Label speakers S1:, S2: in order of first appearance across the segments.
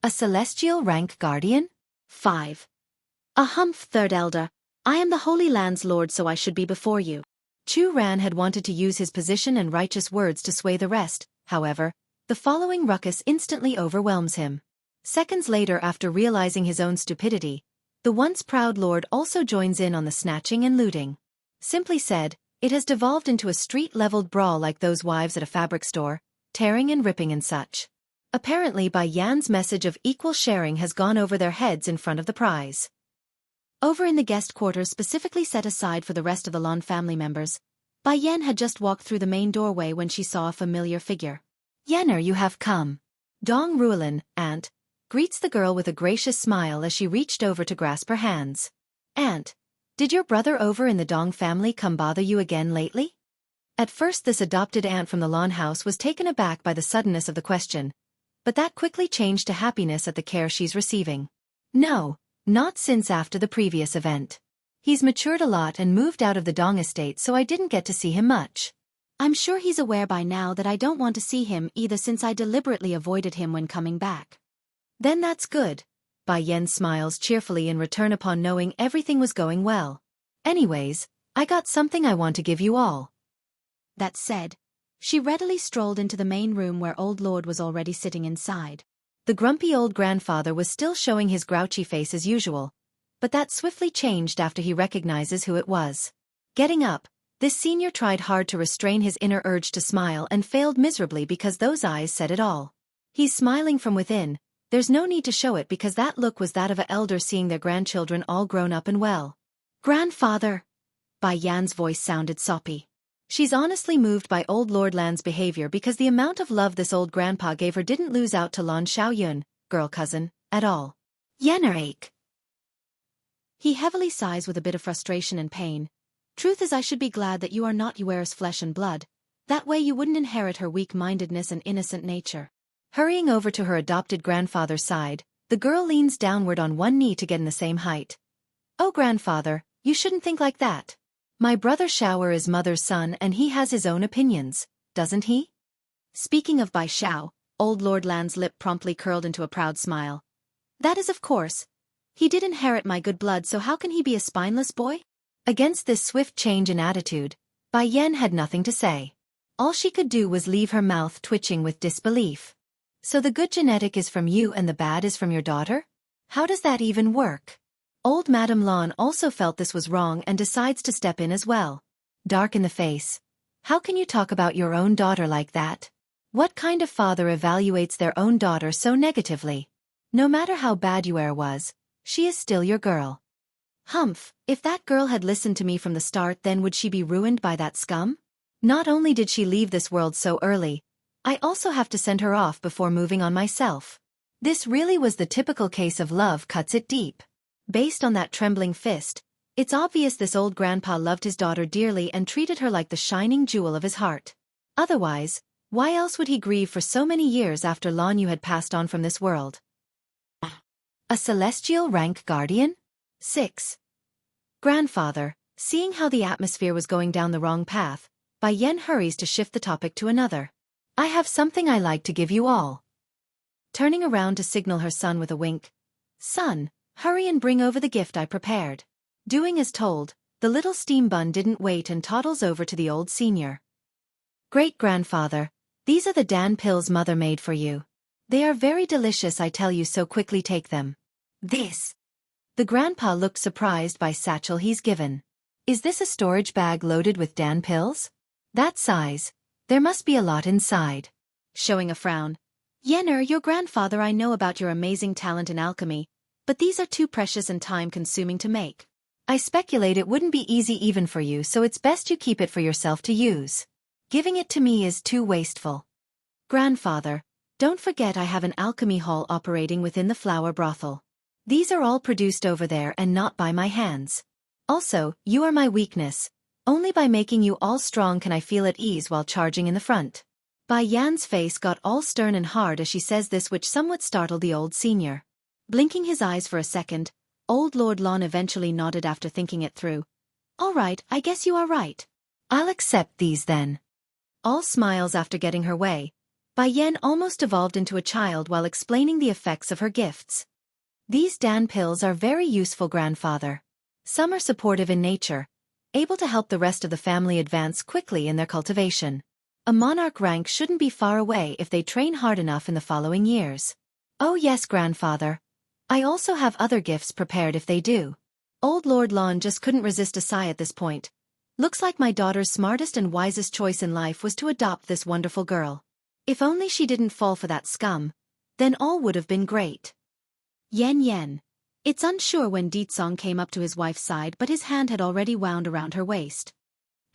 S1: A celestial rank guardian?
S2: 5. A humph, third elder. I am the Holy Land's lord, so I should be before you.
S1: Chu Ran had wanted to use his position and righteous words to sway the rest, however, the following ruckus instantly overwhelms him. Seconds later, after realizing his own stupidity, the once proud lord also joins in on the snatching and looting. Simply said, it has devolved into a street-leveled brawl like those wives at a fabric store, tearing and ripping and such. Apparently Bai Yan's message of equal sharing has gone over their heads in front of the prize. Over in the guest quarters specifically set aside for the rest of the Lan family members, Bai Yan had just walked through the main doorway when she saw a familiar figure. "Yenner, you have come." Dong Ruolin, aunt, greets the girl with a gracious smile as she reached over to grasp her hands. "Aunt, did your brother over in the Dong family come bother you again lately?" At first this adopted aunt from the Lan house was taken aback by the suddenness of the question, but that quickly changed to happiness at the care she's receiving. "No, not since after the previous event. He's matured a lot and moved out of the Dong estate, so I didn't get to see him much.
S2: I'm sure he's aware by now that I don't want to see him either, since I deliberately avoided him when coming back."
S1: "Then that's good." Bai Yan smiles cheerfully in return upon knowing everything was going well. "Anyways, I got something I want to give you all."
S2: That said, she readily strolled into the main room where Old Lord was already sitting inside.
S1: The grumpy old grandfather was still showing his grouchy face as usual, but that swiftly changed after he recognizes who it was. Getting up, this senior tried hard to restrain his inner urge to smile and failed miserably because those eyes said it all. He's smiling from within, there's no need to show it because that look was that of an elder seeing their grandchildren all grown up and well.
S2: "Grandfather!"
S1: Bai Yan's voice sounded soppy. She's honestly moved by Old Lord Lan's behavior because the amount of love this old grandpa gave her didn't lose out to Lan Xiaoyun, girl cousin, at all.
S2: "Yenner ache."
S1: He heavily sighs with a bit of frustration and pain. "Truth is, I should be glad that you are not Yuera's flesh and blood. That way you wouldn't inherit her weak-mindedness and innocent nature." Hurrying over to her adopted grandfather's side, the girl leans downward on one knee to get in the same height. "Oh grandfather, you shouldn't think like that. My brother Xiaoer is mother's son and he has his own opinions, doesn't he?" Speaking of Bai Xiao, Old Lord Lan's lip promptly curled into a proud smile. "That is of course. He did inherit my good blood, so how can he be a spineless boy?" Against this swift change in attitude, Bai Yan had nothing to say. All she could do was leave her mouth twitching with disbelief. "So the good genetic is from you and the bad is from your daughter? How does that even work?" Old Madame Lan also felt this was wrong and decides to step in as well. Dark in the face. "How can you talk about your own daughter like that? What kind of father evaluates their own daughter so negatively? No matter how bad Yuera was, she is still your girl." "Humph, if that girl had listened to me from the start, then would she be ruined by that scum? Not only did she leave this world so early, I also have to send her off before moving on myself." This really was the typical case of love cuts it deep. Based on that trembling fist, it's obvious this old grandpa loved his daughter dearly and treated her like the shining jewel of his heart. Otherwise, why else would he grieve for so many years after Lan Yu had passed on from this world? A celestial rank guardian? 6. Grandfather, seeing how the atmosphere was going down the wrong path, Bai Yan hurries to shift the topic to another. "I have something I like to give you all." Turning around to signal her son with a wink. "Son, hurry and bring over the gift I prepared." Doing as told, the little steam bun didn't wait and toddles over to the old senior. "Great-grandfather, these are the Dan pills mother made for you. They are very delicious, I tell you, so quickly take them."
S2: "This."
S1: The grandpa looked surprised by satchel he's given. "Is this a storage bag loaded with Dan pills? That size, there must be a lot inside." Showing a frown. "Yenner, your grandfather, I know about your amazing talent in alchemy, but these are too precious and time-consuming to make. I speculate it wouldn't be easy even for you, so it's best you keep it for yourself to use. Giving it to me is too wasteful." "Grandfather, don't forget I have an alchemy hall operating within the flower brothel. These are all produced over there and not by my hands. Also, you are my weakness. Only by making you all strong can I feel at ease while charging in the front." Bai Yan's face got all stern and hard as she says this, which somewhat startled the old senior. Blinking his eyes for a second, Old Lord Lan eventually nodded after thinking it through. "All right, I guess you are right. I'll accept these then." All smiles after getting her way, Bai Yan almost evolved into a child while explaining the effects of her gifts. These Dan pills are very useful, grandfather. Some are supportive in nature, able to help the rest of the family advance quickly in their cultivation. A monarch rank shouldn't be far away if they train hard enough in the following years. Oh yes, grandfather. I also have other gifts prepared if they do. Old Lord Lon just couldn't resist a sigh at this point. Looks like my daughter's smartest and wisest choice in life was to adopt this wonderful girl. If only she didn't fall for that scum, then all would have been great.
S2: Yen. It's unsure when Ditsong came up to his wife's side, but his hand had already wound around her waist.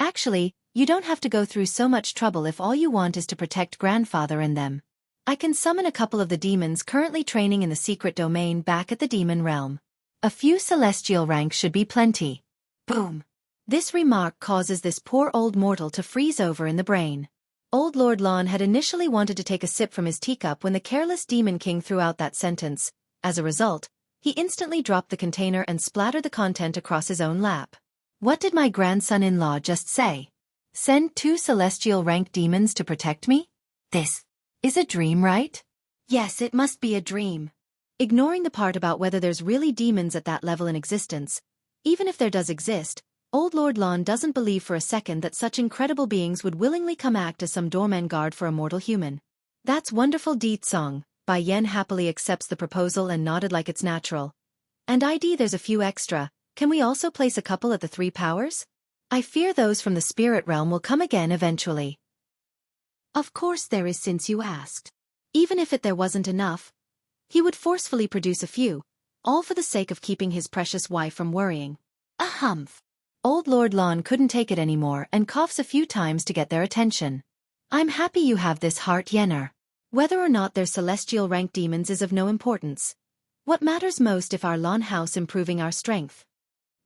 S1: Actually, you don't have to go through so much trouble if all you want is to protect grandfather and them. I can summon a couple of the demons currently training in the secret domain back at the demon realm. A few celestial ranks should be plenty. Boom. This remark causes this poor old mortal to freeze over in the brain. Old Lord Lon had initially wanted to take a sip from his teacup when the careless demon king threw out that sentence. As a result, he instantly dropped the container and splattered the content across his own lap. What did my grandson-in-law just say? Send 2 celestial rank demons to protect me? This is a dream, right?
S2: Yes, it must be a dream.
S1: Ignoring the part about whether there's really demons at that level in existence, even if there does exist, Old Lord Lon doesn't believe for a second that such incredible beings would willingly come act as some doorman guard for a mortal human. That's wonderful, Ditsong. Bai Yan happily accepts the proposal and nodded like it's natural. And there's a few extra. Can we also place a couple at the 3 powers? I fear those from the spirit realm will come again eventually.
S2: Of course there is, since you asked. Even if there wasn't enough, he would forcefully produce a few, all for the sake of keeping his precious wife from worrying.
S1: A humph. Old Lord Lon couldn't take it anymore and coughs a few times to get their attention. I'm happy you have this heart, Yenner. Whether or not they're celestial rank demons is of no importance. What matters most if our Lon house improving our strength.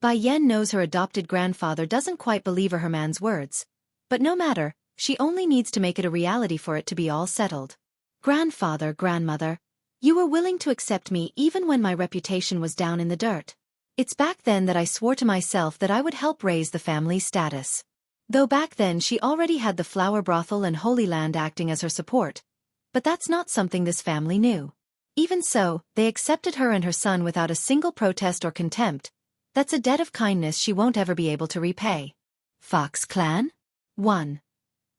S1: Bai Yan knows her adopted grandfather doesn't quite believe her man's words. But no matter, she only needs to make it a reality for it to be all settled. Grandfather, grandmother, you were willing to accept me even when my reputation was down in the dirt. It's back then that I swore to myself that I would help raise the family's status. Though back then she already had the flower brothel and Holy Land acting as her support. But that's not something this family knew. Even so, they accepted her and her son without a single protest or contempt. That's a debt of kindness she won't ever be able to repay. Fox Clan? 1.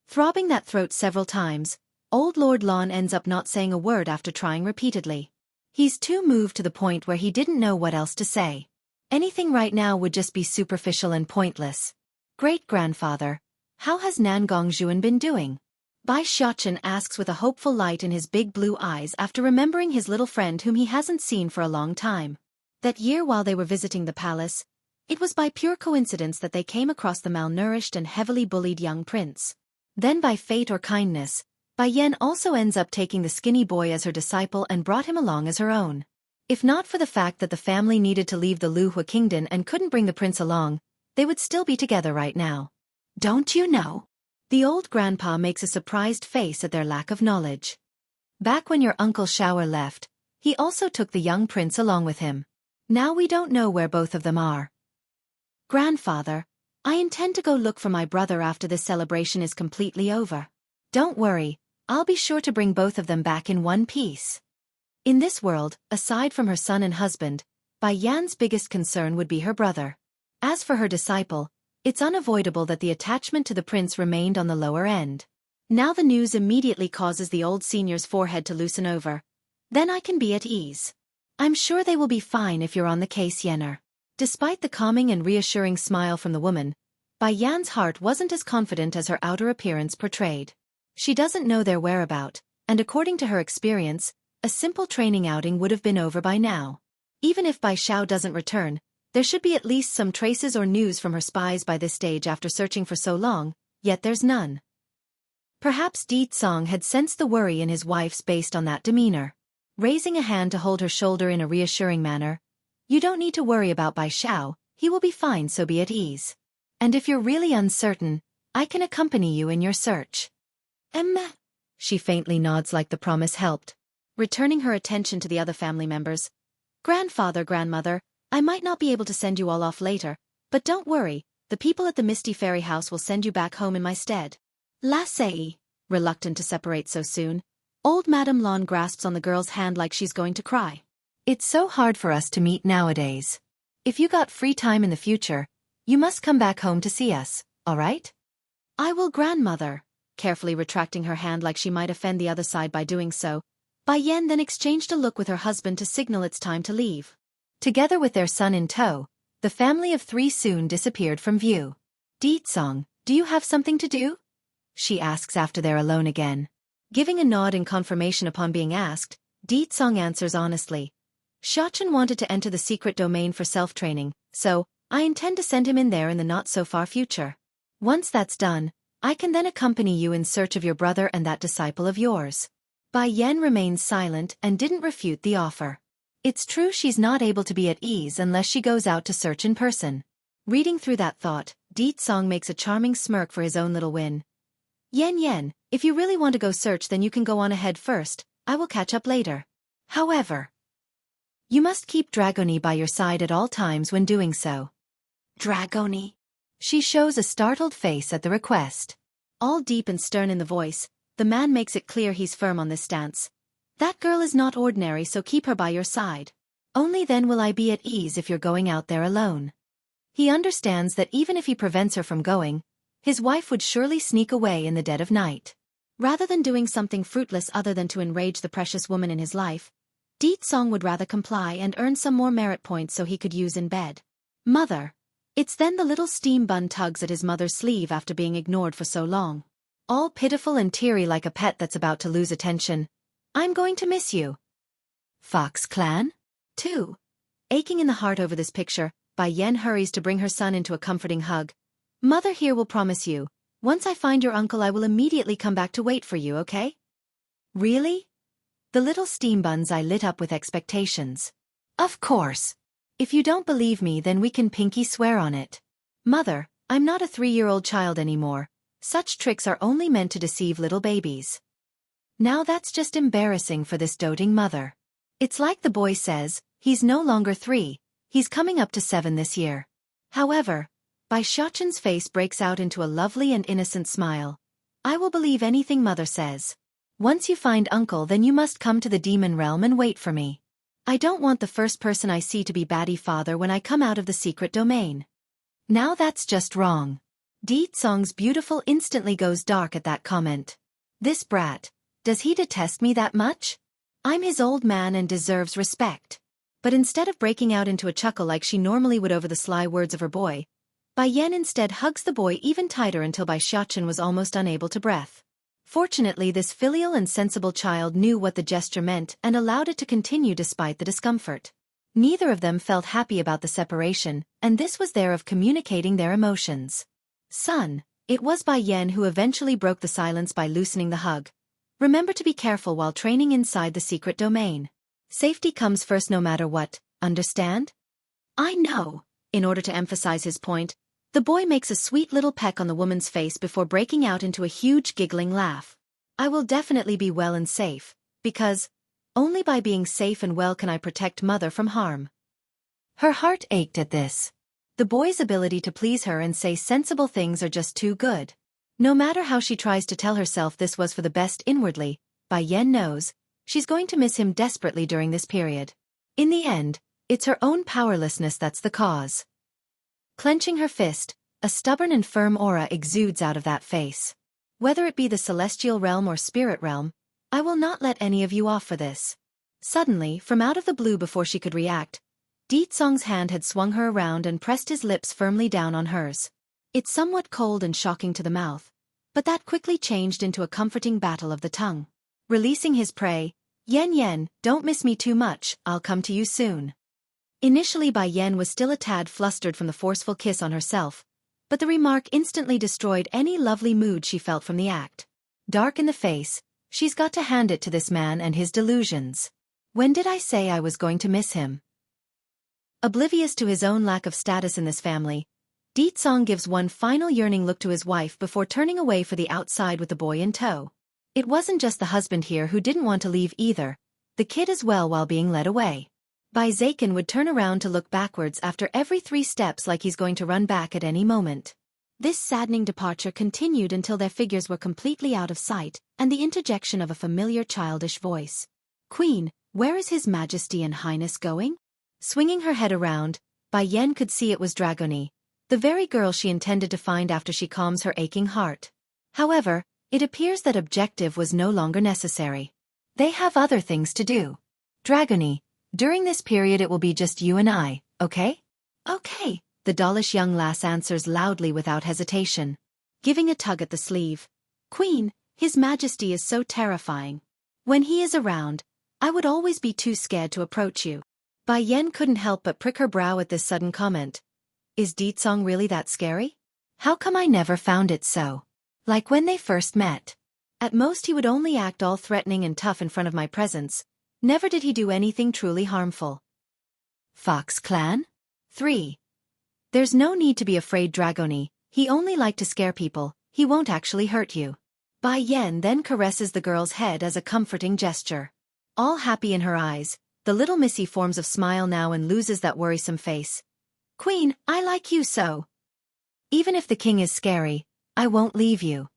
S1: Throbbing that throat several times, Old Lord Lon ends up not saying a word after trying repeatedly. He's too moved to the point where he didn't know what else to say. Anything right now would just be superficial and pointless. Great-grandfather, how has Nangongjuan been doing? Bai Xiaochen asks with a hopeful light in his big blue eyes after remembering his little friend whom he hasn't seen for a long time. That year while they were visiting the palace, it was by pure coincidence that they came across the malnourished and heavily bullied young prince. Then by fate or kindness, Bai Yan also ends up taking the skinny boy as her disciple and brought him along as her own. If not for the fact that the family needed to leave the Luhua kingdom and couldn't bring the prince along, they would still be together right now. Don't you know? The old grandpa makes a surprised face at their lack of knowledge. Back when your Uncle Shower left, he also took the young prince along with him. Now we don't know where both of them are. Grandfather, I intend to go look for my brother after this celebration is completely over. Don't worry, I'll be sure to bring both of them back in one piece. In this world, aside from her son and husband, Bai Yan's biggest concern would be her brother. As for her disciple, it's unavoidable that the attachment to the prince remained on the lower end. Now the news immediately causes the old senior's forehead to loosen over. Then I can be at ease. I'm sure they will be fine if you're on the case, Yenner. Despite the calming and reassuring smile from the woman, Bai Yan's heart wasn't as confident as her outer appearance portrayed. She doesn't know their whereabout, and according to her experience, a simple training outing would have been over by now. Even if Bai Xiao doesn't return, there should be at least some traces or news from her spies by this stage after searching for so long, yet there's none. Perhaps Di Tsong had sensed the worry in his wife's based on that demeanor. Raising a hand to hold her shoulder in a reassuring manner, you don't need to worry about Bai Xiao, he will be fine, so be at ease. And if you're really uncertain, I can accompany you in your search. She faintly nods like the promise helped. Returning her attention to the other family members. Grandfather, grandmother, I might not be able to send you all off later, but don't worry, the people at the Misty Fairy House will send you back home in my stead. La Sei. reluctant to separate so soon. Old Madame Lawn grasps on the girl's hand like she's going to cry.
S2: It's so hard for us to meet nowadays. If you got free time in the future, you must come back home to see us, all right?
S1: I will, grandmother, carefully retracting her hand like she might offend the other side by doing so. Bai Yan then exchanged a look with her husband to signal it's time to leave.
S2: Together with their son in tow, the family of three soon disappeared from view. Song, do you have something to do? She asks after they're alone again.
S1: Giving a nod in confirmation upon being asked, Song answers honestly. Xianxia wanted to enter the secret domain for self-training, so I intend to send him in there in the not-so-far future. Once that's done, I can then accompany you in search of your brother and that disciple of yours. Bai Yan remained silent and didn't refute the offer. It's true she's not able to be at ease unless she goes out to search in person. Reading through that thought, Song makes a charming smirk for his own little win. Yen, if you really want to go search then you can go on ahead first, I will catch up later. However, you must keep Dragoni by your side at all times when doing so.
S2: Dragoni?
S1: She shows a startled face at the request. All deep and stern in the voice, the man makes it clear he's firm on this stance. That girl is not ordinary, so keep her by your side. Only then will I be at ease if you're going out there alone. He understands that even if he prevents her from going, his wife would surely sneak away in the dead of night. Rather than doing something fruitless other than to enrage the precious woman in his life, Song would rather comply and earn some more merit points so he could use in bed. Mother. It's then the little steam bun tugs at his mother's sleeve after being ignored for so long. All pitiful and teary like a pet that's about to lose attention. I'm going to miss you.
S2: Fox Clan?
S1: 2. Aching in the heart over this picture, Bai Yan hurries to bring her son into a comforting hug. Mother here will promise you, once I find your uncle I will immediately come back to wait for you, okay?
S2: Really?
S1: The little steam buns eye lit up with expectations.
S2: Of course.
S1: If you don't believe me then we can pinky swear on it. Mother, I'm not a 3-year-old child anymore. Such tricks are only meant to deceive little babies. Now that's just embarrassing for this doting mother. It's like the boy says, he's no longer 3, he's coming up to 7 this year. However, Bai Xiaoqian's face breaks out into a lovely and innocent smile. I will believe anything mother says. Once you find uncle then you must come to the demon realm and wait for me. I don't want the first person I see to be baddie father when I come out of the secret domain. Now that's just wrong. Song's beautiful instantly goes dark at that comment. This brat, does he detest me that much? I'm his old man and deserves respect. But instead of breaking out into a chuckle like she normally would over the sly words of her boy, Bai Yan instead hugs the boy even tighter until Bai Xiaoqian was almost unable to breathe. Fortunately this filial and sensible child knew what the gesture meant and allowed it to continue despite the discomfort. Neither of them felt happy about the separation, and this was their way of communicating their emotions. Son, it was Bai Yan who eventually broke the silence by loosening the hug. Remember to be careful while training inside the secret domain. Safety comes first no matter what, understand?
S2: I know.
S1: In order to emphasize his point, the boy makes a sweet little peck on the woman's face before breaking out into a huge giggling laugh. I will definitely be well and safe, because only by being safe and well can I protect mother from harm. Her heart ached at this. The boy's ability to please her and say sensible things are just too good. No matter how she tries to tell herself this was for the best inwardly, Bai Yan knows, she's going to miss him desperately during this period. In the end, it's her own powerlessness that's the cause. Clenching her fist, a stubborn and firm aura exudes out of that face. Whether it be the celestial realm or spirit realm, I will not let any of you off for this. Suddenly, from out of the blue before she could react, Song's hand had swung her around and pressed his lips firmly down on hers. It's somewhat cold and shocking to the mouth, but that quickly changed into a comforting battle of the tongue. Releasing his prey, Yen, don't miss me too much, I'll come to you soon. Initially Bai Yan was still a tad flustered from the forceful kiss on herself, but the remark instantly destroyed any lovely mood she felt from the act. Dark in the face, she's got to hand it to this man and his delusions. When did I say I was going to miss him? Oblivious to his own lack of status in this family, Song gives one final yearning look to his wife before turning away for the outside with the boy in tow. It wasn't just the husband here who didn't want to leave either, the kid as well while being led away. Bai Zaken would turn around to look backwards after every 3 steps like he's going to run back at any moment. This saddening departure continued until their figures were completely out of sight, and the interjection of a familiar childish voice. "Queen, where is His Majesty and Highness going?" Swinging her head around, Bai Yan could see it was Dragoni, the very girl she intended to find after she calms her aching heart. However, it appears that objective was no longer necessary. They have other things to do. "Dragoni, during this period it will be just you and I, okay?" "Okay," the dollish young lass answers loudly without hesitation. Giving a tug at the sleeve. "Queen, His Majesty is so terrifying. When he is around, I would always be too scared to approach you." Bai Yan couldn't help but prick her brow at this sudden comment. Is Ditsong really that scary? How come I never found it so? Like when they first met. At most he would only act all threatening and tough in front of my presence. Never did he do anything truly harmful. Fox Clan? 3. There's no need to be afraid, Dragoni. He only liked to scare people. He won't actually hurt you. Bai Yan then caresses the girl's head as a comforting gesture. All happy in her eyes, the little missy forms a smile now and loses that worrisome face. "Queen, I like you so. Even if the king is scary, I won't leave you."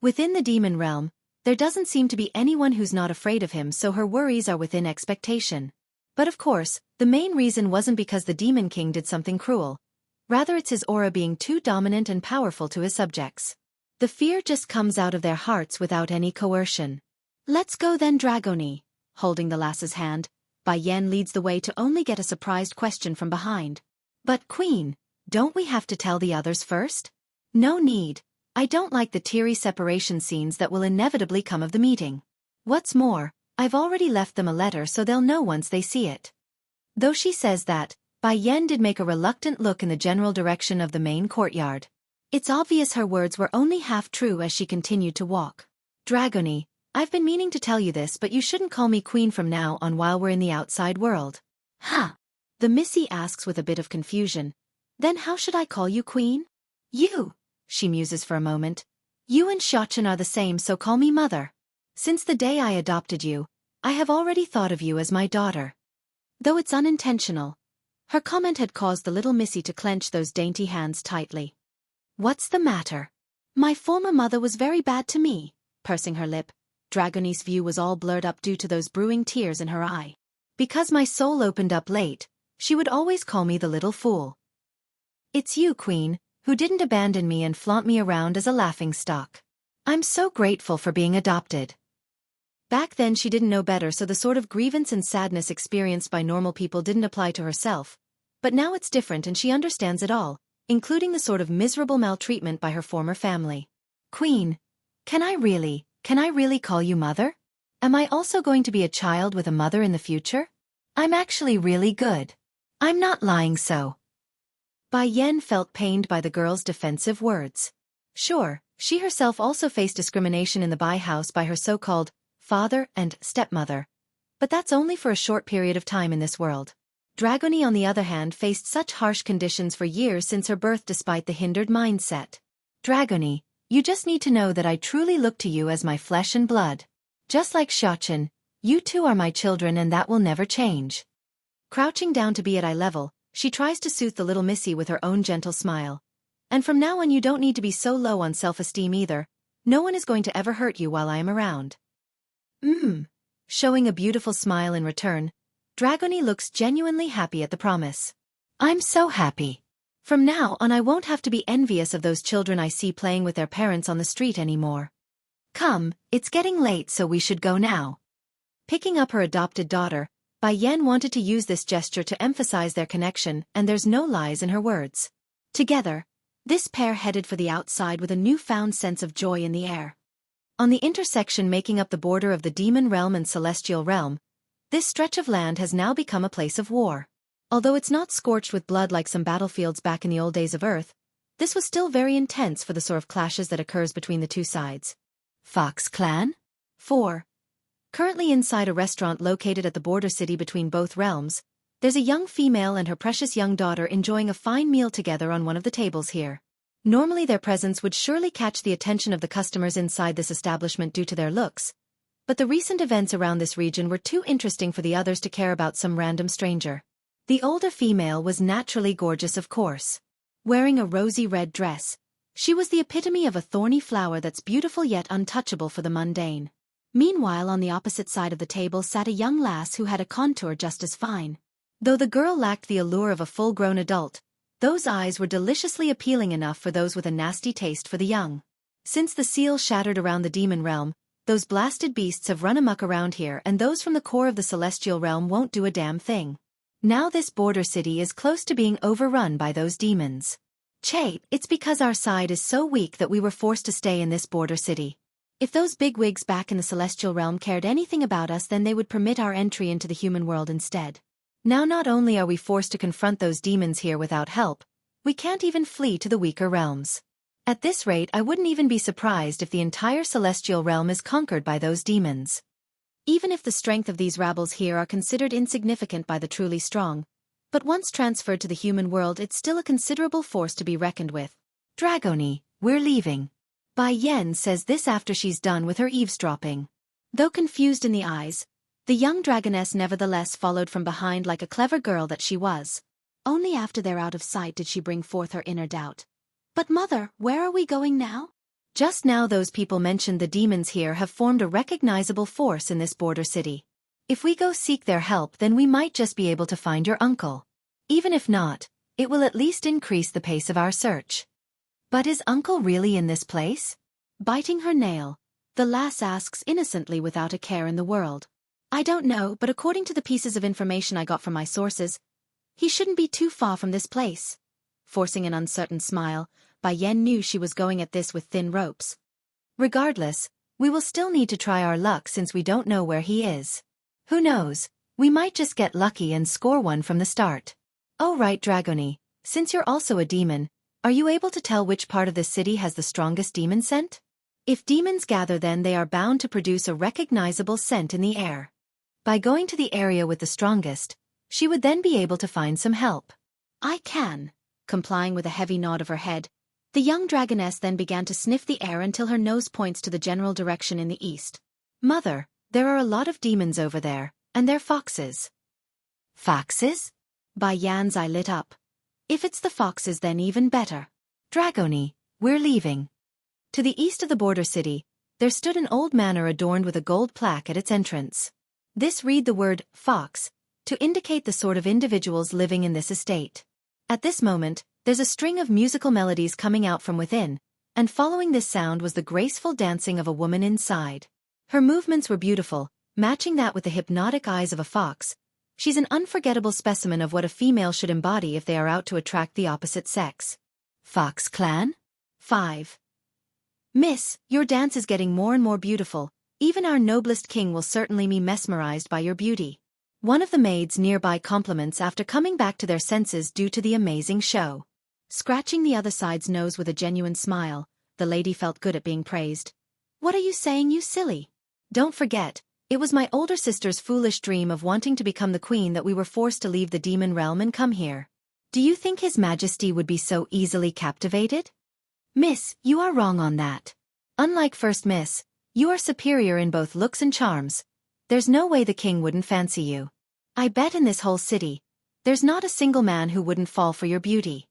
S1: Within the demon realm, there doesn't seem to be anyone who's not afraid of him, so her worries are within expectation. But of course, the main reason wasn't because the demon king did something cruel. Rather, it's his aura being too dominant and powerful to his subjects. The fear just comes out of their hearts without any coercion. "Let's go then, Dragoni." Holding the lass's hand, Bai Yan leads the way to only get a surprised question from behind. "But Queen, don't we have to tell the others first?" "No need. I don't like the teary separation scenes that will inevitably come of the meeting. What's more, I've already left them a letter so they'll know once they see it." Though she says that, Bai Yan did make a reluctant look in the general direction of the main courtyard. It's obvious her words were only half true as she continued to walk. "Dragoni, I've been meaning to tell you this, but you shouldn't call me Queen from now on while we're in the outside world." "Huh?" The Missy asks with a bit of confusion. "Then how should I call you Queen?" "You," she muses for a moment. "You and Xianxia are the same, so call me Mother. Since the day I adopted you, I have already thought of you as my daughter." Though it's unintentional, her comment had caused the little Missy to clench those dainty hands tightly. "What's the matter?" "My former mother was very bad to me," pursing her lip. Dragoni's view was all blurred up due to those brewing tears in her eye. "Because my soul opened up late, she would always call me the little fool. It's you, Queen, who didn't abandon me and flaunt me around as a laughingstock. I'm so grateful for being adopted." Back then she didn't know better, so the sort of grievance and sadness experienced by normal people didn't apply to herself. But now it's different and she understands it all, including the sort of miserable maltreatment by her former family. "Queen, can I really call you Mother? Am I also going to be a child with a mother in the future? I'm actually really good. I'm not lying so." Bai Yan felt pained by the girl's defensive words. Sure, she herself also faced discrimination in the Bai house by her so-called father and stepmother. But that's only for a short period of time in this world. Dragoni, on the other hand, faced such harsh conditions for years since her birth despite the hindered mindset. "Dragoni, you just need to know that I truly look to you as my flesh and blood. Just like Xianxia, you two are my children and that will never change." Crouching down to be at eye level, she tries to soothe the little Missy with her own gentle smile. "And from now on you don't need to be so low on self-esteem either. No one is going to ever hurt you while I am around." Showing a beautiful smile in return, Dragoni looks genuinely happy at the promise. "I'm so happy. From now on I won't have to be envious of those children I see playing with their parents on the street anymore. Come, it's getting late so we should go now." Picking up her adopted daughter, Bai Yan wanted to use this gesture to emphasize their connection, and there's no lies in her words. Together, this pair headed for the outside with a newfound sense of joy in the air. On the intersection making up the border of the demon realm and celestial realm, this stretch of land has now become a place of war. Although it's not scorched with blood like some battlefields back in the old days of Earth, this was still very intense for the sort of clashes that occurs between the two sides. Fox Clan? 4. Currently inside a restaurant located at the border city between both realms, there's a young female and her precious young daughter enjoying a fine meal together on one of the tables here. Normally their presence would surely catch the attention of the customers inside this establishment due to their looks, but the recent events around this region were too interesting for the others to care about some random stranger. The older female was naturally gorgeous, of course. Wearing a rosy red dress, She was the epitome of a thorny flower that's beautiful yet untouchable for the mundane. Meanwhile, on the opposite side of the table sat a young lass who had a contour just as fine. Though the girl lacked the allure of a full-grown adult, those eyes were deliciously appealing enough for those with a nasty taste for the young. Since the seal shattered around the demon realm, those blasted beasts have run amok around here, and those from the core of the celestial realm won't do a damn thing. Now this border city is close to being overrun by those demons. Che, it's because our side is so weak that we were forced to stay in this border city. If those bigwigs back in the celestial realm cared anything about us, then they would permit our entry into the human world instead. Now not only are we forced to confront those demons here without help, we can't even flee to the weaker realms. At this rate, I wouldn't even be surprised if the entire celestial realm is conquered by those demons. Even if the strength of these rabbles here are considered insignificant by the truly strong, but once transferred to the human world, it's still a considerable force to be reckoned with. Dragoni, we're leaving. Bai Yen says this after she's done with her eavesdropping. Though confused in the eyes, the young dragoness nevertheless followed from behind like a clever girl that she was. Only after they're out of sight did she bring forth her inner doubt. But mother, where are we going now? Just now those people mentioned the demons here have formed a recognizable force in this border city. If we go seek their help, then we might just be able to find your uncle. Even if not, it will at least increase the pace of our search. But is uncle really in this place? Biting her nail, the lass asks innocently without a care in the world. I don't know, but according to the pieces of information I got from my sources, he shouldn't be too far from this place. Forcing an uncertain smile, Bai Yen knew she was going at this with thin ropes. Regardless, we will still need to try our luck since we don't know where he is. Who knows, we might just get lucky and score one from the start. Oh right, Dragoni, since you're also a demon, are you able to tell which part of this city has the strongest demon scent? If demons gather, then they are bound to produce a recognizable scent in the air. By going to the area with the strongest, she would then be able to find some help. I can. Complying with a heavy nod of her head, the young dragoness then began to sniff the air until her nose points to the general direction in the east. Mother, there are a lot of demons over there, and they're foxes. Foxes? Bai Yan's eye lit up. If it's the foxes, then even better. Dragoni, we're leaving. To the east of the border city, there stood an old manor adorned with a gold plaque at its entrance. This read the word, fox, to indicate the sort of individuals living in this estate. At this moment, there's a string of musical melodies coming out from within, and following this sound was the graceful dancing of a woman inside. Her movements were beautiful, matching that with the hypnotic eyes of a fox. She's an unforgettable specimen of what a female should embody if they are out to attract the opposite sex. Fox Clan? 5. Miss, your dance is getting more and more beautiful. Even our noblest king will certainly be mesmerized by your beauty. One of the maids nearby compliments after coming back to their senses due to the amazing show. Scratching the other side's nose with a genuine smile, the lady felt good at being praised. What are you saying, you silly? Don't forget, it was my older sister's foolish dream of wanting to become the queen that we were forced to leave the demon realm and come here. Do you think His Majesty would be so easily captivated? Miss, you are wrong on that. Unlike First Miss, you are superior in both looks and charms. There's no way the king wouldn't fancy you. I bet in this whole city, there's not a single man who wouldn't fall for your beauty.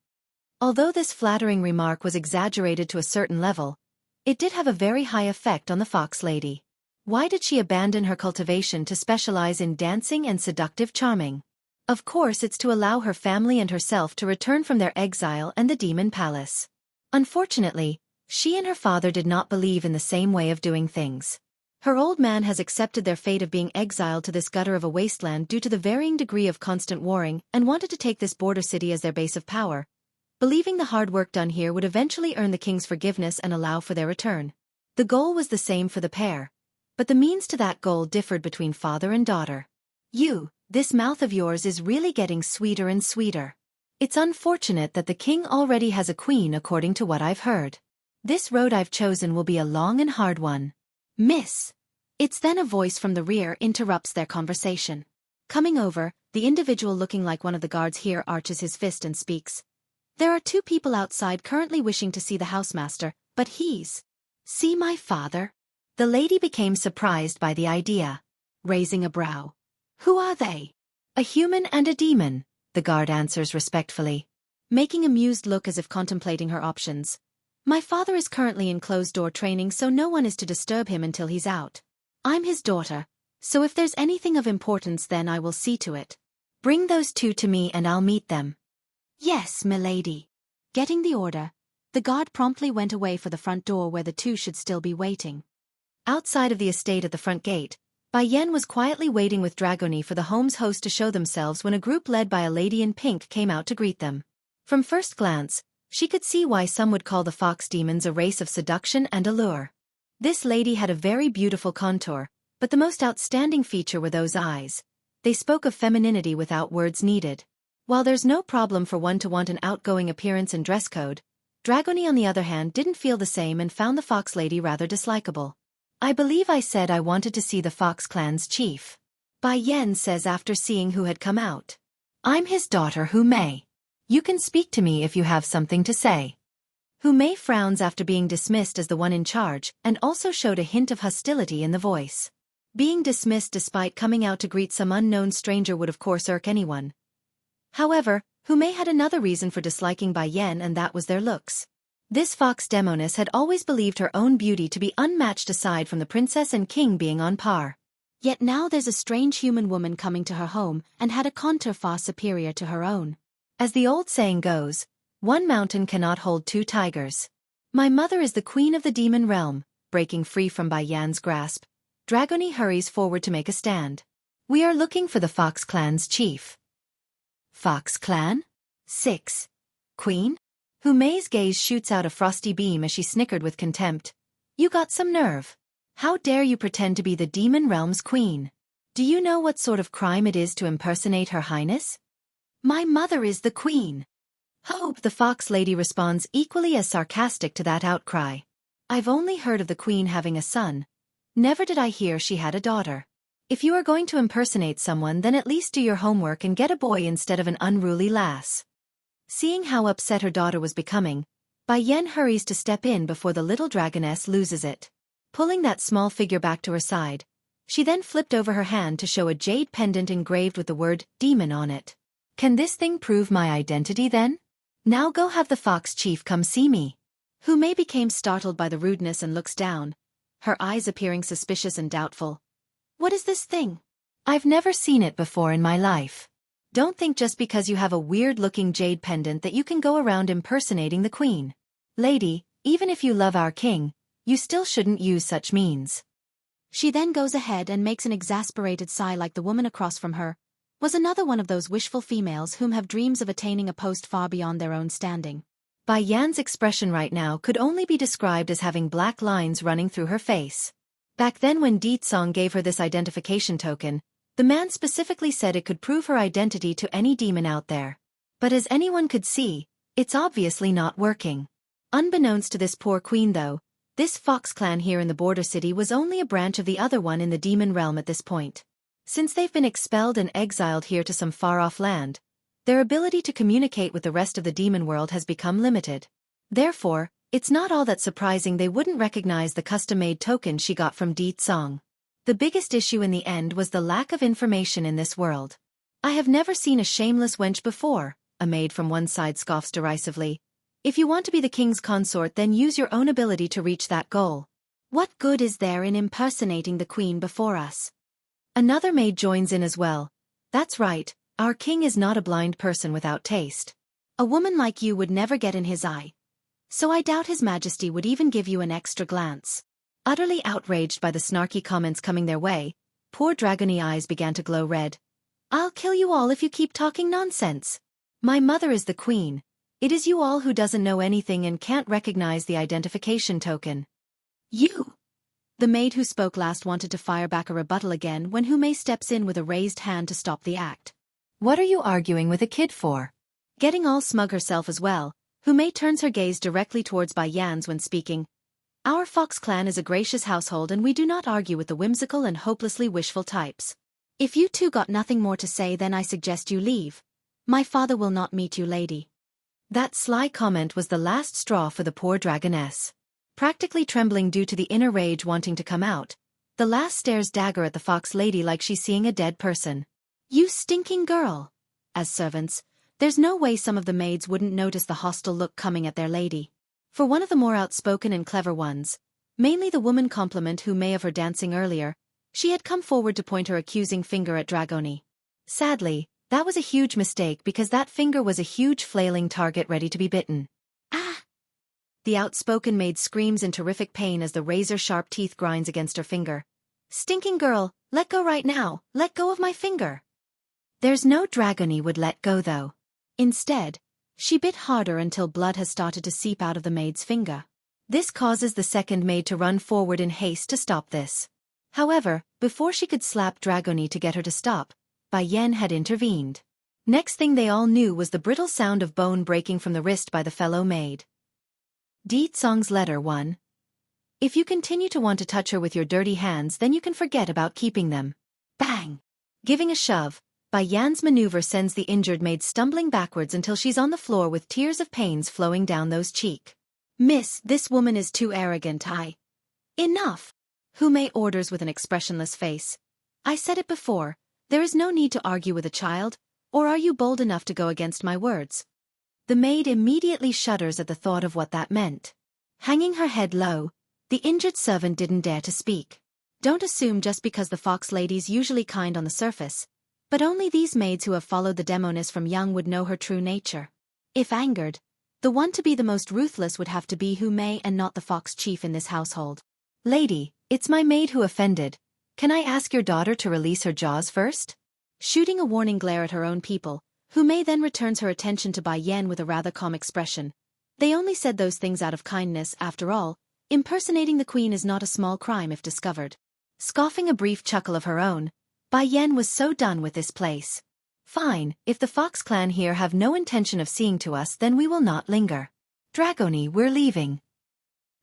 S1: Although this flattering remark was exaggerated to a certain level, it did have a very high effect on the fox lady. Why did she abandon her cultivation to specialize in dancing and seductive charming? Of course, it's to allow her family and herself to return from their exile and the demon palace. Unfortunately, she and her father did not believe in the same way of doing things. Her old man has accepted their fate of being exiled to this gutter of a wasteland due to the varying degree of constant warring and wanted to take this border city as their base of power, believing the hard work done here would eventually earn the king's forgiveness and allow for their return. The goal was the same for the pair, but the means to that goal differed between father and daughter. This mouth of yours is really getting sweeter and sweeter. It's unfortunate that the king already has a queen according to what I've heard. This road I've chosen will be a long and hard one. Miss. It's then a voice from the rear interrupts their conversation. Coming over, the individual looking like one of the guards here arches his fist and speaks. There are 2 people outside currently wishing to see the housemaster, but he's... See my father? The lady became surprised by the idea. Raising a brow. Who are they? A human and a demon, the guard answers respectfully. Making amused look as if contemplating her options. My father is currently in closed-door training, so no one is to disturb him until he's out. I'm his daughter, so if there's anything of importance then I will see to it. Bring those two to me and I'll meet them.
S2: Yes, milady.
S1: Getting the order, the guard promptly went away for the front door where the two should still be waiting. Outside of the estate at the front gate, Bai Yan was quietly waiting with Dragoni for the home's host to show themselves when a group led by a lady in pink came out to greet them. From first glance, she could see why some would call the fox demons a race of seduction and allure. This lady had a very beautiful contour, but the most outstanding feature were those eyes. They spoke of femininity without words needed. While there's no problem for one to want an outgoing appearance and dress code, Dragoni on the other hand didn't feel the same and found the fox lady rather dislikable. I believe I said I wanted to see the Fox clan's chief. Bai Yan says after seeing who had come out. I'm his daughter Hu Mei. You can speak to me if you have something to say. Hu Mei frowns after being dismissed as the one in charge and also showed a hint of hostility in the voice. Being dismissed despite coming out to greet some unknown stranger would of course irk anyone. However, Hu Mei had another reason for disliking Bai Yan, and that was their looks. This fox demoness had always believed her own beauty to be unmatched aside from the princess and king being on par. Yet now there's a strange human woman coming to her home and had a contour far superior to her own. As the old saying goes, one mountain cannot hold two tigers. My mother is the queen of the demon realm. Breaking free from Bai Yan's grasp, Dragoni hurries forward to make a stand. We are looking for the Fox clan's chief. Fox clan? 6. Queen? Hu Mei's gaze shoots out a frosty beam as she snickered with contempt. You got some nerve. How dare you pretend to be the demon realm's queen? Do you know what sort of crime it is to impersonate her highness? My mother is the queen. Hope the fox lady responds equally as sarcastic to that outcry. I've only heard of the queen having a son. Never did I hear she had a daughter. If you are going to impersonate someone, then at least do your homework and get a boy instead of an unruly lass. Seeing how upset her daughter was becoming, Bai Yan hurries to step in before the little dragoness loses it. Pulling that small figure back to her side, she then flipped over her hand to show a jade pendant engraved with the word demon on it. Can this thing prove my identity then? Now go have the fox chief come see me. Hu Mei became startled by the rudeness and looks down, her eyes appearing suspicious and doubtful. What is this thing? I've never seen it before in my life. Don't think just because you have a weird-looking jade pendant that you can go around impersonating the queen. Lady, even if you love our king, you still shouldn't use such means. She then goes ahead and makes an exasperated sigh like the woman across from her was another one of those wishful females whom have dreams of attaining a post far beyond their own standing. Bai Yan's expression right now could only be described as having black lines running through her face. Back then when Song gave her this identification token, the man specifically said it could prove her identity to any demon out there. But as anyone could see, it's obviously not working. Unbeknownst to this poor queen though, this fox clan here in the border city was only a branch of the other one in the demon realm at this point. Since they've been expelled and exiled here to some far-off land, their ability to communicate with the rest of the demon world has become limited. Therefore, it's not all that surprising they wouldn't recognize the custom-made token she got from Song. The biggest issue in the end was the lack of information in this world. I have never seen a shameless wench before, a maid from one side scoffs derisively. If you want to be the king's consort, then use your own ability to reach that goal. What good is there in impersonating the queen before us? Another maid joins in as well. That's right, our king is not a blind person without taste. A woman like you would never get in his eye. So I doubt his majesty would even give you an extra glance. Utterly outraged by the snarky comments coming their way, poor Dragony eyes began to glow red. I'll kill you all if you keep talking nonsense. My mother is the queen. It is you all who doesn't know anything and can't recognize the identification token. You! The maid who spoke last wanted to fire back a rebuttal again when Hu Mei steps in with a raised hand to stop the act. What are you arguing with a kid for? Getting all smug herself as well, Hu Mei turns her gaze directly towards Bai Yan's when speaking. Our fox clan is a gracious household and we do not argue with the whimsical and hopelessly wishful types. If you two got nothing more to say, then I suggest you leave. My father will not meet you, lady. That sly comment was the last straw for the poor dragoness. Practically trembling due to the inner rage wanting to come out, the lass stares dagger at the fox lady like she's seeing a dead person. You stinking girl! As servants, there's no way some of the maids wouldn't notice the hostile look coming at their lady. For one of the more outspoken and clever ones, mainly the woman compliment who may of her dancing earlier, she had come forward to point her accusing finger at Dragoni. Sadly, that was a huge mistake because that finger was a huge flailing target ready to be bitten. Ah! The outspoken maid screams in terrific pain as the razor-sharp teeth grinds against her finger. Stinking girl, let go right now, let go of my finger. There's no Dragoni would let go though. Instead, she bit harder until blood has started to seep out of the maid's finger. This causes the second maid to run forward in haste to stop this. However, before she could slap Dragoni to get her to stop, Bai Yan had intervened. Next thing they all knew was the brittle sound of bone breaking from the wrist by the fellow maid. Di Tsong's letter 1. If you continue to want to touch her with your dirty hands, then you can forget about keeping them. Bang! Giving a shove, Bai Yan's maneuver sends the injured maid stumbling backwards until she's on the floor with tears of pains flowing down those cheeks. Miss, this woman is too arrogant. Enough! Hu Mei orders with an expressionless face. I said it before, there is no need to argue with a child, or are you bold enough to go against my words? The maid immediately shudders at the thought of what that meant. Hanging her head low, the injured servant didn't dare to speak. Don't assume just because the fox lady's usually kind on the surface, but only these maids who have followed the demoness from young would know her true nature. If angered, the one to be the most ruthless would have to be Hu Mei and not the fox chief in this household. Lady, it's my maid who offended. Can I ask your daughter to release her jaws first? Shooting a warning glare at her own people, Hu Mei then returns her attention to Bai Yan with a rather calm expression. They only said those things out of kindness, after all. Impersonating the queen is not a small crime if discovered. Scoffing a brief chuckle of her own, Bai Yan was so done with this place. Fine, if the Fox clan here have no intention of seeing to us, then we will not linger. Dragoni, we're leaving.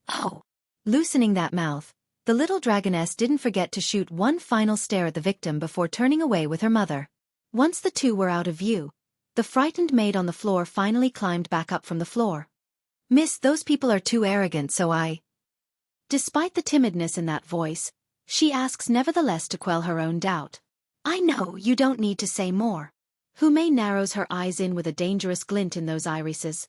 S1: Oh! Loosening that mouth, the little dragoness didn't forget to shoot one final stare at the victim before turning away with her mother. Once the two were out of view, the frightened maid on the floor finally climbed back up from the floor. Miss, those people are too arrogant, so I... Despite the timidness in that voice, she asks nevertheless to quell her own doubt. I know, you don't need to say more. Hu Mei narrows her eyes in with a dangerous glint in those irises.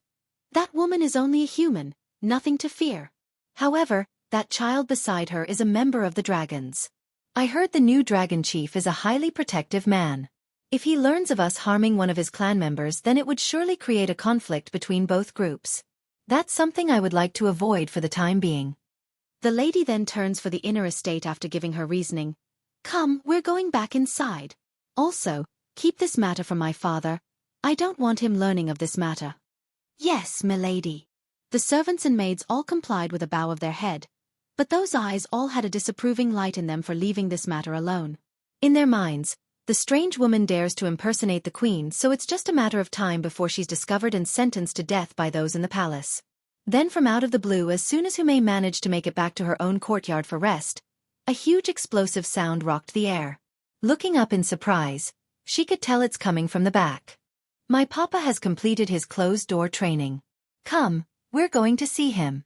S1: That woman is only a human, nothing to fear. However, that child beside her is a member of the dragons. I heard the new dragon chief is a highly protective man. If he learns of us harming one of his clan members, then it would surely create a conflict between both groups. That's something I would like to avoid for the time being. The lady then turns for the inner estate after giving her reasoning. Come, we're going back inside. Also, keep this matter from my father. I don't want him learning of this matter. Yes, milady. The servants and maids all complied with a bow of their head, but those eyes all had a disapproving light in them for leaving this matter alone. In their minds, the strange woman dares to impersonate the queen, so it's just a matter of time before she's discovered and sentenced to death by those in the palace. Then from out of the blue, as soon as Hu Mei managed to make it back to her own courtyard for rest, a huge explosive sound rocked the air. Looking up in surprise, she could tell it's coming from the back. My papa has completed his closed-door training. Come, we're going to see him.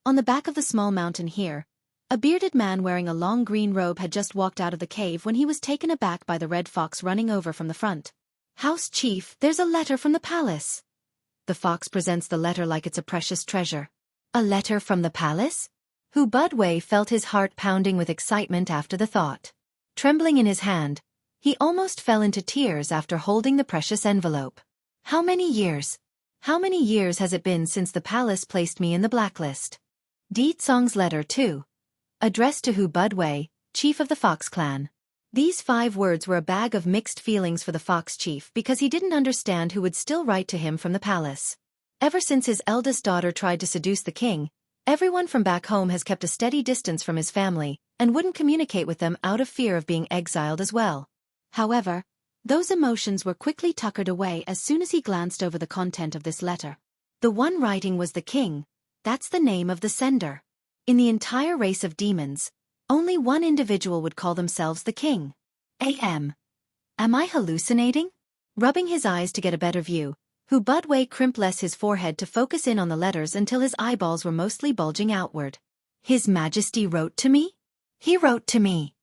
S1: On the back of the small mountain here, a bearded man wearing a long green robe had just walked out of the cave when he was taken aback by the red fox running over from the front. House Chief, there's a letter from the palace. The fox presents the letter like it's a precious treasure. A letter from the palace? Hu Budwei felt his heart pounding with excitement after the thought. Trembling in his hand, he almost fell into tears after holding the precious envelope. How many years has it been since the palace placed me in the blacklist? Di Tsong's letter 2. Addressed to Hu Budwei, chief of the Fox clan. These 5 words were a bag of mixed feelings for the Fox chief because he didn't understand who would still write to him from the palace. Ever since his eldest daughter tried to seduce the king, everyone from back home has kept a steady distance from his family and wouldn't communicate with them out of fear of being exiled as well. However, those emotions were quickly tuckered away as soon as he glanced over the content of this letter. The one writing was the king. That's the name of the sender. In the entire race of demons, only one individual would call themselves the king. Am I hallucinating? Rubbing his eyes to get a better view, Hu Budwei crimped less his forehead to focus in on the letters until his eyeballs were mostly bulging outward. His Majesty wrote to me? He wrote to me.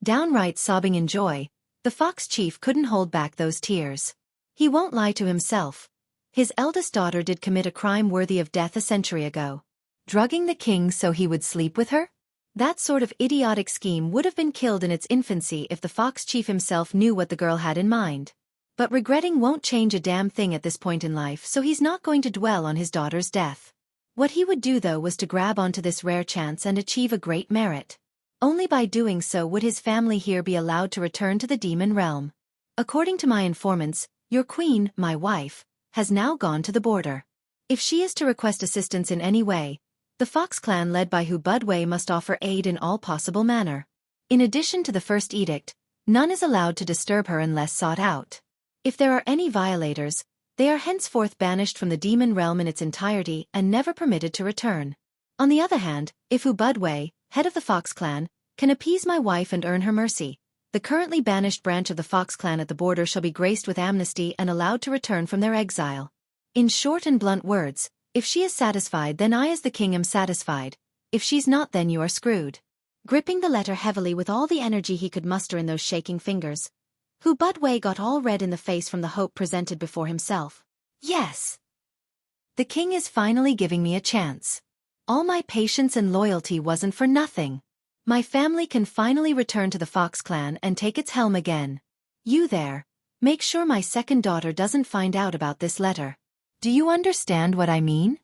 S1: Downright sobbing in joy, the Fox chief couldn't hold back those tears. He won't lie to himself.
S2: His eldest daughter did commit a crime worthy of death a century ago. Drugging the king so he would sleep with her? That sort of idiotic scheme would have been killed in its infancy if the fox chief himself knew what the girl had in mind. But regretting won't change a damn thing at this point in life, so he's not going to dwell on his daughter's death. What he would do though was to grab onto this rare chance and achieve a great merit. Only by doing so would his family here be allowed to return to the demon realm. According to my informants, your queen, my wife, has now gone to the border. If she is to request assistance in any way, the Fox clan led by Hu Budwei must offer aid in all possible manner. In addition to the first edict, none is allowed to disturb her unless sought out. If there are any violators, they are henceforth banished from the demon realm in its entirety and never permitted to return. On the other hand, if Hu Budwei, head of the Fox clan, can appease my wife and earn her mercy, the currently banished branch of the Fox clan at the border shall be graced with amnesty and allowed to return from their exile. In short and blunt words, if she is satisfied, then I as the king am satisfied. If she's not, then you are screwed. Gripping the letter heavily with all the energy he could muster in those shaking fingers, Hu Budwei got all red in the face from the hope presented before himself. Yes! The king is finally giving me a chance. All my patience and loyalty wasn't for nothing. My family can finally return to the Fox clan and take its helm again. You there, make sure my second daughter doesn't find out about this letter. Do you understand what I mean?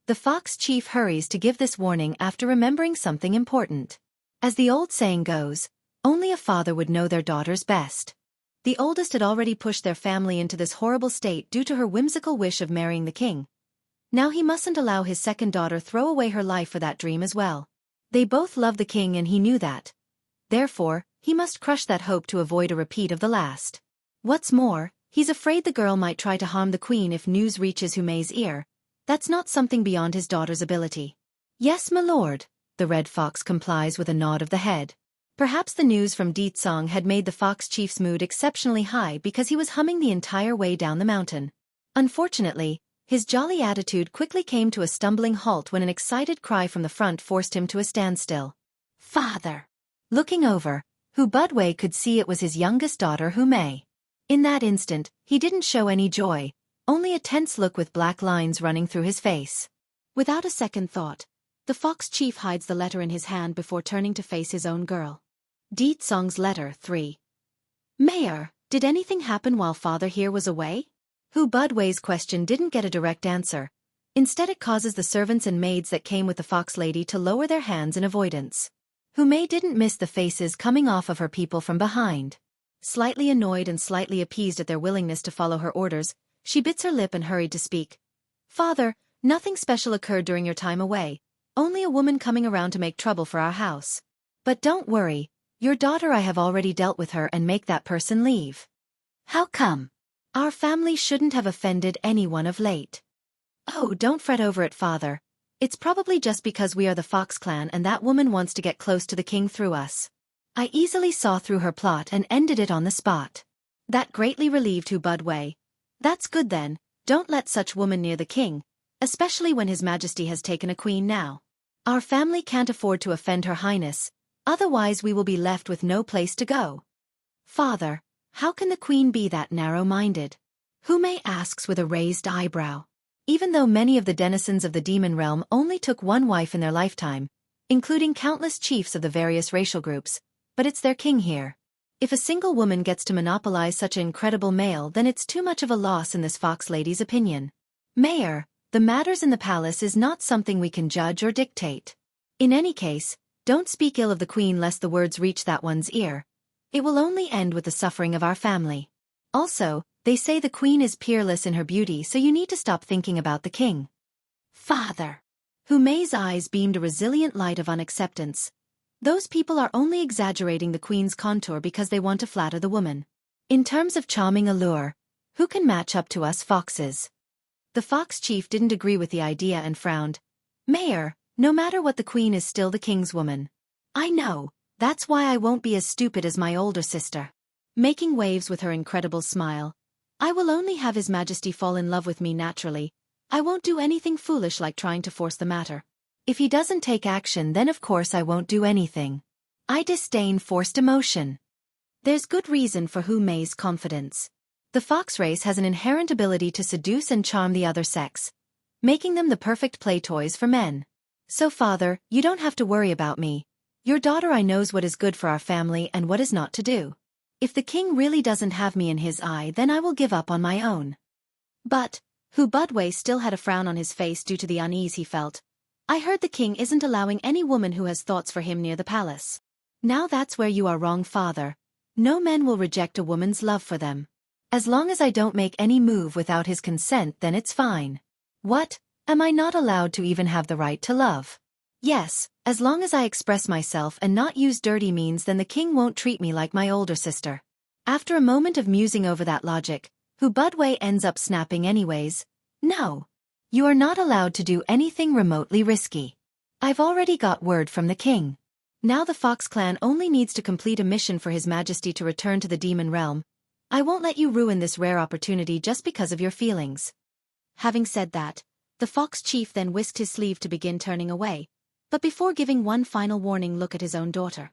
S2: The Fox chief hurries to give this warning after remembering something important. As the old saying goes, only a father would know their daughters best. The oldest had already pushed their family into this horrible state due to her whimsical wish of marrying the king. Now he mustn't allow his second daughter throw away her life for that dream as well. They both love the king and he knew that. Therefore, he must crush that hope to avoid a repeat of the last. What's more, he's afraid the girl might try to harm the queen if news reaches Hu Mei's ear. That's not something beyond his daughter's ability. Yes, my lord, the red fox complies with a nod of the head. Perhaps the news from Deetsong had made the fox chief's mood exceptionally high because he was humming the entire way down the mountain. Unfortunately, his jolly attitude quickly came to a stumbling halt when an excited cry from the front forced him to a standstill. Father! Looking over, Hu Budwei could see it was his youngest daughter Hu Mei. In that instant, he didn't show any joy, only a tense look with black lines running through his face. Without a second thought, the fox chief hides the letter in his hand before turning to face his own girl. Deetsong's letter 3. Mayor, did anything happen while father here was away? Hu Budwei's question didn't get a direct answer. Instead it causes the servants and maids that came with the fox lady to lower their hands in avoidance. Hu Mei didn't miss the faces coming off of her people from behind. Slightly annoyed and slightly appeased at their willingness to follow her orders, she bits her lip and hurried to speak. Father, nothing special occurred during your time away, only a woman coming around to make trouble for our house. But don't worry, your daughter I have already dealt with her and make that person leave. How come? Our family shouldn't have offended anyone of late. Oh, don't fret over it, father. It's probably just because we are the Fox clan and that woman wants to get close to the king through us. I easily saw through her plot and ended it on the spot. That greatly relieved Hu Budwei. That's good then, don't let such woman near the king, especially when his majesty has taken a queen now. Our family can't afford to offend her highness, otherwise we will be left with no place to go. Father, how can the queen be that narrow-minded? Hu Mei asks with a raised eyebrow. Even though many of the denizens of the demon realm only took one wife in their lifetime, including countless chiefs of the various racial groups, but it's their king here. If a single woman gets to monopolize such an incredible male, then it's too much of a loss in this fox lady's opinion. Mayor, the matters in the palace is not something we can judge or dictate. In any case, don't speak ill of the queen lest the words reach that one's ear. It will only end with the suffering of our family. Also, they say the queen is peerless in her beauty, so you need to stop thinking about the king. Father! Hu Mei's eyes beamed a resilient light of unacceptance. Those people are only exaggerating the queen's contour because they want to flatter the woman. In terms of charming allure, who can match up to us foxes? The fox chief didn't agree with the idea and frowned. Mayor, no matter what, the queen is still the king's woman. I know. That's why I won't be as stupid as my older sister. Making waves with her incredible smile. I will only have His Majesty fall in love with me naturally. I won't do anything foolish like trying to force the matter. If he doesn't take action, then of course I won't do anything. I disdain forced emotion. There's good reason for Hu Mei's confidence. The fox race has an inherent ability to seduce and charm the other sex, making them the perfect play toys for men. So father, you don't have to worry about me. Your daughter I knows what is good for our family and what is not to do. If the king really doesn't have me in his eye, then I will give up on my own.
S1: But, Budway still had a frown on his face due to the unease he felt. I heard the king isn't allowing any woman who has thoughts for him near the palace.
S2: Now that's where you are wrong, father. No men will reject a woman's love for them. As long as I don't make any move without his consent, then it's fine. What? Am I not allowed to even have the right to love? Yes, as long as I express myself and not use dirty means, then the king won't treat me like my older sister. After a moment of musing over that logic, Budway ends up snapping anyways. No. You are not allowed to do anything remotely risky. I've already got word from the king. Now the Fox clan only needs to complete a mission for His Majesty to return to the demon realm. I won't let you ruin this rare opportunity just because of your feelings.
S1: Having said that, the Fox chief then whisked his sleeve to begin turning away, but before giving one final warning look at his own daughter.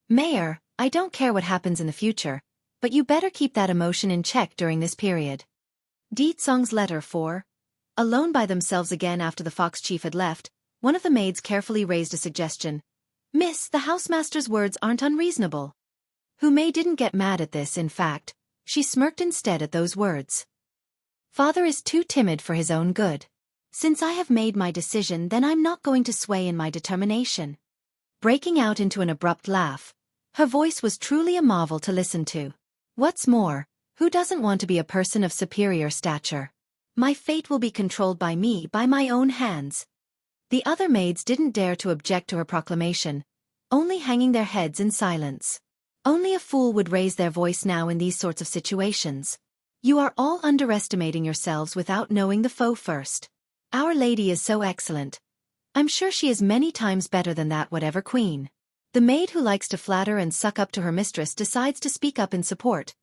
S2: Mayor, I don't care what happens in the future, but you better keep that emotion in check during this period.
S1: Deed Song's letter 4. Alone by themselves again after the Fox chief had left, one of the maids carefully raised a suggestion. Miss, the housemaster's words aren't unreasonable.
S2: May didn't get mad at this, in fact. She smirked instead at those words. Father is too timid for his own good.
S1: Since I have made my decision, then I'm not going to sway in my determination.
S2: Breaking out into an abrupt laugh, her voice was truly a marvel to listen to. What's more, who doesn't want to be a person of superior stature?
S1: My fate will be controlled by me, by my own hands.
S2: The other maids didn't dare to object to her proclamation, only hanging their heads in silence. Only a fool would raise their voice now in these sorts of situations. You are all underestimating yourselves without knowing the foe first. Our lady is so excellent. I'm sure she is many times better than that whatever queen. The maid who likes to flatter and suck up to her mistress decides to speak up in support,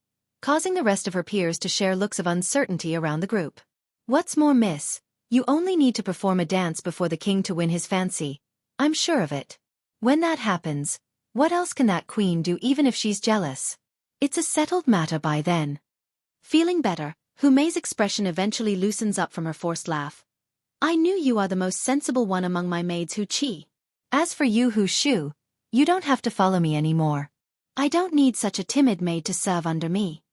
S2: causing the rest of her peers to share looks of uncertainty around the group. What's more, miss, you only need to perform a dance before the king to win his fancy. I'm sure of it. When that happens, what else can that queen do even if she's jealous? It's a settled matter by then.
S1: Feeling better, May's expression eventually loosens up from her forced laugh. I knew you are the most sensible one among my maids, Xueqi.
S2: As for you, Shu, you don't have to follow me anymore.
S1: I don't need such a timid maid to serve under me.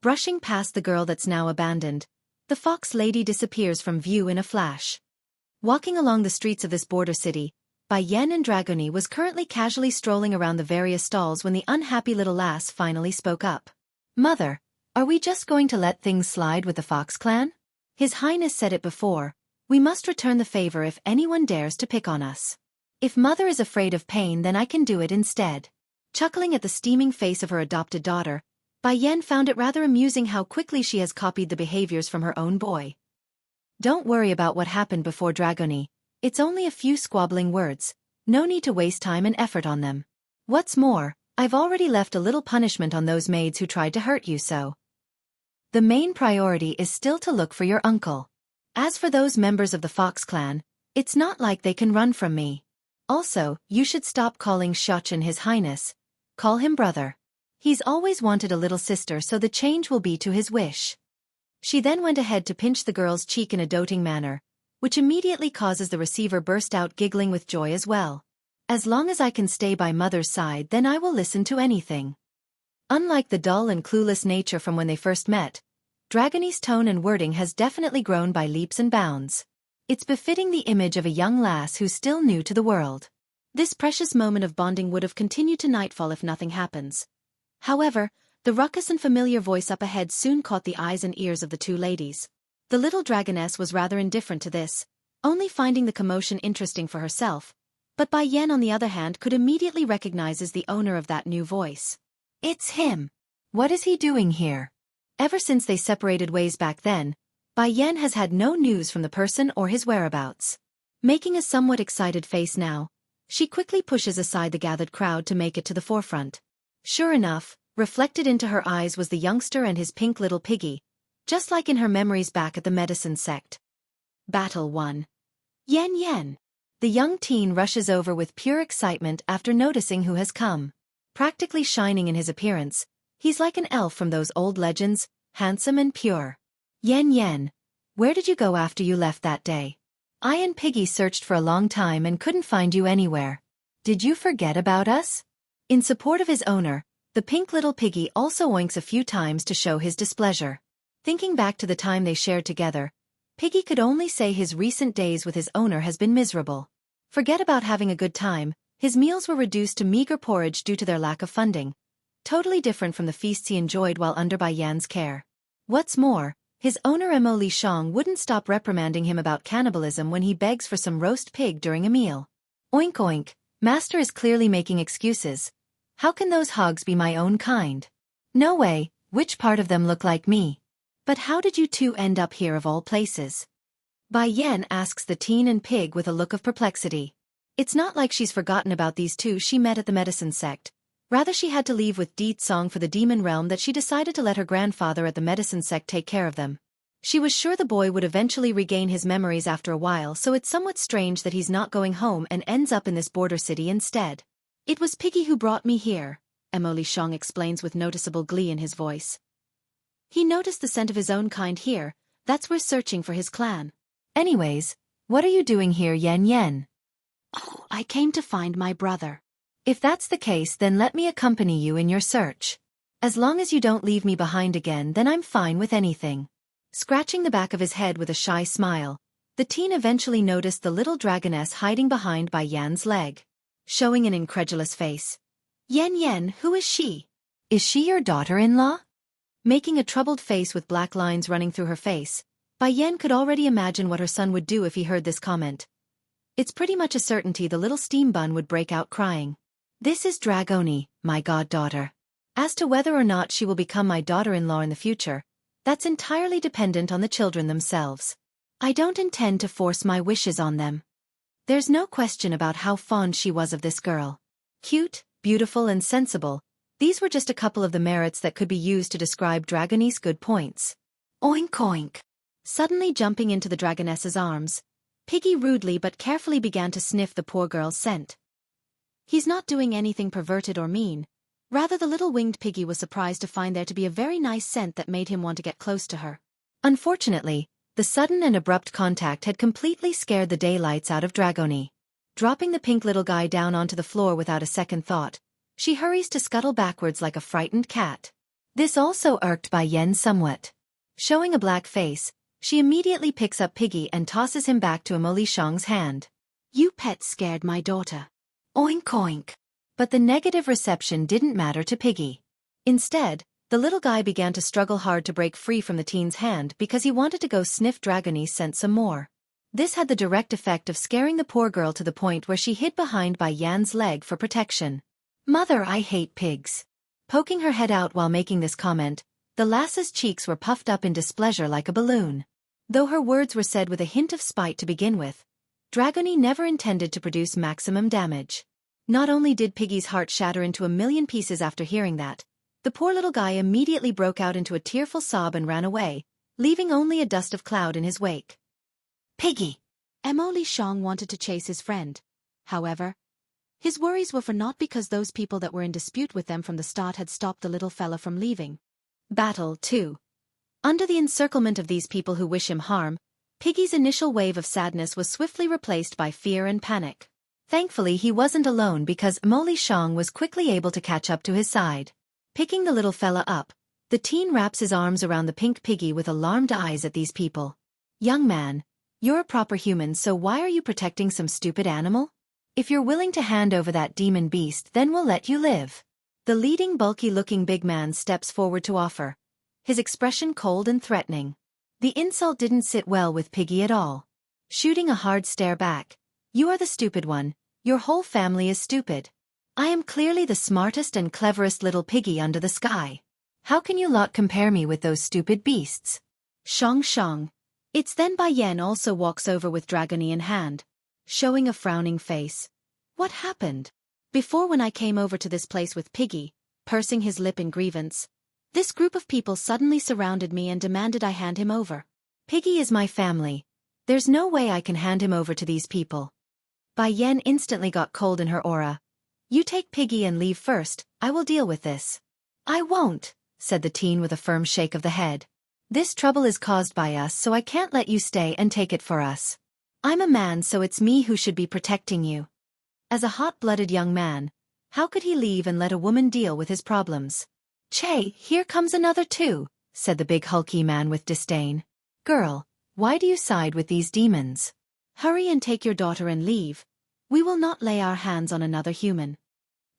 S2: Brushing past the girl that's now abandoned, the fox lady disappears from view in a flash. Walking along the streets of this border city, Bai Yan and Dragoni was currently casually strolling around the various stalls when the unhappy little lass finally spoke up. Mother, are we just going to let things slide with the Fox clan? His Highness said it before. We must return the favor if anyone dares to pick on us. If mother is afraid of pain, then I can do it instead. Chuckling at the steaming face of her adopted daughter, Bai Yan found it rather amusing how quickly she has copied the behaviors from her own boy. Don't worry about what happened before, Dragoni. It's only a few squabbling words. No need to waste time and effort on them. What's more, I've already left a little punishment on those maids who tried to hurt you, so. The main priority is still to look for your uncle. As for those members of the Fox clan, it's not like they can run from me. Also, you should stop calling Xueqi His Highness. Call him brother. He's always wanted a little sister, so the change will be to his wish. She then went ahead to pinch the girl's cheek in a doting manner, which immediately causes the receiver burst out giggling with joy as well. As long as I can stay by mother's side, then I will listen to anything. Unlike the dull and clueless nature from when they first met, Dragoni's tone and wording has definitely grown by leaps and bounds. It's befitting the image of a young lass who's still new to the world.
S1: This precious moment of bonding would have continued to nightfall if nothing happens. However, the ruckus and familiar voice up ahead soon caught the eyes and ears of the two ladies. The little dragoness was rather indifferent to this, only finding the commotion interesting for herself, but Bai Yan on the other hand could immediately recognize as the owner of that new voice.
S2: It's him. What is he doing here? Ever since they separated ways back then, Bai Yan has had no news from the person or his whereabouts. Making a somewhat excited face now, she quickly pushes aside the gathered crowd to make it to the forefront. Sure enough, reflected into her eyes was the youngster and his pink little piggy, just like in her memories back at the medicine sect.
S1: Battle 1.
S2: Yen Yen. The young teen rushes over with pure excitement after noticing who has come. Practically shining in his appearance, he's like an elf from those old legends, handsome and pure. Yen, where did you go after you left that day? I and Piggy searched for a long time and couldn't find you anywhere. Did you forget about us? In support of his owner, the pink little piggy also oinks a few times to show his displeasure. Thinking back to the time they shared together, Piggy could only say his recent days with his owner has been miserable. Forget about having a good time, his meals were reduced to meager porridge due to their lack of funding. Totally different from the feasts he enjoyed while under Bai Yan's care. What's more, his owner Emily Shang wouldn't stop reprimanding him about cannibalism when he begs for some roast pig during a meal. Oink oink, master is clearly making excuses. How can those hogs be my own kind? No way, which part of them look like me? But how did you two end up here of all places? Bai Yan asks the teen and pig with a look of perplexity. It's not like she's forgotten about these two she met at the medicine sect. Rather she had to leave with Deet Song for the demon realm that she decided to let her grandfather at the medicine sect take care of them. She was sure the boy would eventually regain his memories after a while, so it's somewhat strange that he's not going home and ends up in this border city instead. It was Piggy who brought me here, Emily Shang explains with noticeable glee in his voice. He noticed the scent of his own kind here, that's where searching for his clan. Anyways, what are you doing here, Yen?
S1: Oh, I came to find my brother.
S2: If that's the case, then let me accompany you in your search. As long as you don't leave me behind again, then I'm fine with anything. Scratching the back of his head with a shy smile, the teen eventually noticed the little dragoness hiding behind Bai Yan's leg. Showing an incredulous face.
S1: Yen, who is she?
S2: Is she your daughter-in-law?
S1: Making a troubled face with black lines running through her face, Bai Yan could already imagine what her son would do if he heard this comment. It's pretty much a certainty the little steam bun would break out crying. This is Dragoni, my goddaughter. As to whether or not she will become my daughter-in-law in the future, that's entirely dependent on the children themselves. I don't intend to force my wishes on them. There's no question about how fond she was of this girl. Cute, beautiful and sensible, these were just a couple of the merits that could be used to describe Dragoni's good points. Oink oink. Suddenly jumping into the dragoness's arms, Piggy rudely but carefully began to sniff the poor girl's scent. He's not doing anything perverted or mean. Rather, the little winged piggy was surprised to find there to be a very nice scent that made him want to get close to her. Unfortunately, the sudden and abrupt contact had completely scared the daylights out of Dragoni. Dropping the pink little guy down onto the floor without a second thought, she hurries to scuttle backwards like a frightened cat. This also irked Bai Yan somewhat. Showing a black face, she immediately picks up Piggy and tosses him back to Emily Shang's hand. You pet scared my daughter. Oink oink. But the negative reception didn't matter to Piggy. Instead, the little guy began to struggle hard to break free from the teen's hand because he wanted to go sniff Dragoni's scent some more. This had the direct effect of scaring the poor girl to the point where she hid behind Bai Yan's leg for protection. Mother, I hate pigs. Poking her head out while making this comment, the lass's cheeks were puffed up in displeasure like a balloon. Though her words were said with a hint of spite to begin with, Dragoni never intended to produce maximum damage. Not only did Piggy's heart shatter into a million pieces after hearing that, the poor little guy immediately broke out into a tearful sob and ran away, leaving only a dust of cloud in his wake. Piggy! Emily Shang wanted to chase his friend. However, his worries were for naught because those people that were in dispute with them from the start had stopped the little fella from leaving. Battle 2. Under the encirclement of these people who wish him harm, Piggy's initial wave of sadness was swiftly replaced by fear and panic. Thankfully he wasn't alone because Emily Shang was quickly able to catch up to his side. Picking the little fella up, the teen wraps his arms around the pink piggy with alarmed eyes at these people. Young man, you're a proper human, so why are you protecting some stupid animal? If you're willing to hand over that demon beast, then we'll let you live. The leading bulky-looking big man steps forward to offer, his expression cold and threatening. The insult didn't sit well with Piggy at all. Shooting a hard stare back, you are the stupid one, your whole family is stupid. I am clearly the smartest and cleverest little piggy under the sky. How can you lot compare me with those stupid beasts? Shang. It's then Bai Yan also walks over with Dragoni in hand, showing a frowning face. What happened? Before, when I came over to this place with Piggy, pursing his lip in grievance, this group of people suddenly surrounded me and demanded I hand him over. Piggy is my family. There's no way I can hand him over to these people. Bai Yan instantly got cold in her aura. You take Piggy and leave first, I will deal with this. I won't.
S2: said the teen with a firm shake of the head. "This trouble is caused by us, so I can't let you stay and take it for us. I'm a man, so it's me who should be protecting you." As a hot-blooded young man, how could he leave and let a woman deal with his problems? "Che, here comes another too," said the big hulky man with disdain. "Girl, why do you side with these demons?
S1: Hurry and take your daughter and leave. We will not lay our hands on another human.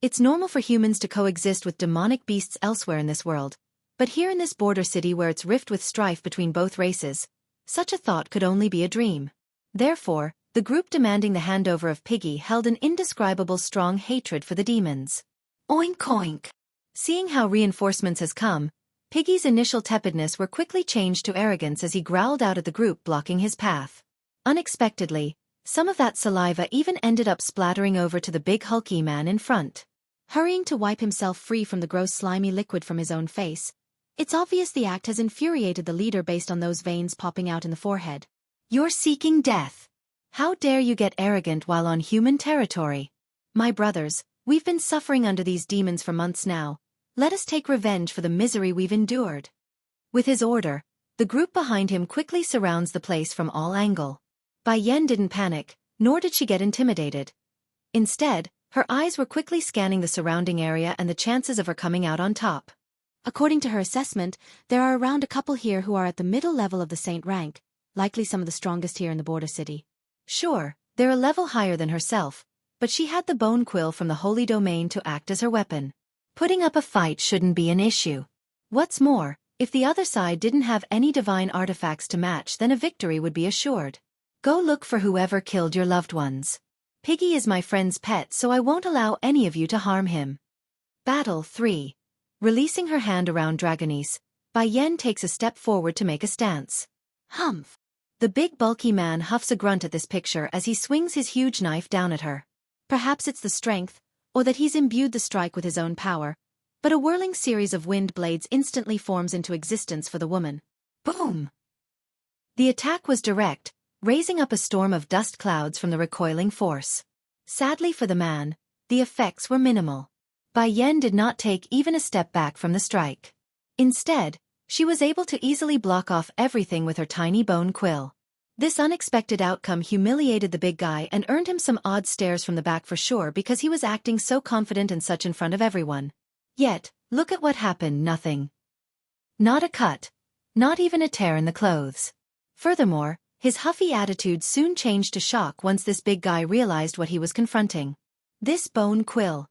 S1: It's normal for humans to coexist with demonic beasts elsewhere in this world, but here in this border city where it's rift with strife between both races, such a thought could only be a dream." Therefore, the group demanding the handover of Piggy held an indescribable strong hatred for the demons.
S2: Oink oink.
S1: Seeing how reinforcements has come, Piggy's initial tepidness were quickly changed to arrogance as he growled out at the group blocking his path. Unexpectedly, some of that saliva even ended up splattering over to the big hulky man in front. Hurrying to wipe himself free from the gross slimy liquid from his own face, it's obvious the act has infuriated the leader based on those veins popping out in the forehead.
S2: "You're seeking death. How dare you get arrogant while on human territory?
S1: My brothers, we've been suffering under these demons for months now. Let us take revenge for the misery we've endured." With his order, the group behind him quickly surrounds the place from all angles. Bai Yan didn't panic, nor did she get intimidated. Instead, her eyes were quickly scanning the surrounding area and the chances of her coming out on top. According to her assessment, there are around a couple here who are at the middle level of the saint rank, likely some of the strongest here in the border city. Sure, they're a level higher than herself, but she had the bone quill from the holy domain to act as her weapon.
S2: Putting up a fight shouldn't be an issue.
S1: What's more, if the other side didn't have any divine artifacts to match, then a victory would be assured.
S2: Go look for whoever killed your loved ones.
S1: Piggy is my friend's pet, so I won't allow any of you to harm him. Battle 3. Releasing her hand around Dragonese, Bai Yan takes a step forward to make a stance. Humph. The big bulky man huffs a grunt at this picture as he swings his huge knife down at her. Perhaps it's the strength, or that he's imbued the strike with his own power, but a whirling series of wind blades instantly forms into existence for the woman.
S2: Boom!
S1: The attack was direct, raising up a storm of dust clouds from the recoiling force. Sadly for the man, the effects were minimal. Bai Yan did not take even a step back from the strike. Instead, she was able to easily block off everything with her tiny bone quill. This unexpected outcome humiliated the big guy and earned him some odd stares from the back for sure because he was acting so confident and such in front of everyone. Yet, look at what happened, nothing. Not a cut. Not even a tear in the clothes. Furthermore, his huffy attitude soon changed to shock once this big guy realized what he was confronting. This bone quill.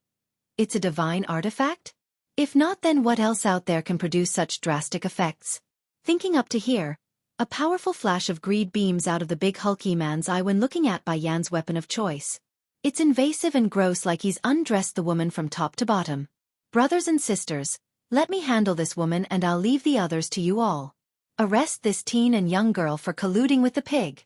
S1: It's a divine artifact? If not, then what else out there can produce such drastic effects? Thinking up to here, a powerful flash of greed beams out of the big hulky man's eye when looking at Bai Yan's weapon of choice. It's invasive and gross, like he's undressed the woman from top to bottom. Brothers and sisters, let me handle this woman and I'll leave the others to you all. Arrest this teen and young girl for colluding with the pig.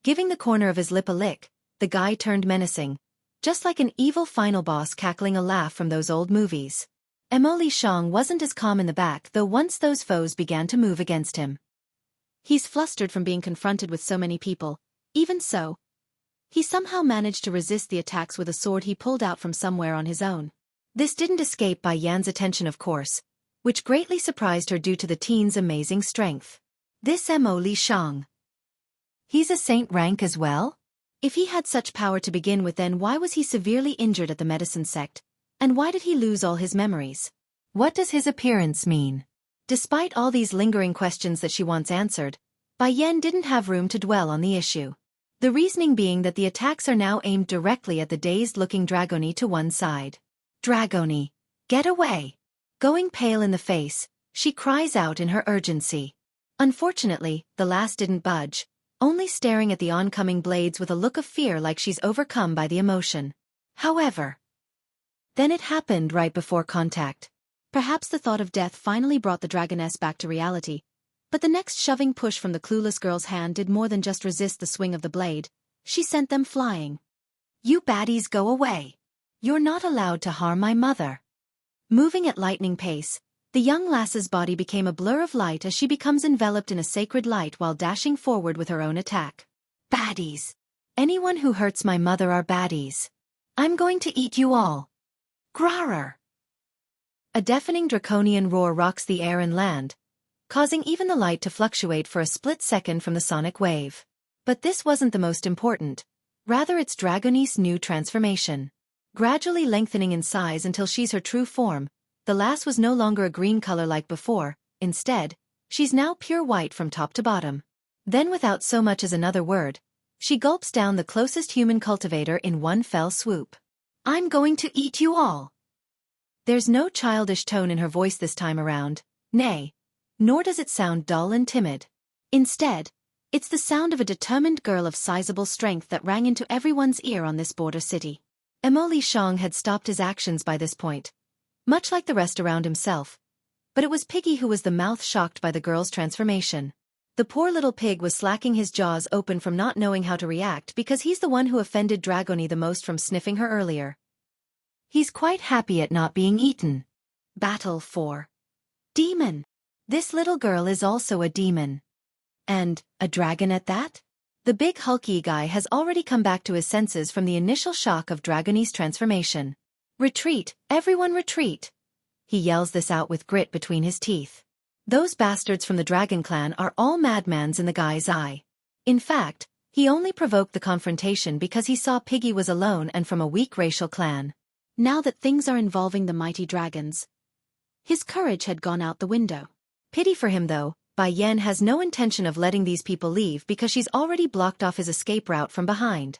S1: Giving the corner of his lip a lick, the guy turned menacing, just like an evil final boss cackling a laugh from those old movies. Emily Shang wasn't as calm in the back though once those foes began to move against him. He's flustered from being confronted with so many people. Even so, he somehow managed to resist the attacks with a sword he pulled out from somewhere on his own. This didn't escape Bai Yan's attention, of course, which greatly surprised her due to the teen's amazing strength. This Emily Shang. He's a saint rank as well? If he had such power to begin with, then why was he severely injured at the medicine sect? And why did he lose all his memories? What does his appearance mean? Despite all these lingering questions that she once answered, Bai Yan didn't have room to dwell on the issue. The reasoning being that the attacks are now aimed directly at the dazed-looking Dragoni to one side. Dragoni, get away! Going pale in the face, she cries out in her urgency. Unfortunately, the lass didn't budge, only staring at the oncoming blades with a look of fear like she's overcome by the emotion. However, then it happened right before contact. Perhaps the thought of death finally brought the dragoness back to reality, but the next shoving push from the clueless girl's hand did more than just resist the swing of the blade. She sent them flying. You baddies, go away. You're not allowed to harm my mother. Moving at lightning pace, the young lass's body became a blur of light as she becomes enveloped in a sacred light while dashing forward with her own attack. Baddies. Anyone who hurts my mother are baddies. I'm going to eat you all. Grarer.
S2: A deafening draconian roar rocks the air and land, causing even the light to fluctuate for a split second from the sonic wave. But this wasn't the most important. Rather, it's Dragone's new transformation. Gradually lengthening in size until she's her true form, the lass was no longer a green color like before. Instead, she's now pure white from top to bottom. Then, without so much as another word, she gulps down the closest human cultivator in one fell swoop. "I'm going to eat you all." There's no childish tone in her voice this time around, nay, nor does it sound dull and timid. Instead, it's the sound of a determined girl of sizable strength that rang into everyone's ear on this border city. Xianxia had stopped his actions by this point, much like the rest around himself, but it was Piggy who was the mouth shocked by the girl's transformation. The poor little pig was slacking his jaws open from not knowing how to react because he's the one who offended Dragone the most from sniffing her earlier. He's quite happy at not being eaten. Battle 4. Demon. This little girl is also a demon. And a dragon at that? The big hulky guy has already come back to his senses from the initial shock of Dragone's transformation. "Retreat, everyone retreat!" He yells this out with grit between his teeth. Those bastards from the dragon clan are all madmans in the guy's eye. In fact, he only provoked the confrontation because he saw Piggy was alone and from a weak racial clan. Now that things are involving the mighty dragons, his courage had gone out the window. Pity for him though, Bai Yan has no intention of letting these people leave because she's already blocked off his escape route from behind.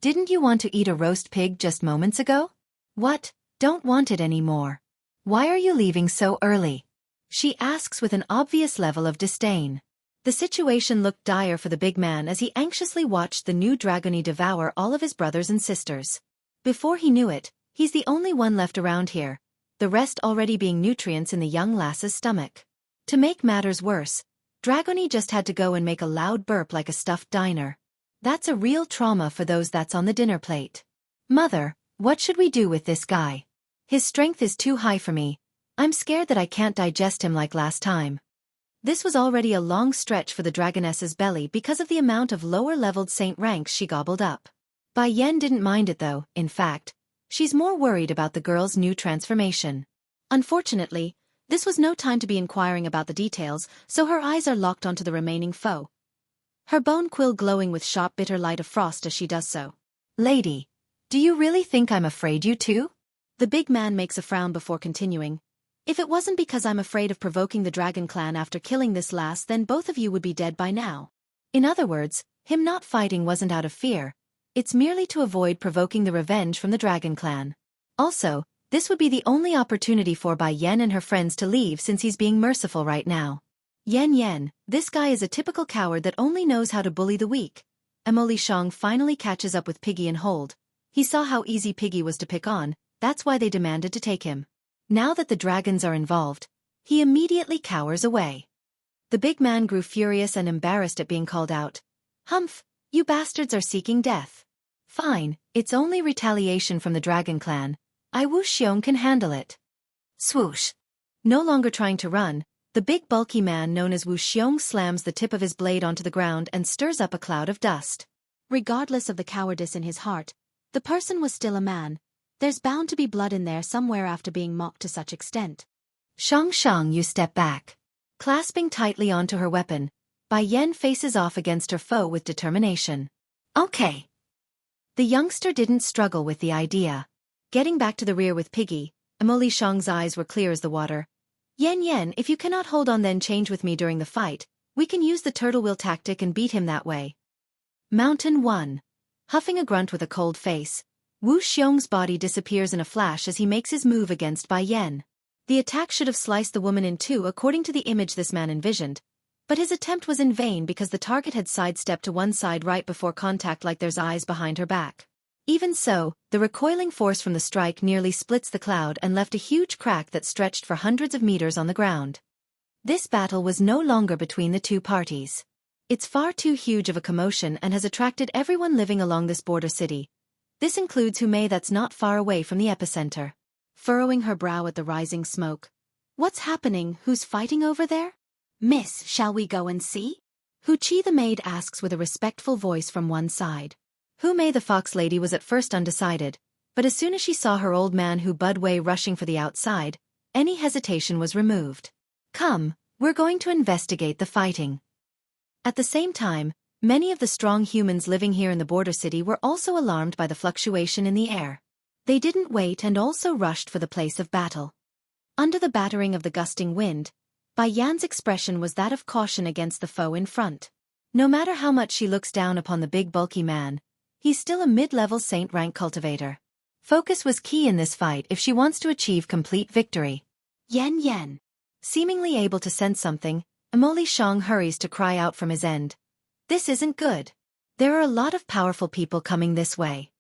S2: "Didn't you want to eat a roast pig just moments ago? What, don't want it anymore? Why are you leaving so early?" she asks with an obvious level of disdain. The situation looked dire for the big man as he anxiously watched the new Dragone devour all of his brothers and sisters. Before he knew it, he's the only one left around here, the rest already being nutrients in the young lass's stomach. To make matters worse, Dragone just had to go and make a loud burp like a stuffed diner. That's a real trauma for those that's on the dinner plate. "Mother, what should we do with this guy? His strength is too high for me. I'm scared that I can't digest him like last time." This was already a long stretch for the dragoness's belly because of the amount of lower-leveled saint ranks she gobbled up. Bai Yan didn't mind it though, in fact. She's more worried about the girl's new transformation. Unfortunately, this was no time to be inquiring about the details, so her eyes are locked onto the remaining foe, her bone quill glowing with sharp bitter light of frost as she does so. "Lady, do you really think I'm afraid you too?" The big man makes a frown before continuing. "If it wasn't because I'm afraid of provoking the dragon clan after killing this lass, then both of you would be dead by now." In other words, him not fighting wasn't out of fear. It's merely to avoid provoking the revenge from the dragon clan. Also, this would be the only opportunity for Bai Yan and her friends to leave since he's being merciful right now. Yen, this guy is a typical coward that only knows how to bully the weak. Xianxia finally catches up with Piggy and Hold. He saw how easy Piggy was to pick on, that's why they demanded to take him. Now that the dragons are involved, he immediately cowers away. The big man grew furious and embarrassed at being called out. "Humph, you bastards are seeking death. Fine, it's only retaliation from the dragon clan. Wuxia can handle it." Swoosh. No longer trying to run, the big bulky man known as Wuxia slams the tip of his blade onto the ground and stirs up a cloud of dust. Regardless of the cowardice in his heart, the person was still a man. There's bound to be blood in there somewhere after being mocked to such extent. Xianxia, you step back. Clasping tightly onto her weapon, Bai Yan faces off against her foe with determination. "Okay." The youngster didn't struggle with the idea. Getting back to the rear with Piggy, Xianxia's eyes were clear as the water. Yen, if you cannot hold on then change with me during the fight, we can use the turtle wheel tactic and beat him that way." Mountain 1. Huffing a grunt with a cold face, Wuxia's body disappears in a flash as he makes his move against Bai Yan. The attack should have sliced the woman in two according to the image this man envisioned, but his attempt was in vain because the target had sidestepped to one side right before contact like there's eyes behind her back. Even so, the recoiling force from the strike nearly splits the cloud and left a huge crack that stretched for hundreds of meters on the ground. This battle was no longer between the two parties. It's far too huge of a commotion and has attracted everyone living along this border city. This includes Hume that's not far away from the epicenter. Furrowing her brow at the rising smoke. "What's happening? Who's fighting over there?" "Miss, shall we go and see?" Xueqi the maid asks with a respectful voice from one side. Hume the fox lady was at first undecided, But as soon as she saw her old man Hu Budwei rushing for the outside, any hesitation was removed. Come, we're going to investigate the fighting. At the same time, many of the strong humans living here in the border city were also alarmed by the fluctuation in the air. They didn't wait and also rushed for the place of battle. Under the battering of the gusting wind, Bai Yan's expression was that of caution against the foe in front. No matter how much she looks down upon the big bulky man, he's still a mid-level saint rank cultivator. Focus was key in this fight if she wants to achieve complete victory.
S1: Yen.
S2: Seemingly able to sense something, Emoli Shang hurries to cry out from his end. This isn't good. There are a lot of powerful people coming this way.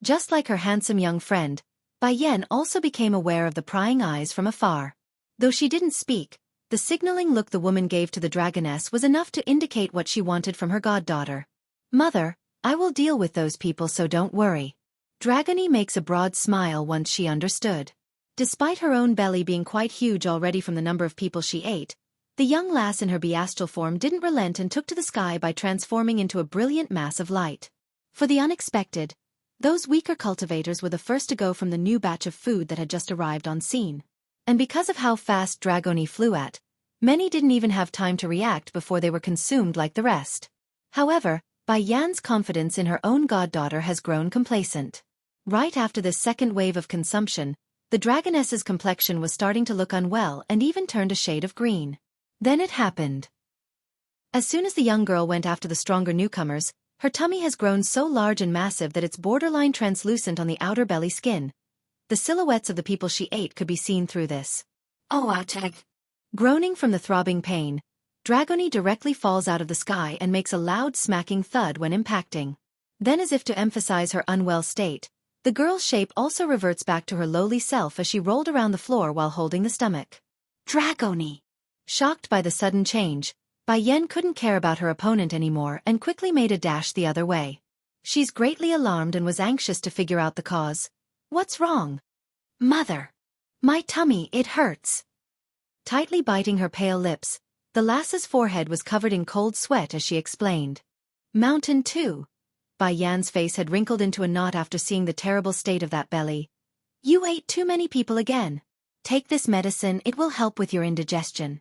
S2: Just like her handsome young friend, Bai Yan also became aware of the prying eyes from afar. Though she didn't speak, the signaling look the woman gave to the dragoness was enough to indicate what she wanted from her goddaughter. Mother, I will deal with those people, so don't worry. Dragony makes a broad smile once she understood. Despite her own belly being quite huge already from the number of people she ate, the young lass in her beastral form didn't relent and took to the sky by transforming into a brilliant mass of light. For the unexpected, those weaker cultivators were the first to go from the new batch of food that had just arrived on scene. And because of how fast Dragony flew at, many didn't even have time to react before they were consumed like the rest. However, Bai Yan's confidence in her own goddaughter has grown complacent. Right after this second wave of consumption, the dragoness's complexion was starting to look unwell and even turned a shade of green. Then it happened. As soon as the young girl went after the stronger newcomers, her tummy has grown so large and massive that it's borderline translucent on the outer belly skin. The silhouettes of the people she ate could be seen through this.
S1: Oh, ouch.
S2: Groaning from the throbbing pain, Dragony directly falls out of the sky and makes a loud smacking thud when impacting. Then, as if to emphasize her unwell state, the girl's shape also reverts back to her lowly self as she rolled around the floor while holding the stomach.
S1: Dragony!
S2: Shocked by the sudden change, Bai Yan couldn't care about her opponent anymore and quickly made a dash the other way. She's greatly alarmed and was anxious to figure out the cause. What's wrong?
S1: Mother!
S2: My tummy, it hurts. Tightly biting her pale lips, the lass's forehead was covered in cold sweat as she explained. Mountain too. Bai Yan's face had wrinkled into a knot after seeing the terrible state of that belly. You ate too many people again. Take this medicine, it will help with your indigestion.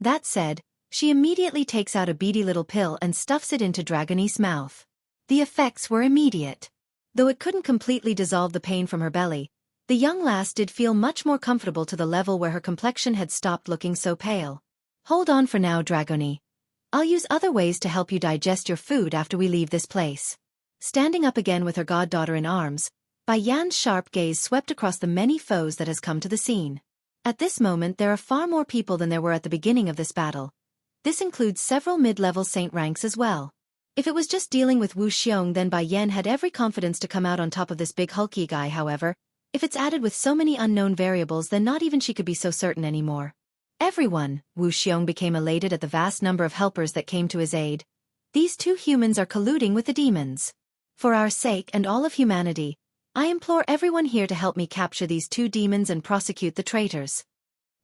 S2: That said, she immediately takes out a beady little pill and stuffs it into Dragony's mouth. The effects were immediate. Though it couldn't completely dissolve the pain from her belly, the young lass did feel much more comfortable to the level where her complexion had stopped looking so pale. Hold on for now, Dragony. I'll use other ways to help you digest your food after we leave this place. Standing up again with her goddaughter in arms, Bai Yan's sharp gaze swept across the many foes that has come to the scene. At this moment there are far more people than there were at the beginning of this battle. This includes several mid-level saint ranks as well. If it was just dealing with Wuxia, then Bai Yan had every confidence to come out on top of this big hulky guy. However, if it's added with so many unknown variables, then not even she could be so certain anymore. Everyone, Wuxia became elated at the vast number of helpers that came to his aid. These two humans are colluding with the demons. For our sake and all of humanity, I implore everyone here to help me capture these two demons and prosecute the traitors.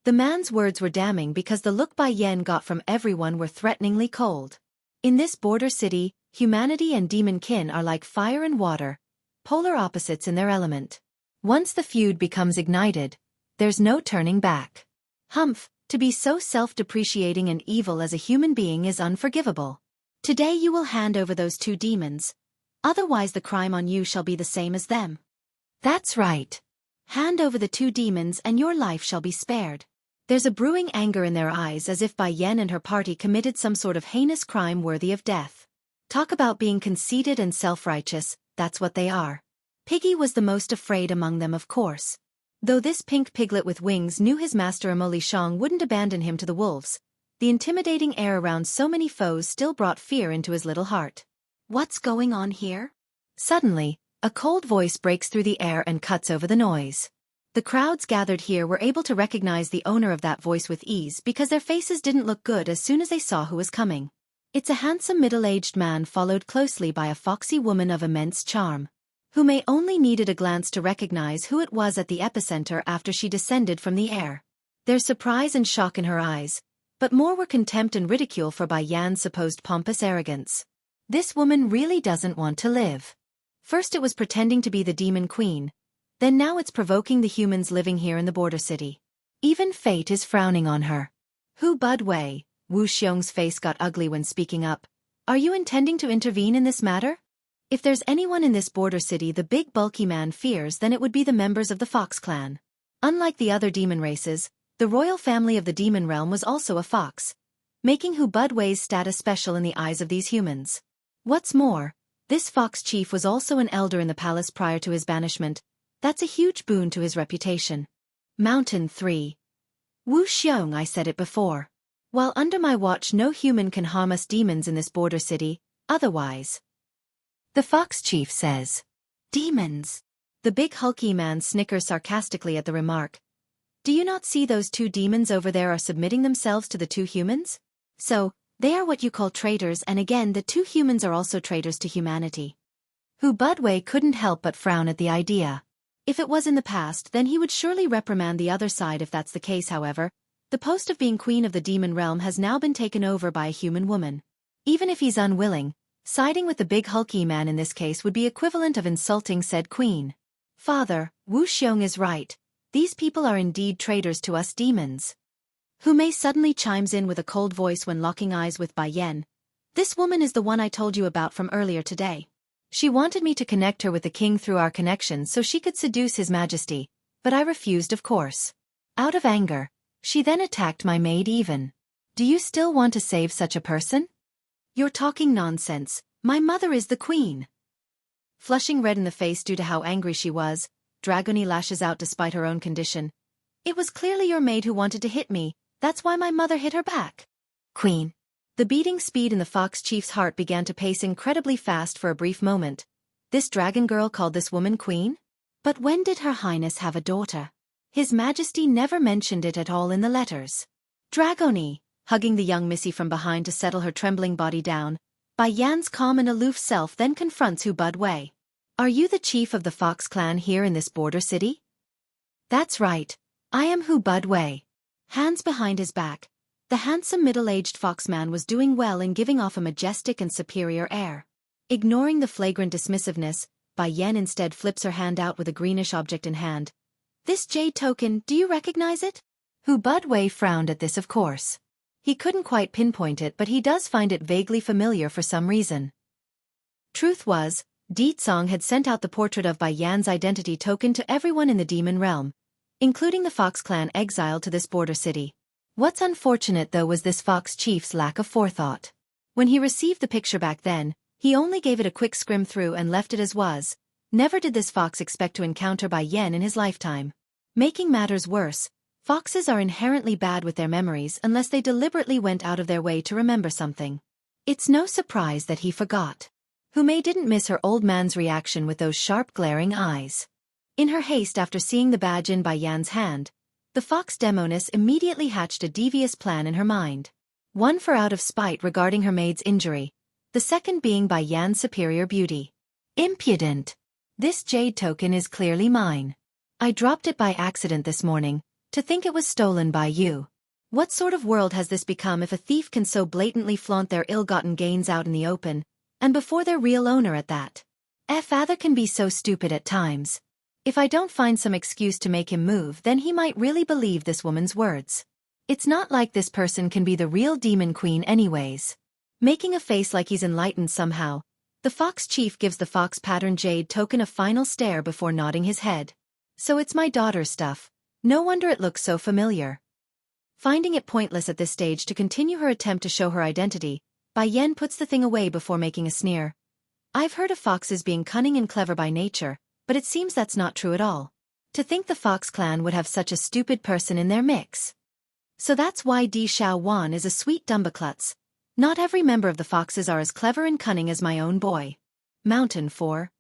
S2: The man's words were damning because the look Bai Yan got from everyone were threateningly cold. In this border city, humanity and demon kin are like fire and water, polar opposites in their element. Once the feud becomes ignited, there's no turning back. Humph, to be so self-depreciating and evil as a human being is unforgivable. Today you will hand over those two demons. Otherwise the crime on you shall be the same as them. That's right. Hand over the two demons and your life shall be spared. There's a brewing anger in their eyes as if Bai Yan and her party committed some sort of heinous crime worthy of death. Talk about being conceited and self-righteous, that's what they are. Piggy was the most afraid among them, of course. Though this pink piglet with wings knew his master Emoli Shang wouldn't abandon him to the wolves, the intimidating air around so many foes still brought fear into his little heart. What's going on here? Suddenly, a cold voice breaks through the air and cuts over the noise. The crowds gathered here were able to recognize the owner of that voice with ease because their faces didn't look good as soon as they saw who was coming. It's a handsome middle-aged man followed closely by a foxy woman of immense charm, who may only needed a glance to recognize who it was at the epicenter after she descended from the air. There's surprise and shock in her eyes, but more were contempt and ridicule for Bai Yan's supposed pompous arrogance. This woman really doesn't want to live. First it was pretending to be the demon queen, Then now it's provoking the humans living here in the border city. Even fate is frowning on her. Hu Budwei, Wu Xiong's face got ugly when speaking up. Are you intending to intervene in this matter? If there's anyone in this border city the big bulky man fears, then it would be the members of the Fox clan. Unlike the other demon races, the royal family of the demon realm was also a fox, making Hu Budwei's status special in the eyes of these humans. What's more, this fox chief was also an elder in the palace prior to his banishment. That's a huge boon to his reputation. Mountain 3. Wu Xiong, I said it before. While under my watch no human can harm us demons in this border city, otherwise. The fox chief says. Demons. The big hulky man snickers sarcastically at the remark. Do you not see those two demons over there are submitting themselves to the two humans? So, they are what you call traitors, and again the two humans are also traitors to humanity. Hu Budwei couldn't help but frown at the idea. If it was in the past, then he would surely reprimand the other side if that's the case. However, the post of being queen of the demon realm has now been taken over by a human woman. Even if he's unwilling, siding with the big hulky man in this case would be equivalent of insulting said queen. Father, Wu Xiong is right. These people are indeed traitors to us demons. Hu Mei suddenly chimes in with a cold voice when locking eyes with Bai Yan. This woman is the one I told you about from earlier today. She wanted me to connect her with the king through our connection so she could seduce his majesty, but I refused, of course. Out of anger, she then attacked my maid even. Do you still want to save such a person? You're talking nonsense. My mother is the queen. Flushing red in the face due to how angry she was, Dragoni lashes out despite her own condition. It was clearly your maid who wanted to hit me, that's why my mother hit her back. Queen. The beating speed in the fox chief's heart began to pace incredibly fast for a brief moment. This dragon girl called this woman queen? But when did her highness have a daughter? His majesty never mentioned it at all in the letters. Dragoni, hugging the young missy from behind to settle her trembling body down, Bai Yan's calm and aloof self then confronts Hu Budwei. Are you the chief of the Fox clan here in this border city? That's right. I am Hu Budwei. Hands behind his back, the handsome middle-aged foxman was doing well in giving off a majestic and superior air. Ignoring the flagrant dismissiveness, Bai Yan instead flips her hand out with a greenish object in hand. This jade token, do you recognize it? Hu Budwei frowned at this, of course. He couldn't quite pinpoint it, but he does find it vaguely familiar for some reason. Truth was, Ditsong had sent out the portrait of Bai Yan's identity token to everyone in the demon realm, including the Fox clan exiled to this border city. What's unfortunate though was this fox chief's lack of forethought. When he received the picture back then, he only gave it a quick skim through and left it as was. Never did this fox expect to encounter Bai Yan in his lifetime. Making matters worse, foxes are inherently bad with their memories unless they deliberately went out of their way to remember something. It's no surprise that he forgot. Hu Mei didn't miss her old man's reaction with those sharp glaring eyes. In her haste after seeing the badge in Bai Yan's hand, the fox demoness immediately hatched a devious plan in her mind. One for out of spite regarding her maid's injury, the second being Bai Yan's superior beauty. Impudent! This jade token is clearly mine. I dropped it by accident this morning. To think it was stolen by you. What sort of world has this become if a thief can so blatantly flaunt their ill-gotten gains out in the open, and before their real owner at that? Father can be so stupid at times. If I don't find some excuse to make him move, then he might really believe this woman's words. It's not like this person can be the real demon queen anyways. Making a face like he's enlightened somehow, the fox chief gives the fox pattern jade token a final stare before nodding his head. So it's my daughter's stuff. No wonder it looks so familiar. Finding it pointless at this stage to continue her attempt to show her identity, Bai Yan puts the thing away before making a sneer. I've heard of foxes being cunning and clever by nature, but it seems that's not true at all. To think the Fox clan would have such a stupid person in their mix. So that's why Di Xiao Wan is a sweet dumbaklutz. Not every member of the foxes are as clever and cunning as my own boy. Mountain 4.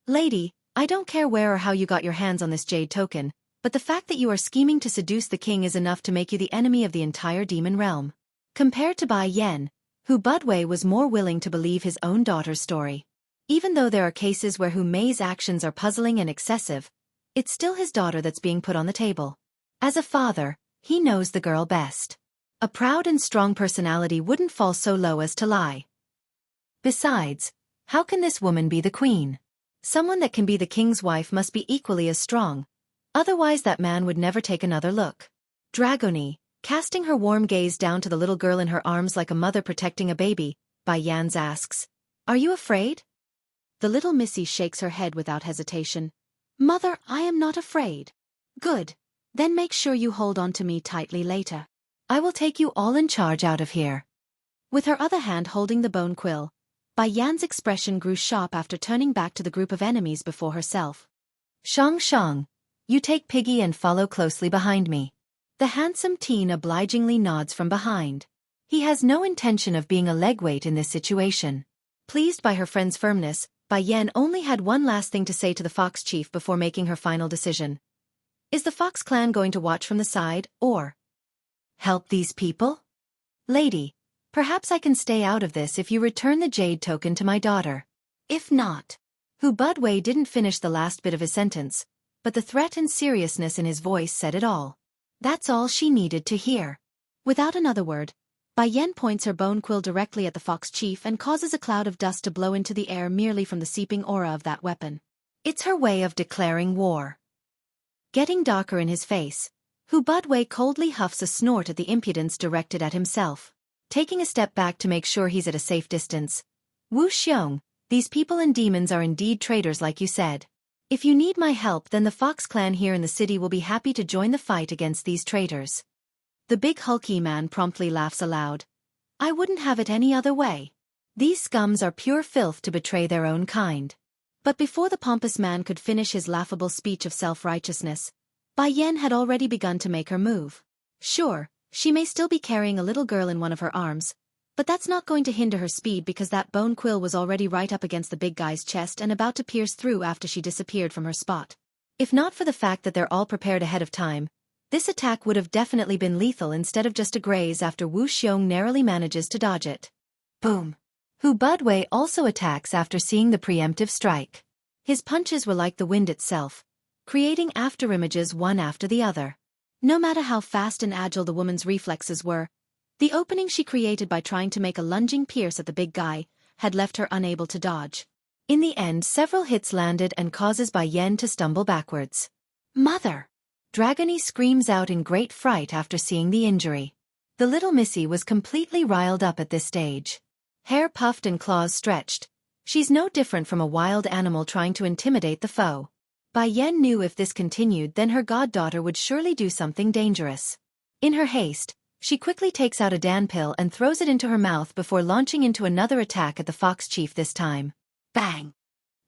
S2: Lady, I don't care where or how you got your hands on this jade token, but the fact that you are scheming to seduce the king is enough to make you the enemy of the entire demon realm. Compared to Bai Yan, Hu Budwei was more willing to believe his own daughter's story. Even though there are cases where Hu Mei's actions are puzzling and excessive, it's still his daughter that's being put on the table. As a father, he knows the girl best. A proud and strong personality wouldn't fall so low as to lie. Besides, how can this woman be the queen? Someone that can be the king's wife must be equally as strong. Otherwise that man would never take another look. Dragony, casting her warm gaze down to the little girl in her arms like a mother protecting a baby, Bai Yan's asks, "Are you afraid?"
S1: The little missy shakes her head without hesitation. "Mother, I am not afraid." "Good. Then make sure you hold on to me tightly later.
S2: I will take you all in charge out of here."
S1: With her other hand holding the bone quill, Bai Yan's expression grew sharp after turning back to the group of enemies before herself.
S2: Xianxia, you take Piggy and follow closely behind me." The handsome teen obligingly nods from behind. He has no intention of being a legweight in this situation. Pleased by her friend's firmness, Bai Yan only had one last thing to say to the Fox Chief before making her final decision. Is the Fox clan going to watch from the side, or help these people? "Lady, perhaps I can stay out of this if you return the jade token to my daughter. If not." Hu Budwei didn't finish the last bit of his sentence, but the threat and seriousness in his voice said it all. That's all she needed to hear.
S1: Without another word, Bai Yan points her bone quill directly at the Fox Chief and causes a cloud of dust to blow into the air merely from the seeping aura of that weapon.
S2: It's her way of declaring war. Getting darker in his face, Hu Budwei coldly huffs a snort at the impudence directed at himself. Taking a step back to make sure he's at a safe distance. "Wuxia, these people and demons are indeed traitors like you said. If you need my help, then the Fox clan here in the city will be happy to join the fight against these traitors." The big hulky man promptly laughs aloud. "I wouldn't have it any other way. These scums are pure filth to betray their own kind." But before the pompous man could finish his laughable speech of self-righteousness, Bai Yan had already begun to make her move. Sure, she may still be carrying a little girl in one of her arms, but that's not going to hinder her speed because that bone quill was already right up against the big guy's chest and about to pierce through after she disappeared from her spot. If not for the fact that they're all prepared ahead of time, this attack would have definitely been lethal instead of just a graze after Wuxia narrowly manages to dodge it. Boom. Hu Budwei also attacks after seeing the preemptive strike. His punches were like the wind itself, creating afterimages one after the other. No matter how fast and agile the woman's reflexes were, the opening she created by trying to make a lunging pierce at the big guy had left her unable to dodge. In the end, several hits landed and causes Bai Yan to stumble backwards. "Mother!" Dragony screams out in great fright after seeing the injury. The little missy was completely riled up at this stage. Hair puffed and claws stretched. She's no different from a wild animal trying to intimidate the foe. Bai Yan knew if this continued, then her goddaughter would surely do something dangerous. In her haste, she quickly takes out a Dan pill and throws it into her mouth before launching into another attack at the Fox Chief this time. Bang!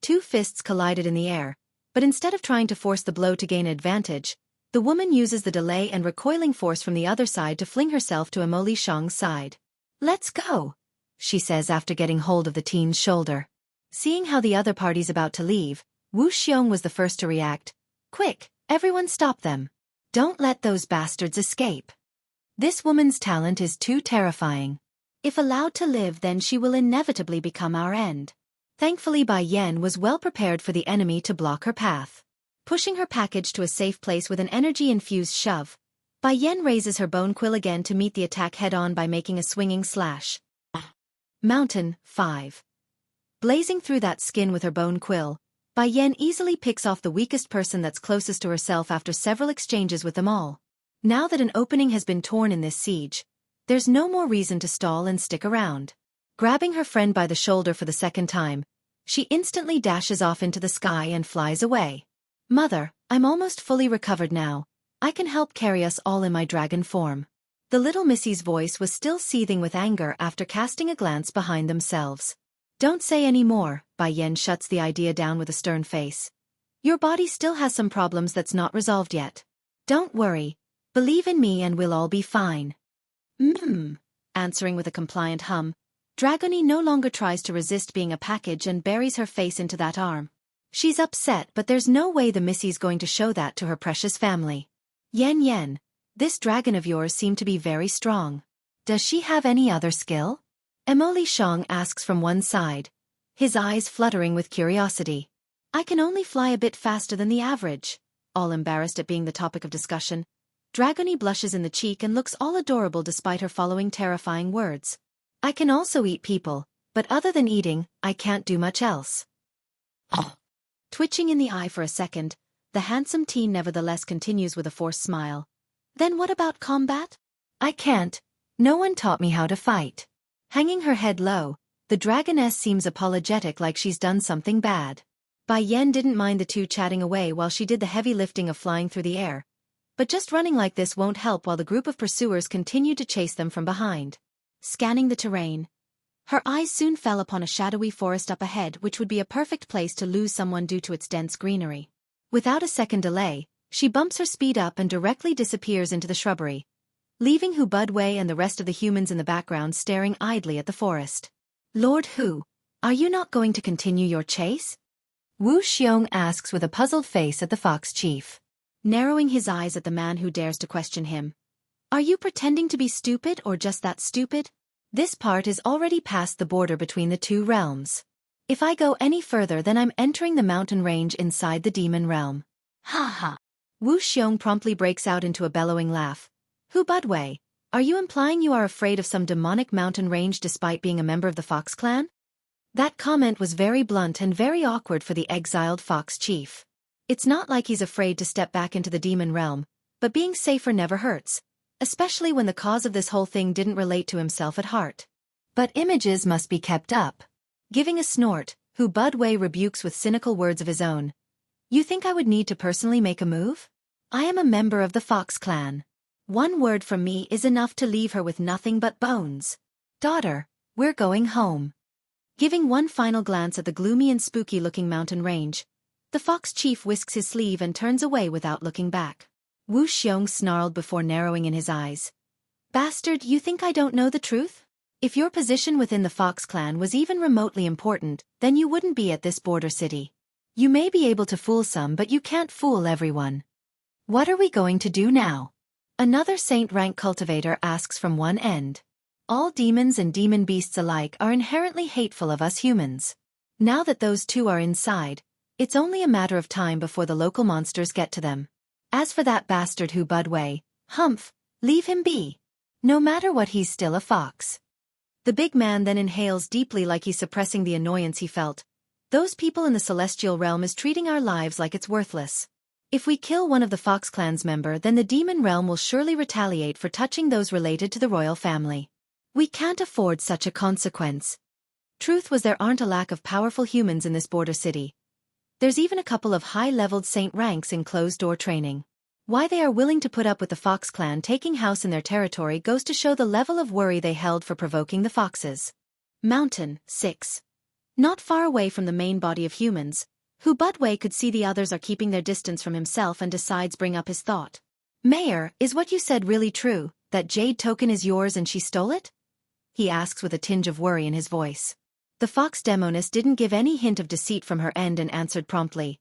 S2: Two fists collided in the air, but instead of trying to force the blow to gain advantage, the woman uses the delay and recoiling force from the other side to fling herself to Immortal Shang's side. "Let's go," she says after getting hold of the teen's shoulder. Seeing how the other party's about to leave, Wuxia was the first to react. "Quick, everyone stop them. Don't let those bastards escape. This woman's talent is too terrifying. If allowed to live, then she will inevitably become our end." Thankfully Bai Yan was well prepared for the enemy to block her path. Pushing her package to a safe place with an energy-infused shove, Bai Yan raises her bone quill again to meet the attack head-on by making a swinging slash. Mountain 5. Blazing through that skin with her bone quill, Bai Yan easily picks off the weakest person that's closest to herself after several exchanges with them all. Now that an opening has been torn in this siege, there's no more reason to stall and stick around. Grabbing her friend by the shoulder for the second time, she instantly dashes off into the sky and flies away. "Mother, I'm almost fully recovered now. I can help carry us all in my dragon form." The little missy's voice was still seething with anger after casting a glance behind themselves. "Don't say any more," Bai Yan shuts the idea down with a stern face. "Your body still has some problems that's not resolved yet. Don't worry. Believe in me and we'll all be fine." Answering with a compliant hum, Dragony no longer tries to resist being a package and buries her face into that arm. She's upset, but there's no way the missy's going to show that to her precious family. "Yan, this dragon of yours seemed to be very strong. Does she have any other skill?" Immortal Shang asks from one side, his eyes fluttering with curiosity. "I can only fly a bit faster than the average." All embarrassed at being the topic of discussion, Dragony blushes in the cheek and looks all adorable despite her following terrifying words. "I can also eat people, but other than eating, I can't do much else."
S1: Twitching in the eye for a second, the handsome teen nevertheless continues with a forced smile. Then what about combat?
S2: I can't. No one taught me how to fight. Hanging her head low, the dragoness seems apologetic like she's done something bad.
S1: Bai Yen didn't mind the two chatting away while she did the heavy lifting of flying through the air. But just running like this won't help while the group of pursuers continued to chase them from behind. Scanning the terrain, her eyes soon fell upon a shadowy forest up ahead which would be a perfect place to lose someone due to its dense greenery. Without a second delay, she bumps her speed up and directly disappears into the shrubbery, leaving Hu Budwei and the rest of the humans in the background staring idly at the forest.
S2: Lord Hu, are you not going to continue your chase? Wu Xiong asks with a puzzled face at the fox chief.
S1: Narrowing his eyes at the man who dares to question him. Are you pretending to be stupid or just that stupid?
S2: This part is already past the border between the two realms. If I go any further then I'm entering the mountain range inside the demon realm.
S1: Ha ha.
S2: Wu Xiong promptly breaks out into a bellowing laugh. Hu Budwei, are you implying you are afraid of some demonic mountain range despite being a member of the Fox clan? That comment was very blunt and very awkward for the exiled fox chief. It's not like he's afraid to step back into the demon realm, but being safer never hurts, especially when the cause of this whole thing didn't relate to himself at heart. But images must be kept up. Giving a snort, Hu Budwei rebukes with cynical words of his own. You think I would need to personally make a move? I am a member of the Fox clan. One word from me is enough to leave her with nothing but bones. Daughter, we're going home.
S1: Giving one final glance at the gloomy and spooky-looking mountain range, the fox chief whisks his sleeve and turns away without looking back.
S2: Wu Xiong snarled before narrowing in his eyes. Bastard, you think I don't know the truth? If your position within the Fox clan was even remotely important, then you wouldn't be at this border city. You may be able to fool some but you can't fool everyone. What are we going to do now? Another saint-rank cultivator asks from one end. All demons and demon beasts alike are inherently hateful of us humans. Now that those two are inside, it's only a matter of time before the local monsters get to them. As for that bastard Hu Budwei, humph, leave him be. No matter what, he's still a fox.
S1: The big man then inhales deeply like he's suppressing the annoyance he felt. Those people in the celestial realm is treating our lives like it's worthless. If we kill one of the Fox clan's member, then the demon realm will surely retaliate for touching those related to the royal family. We can't afford such a consequence. Truth was, there aren't a lack of powerful humans in this border city. There's even a couple of high-leveled saint ranks in closed-door training. Why they are willing to put up with the Fox clan taking house in their territory goes to show the level of worry they held for provoking the foxes. Mountain 6. Not far away from the main body of humans, Hu Budwei could see the others are keeping their distance from himself and decides bring up his thought.
S2: Mayor, is what you said really true, that jade token is yours and she stole it? He asks with a tinge of worry in his voice. The fox demoness didn't give any hint of deceit from her end and answered promptly.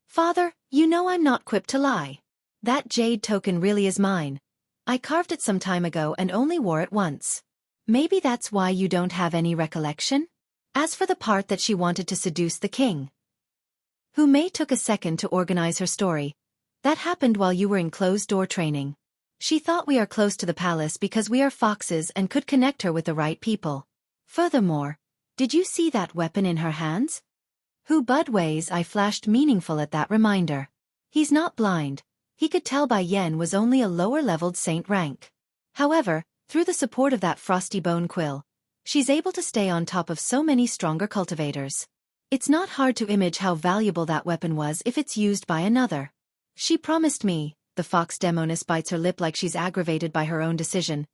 S2: Father, you know I'm not quipped to lie. That jade token really is mine. I carved it some time ago and only wore it once. Maybe that's why you don't have any recollection? As for the part that she wanted to seduce the king, Hu Mei took a second to organize her story. That happened while you were in closed-door training. She thought we are close to the palace because we are foxes and could connect her with the right people. Furthermore, did you see that weapon in her hands? Hu Budwei's eye flashed meaningful at that reminder. He's not blind. He could tell Bai Yen was only a lower-leveled saint rank. However, through the support of that frosty bone quill, she's able to stay on top of so many stronger cultivators. It's not hard to imagine how valuable that weapon was if it's used by another. She promised me, the fox demoness bites her lip like she's aggravated by her own decision.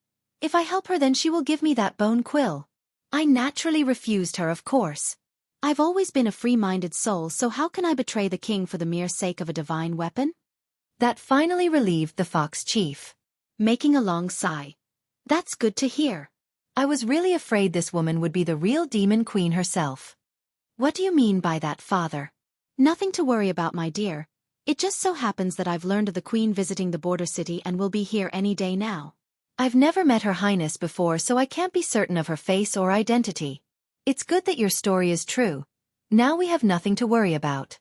S2: If I help her then she will give me that bone quill. I naturally refused her, of course.
S1: I've always been a free-minded soul, so how can I betray the king for the mere sake of a divine weapon?
S2: That finally relieved the fox chief.
S1: Making a long sigh. That's good to hear.
S2: I was really afraid this woman would be the real demon queen herself.
S1: What do you mean by that, father? Nothing to worry about, my dear. It just so happens that I've learned of the queen visiting the border city and will be here any day now.
S2: I've never met her highness before, so I can't be certain of her face or identity. It's good that your story is true. Now we have nothing to worry about.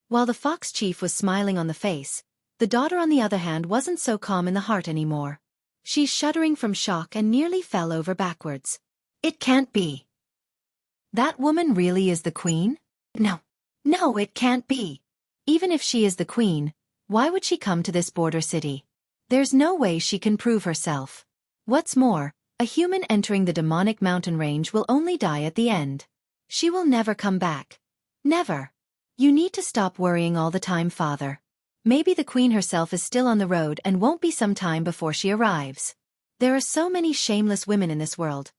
S1: While the fox chief was smiling on the face, the daughter on the other hand wasn't so calm in the heart anymore. She's shuddering from shock and nearly fell over backwards.
S2: It can't be. That woman really is the queen?
S1: No.
S2: No, it can't be. Even if she is the queen, why would she come to this border city? There's no way she can prove herself. What's more, a human entering the demonic mountain range will only die at the end. She will never come back. Never. You need to stop worrying all the time, father. Maybe the queen herself is still on the road and won't be some time before she arrives. There are so many shameless women in this world.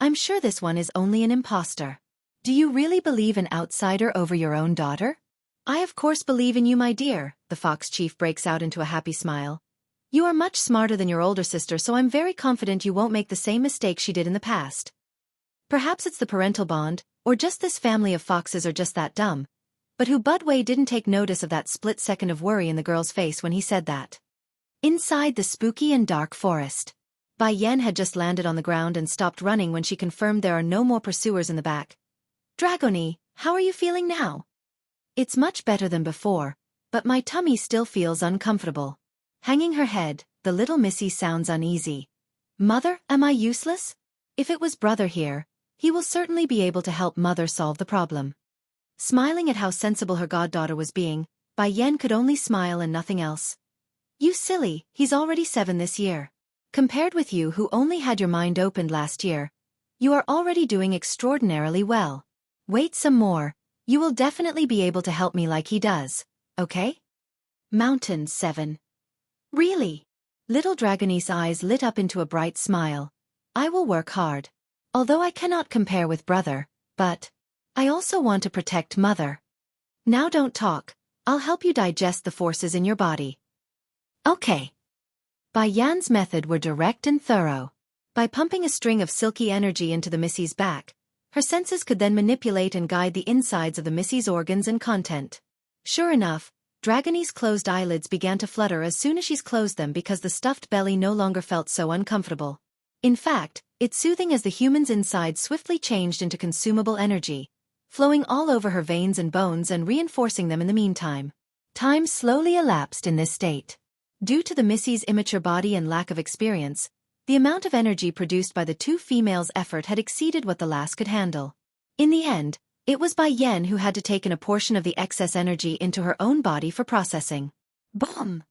S2: I'm sure this one is only an imposter. Do you really believe an outsider over your own daughter? I of course believe in you, my dear, the fox chief breaks out into a happy smile. You are much smarter than your older sister, so I'm very confident you won't make the same mistake she did in the past. Perhaps it's the parental bond, or just this family of foxes are just that dumb. But Hu Budwei didn't take notice of that split second of worry in the girl's face when he said that. Inside the spooky and dark forest, Bai Yan had just landed on the ground and stopped running when she confirmed there are no more pursuers in the back. Dragony, how are you feeling now? It's much better than before, but my tummy still feels uncomfortable. Hanging her head, the little missy sounds uneasy. Mother, am I useless? If it was brother here, he will certainly be able to help mother solve the problem. Smiling at how sensible her goddaughter was being, Bai Yan could only smile and nothing else. You silly, he's already 7 this year. Compared with you who only had your mind opened last year, you are already doing extraordinarily well. Wait some more, you will definitely be able to help me like he does, okay? Mountain 7. Really? Little Dragonie's eyes lit up into a bright smile. I will work hard. Although I cannot compare with brother, but I also want to protect mother. Now don't talk, I'll help you digest the forces in your body. Okay. Bai Yan's method were direct and thorough. By pumping a string of silky energy into the missy's back, her senses could then manipulate and guide the insides of the missy's organs and content. Sure enough, Dragonie's closed eyelids began to flutter as soon as she's closed them because the stuffed belly no longer felt so uncomfortable. In fact, it's soothing as the human's inside swiftly changed into consumable energy, flowing all over her veins and bones and reinforcing them in the meantime. Time slowly elapsed in this state. Due to the missy's immature body and lack of experience, the amount of energy produced by the two females' effort had exceeded what the last could handle. In the end, it was Bai Yan who had to take in a portion of the excess energy into her own body for processing. Boom!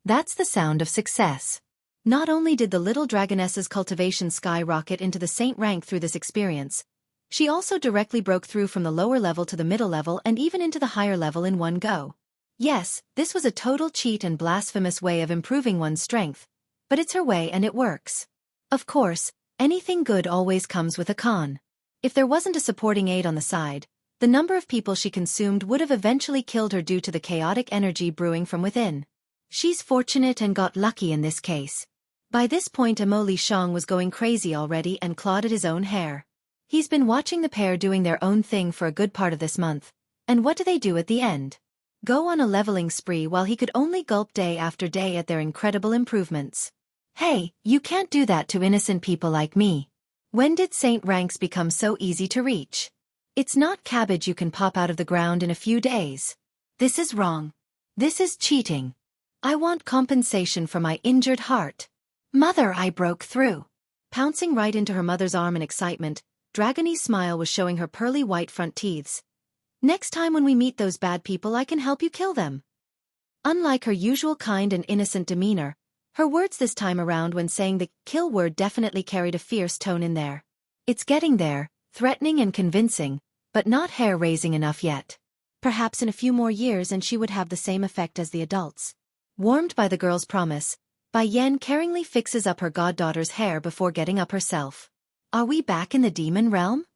S2: That's the sound of success. Not only did the little dragoness's cultivation skyrocket into the saint rank through this experience, she also directly broke through from the lower level to the middle level and even into the higher level in one go. Yes, this was a total cheat and blasphemous way of improving one's strength, but it's her way and it works. Of course, anything good always comes with a con. If there wasn't a supporting aid on the side, the number of people she consumed would have eventually killed her due to the chaotic energy brewing from within. She's fortunate and got lucky in this case. By this point Li Shang was going crazy already and clawed at his own hair. He's been watching the pair doing their own thing for a good part of this month, and what do they do at the end? Go on a leveling spree while he could only gulp day after day at their incredible improvements. Hey, you can't do that to innocent people like me. When did saint ranks become so easy to reach? It's not cabbage you can pop out of the ground in a few days. This is wrong. This is cheating. I want compensation for my injured heart. Mother, I broke through. Pouncing right into her mother's arm in excitement, Dragonie's smile was showing her pearly white front teeth. Next time when we meet those bad people I can help you kill them. Unlike her usual kind and innocent demeanor, her words this time around when saying the kill word definitely carried a fierce tone in there. It's getting there, threatening and convincing, but not hair-raising enough yet. Perhaps in a few more years and she would have the same effect as the adults. Warmed by the girl's promise, Bai Yan caringly fixes up her goddaughter's hair before getting up herself. Are we back in the demon realm?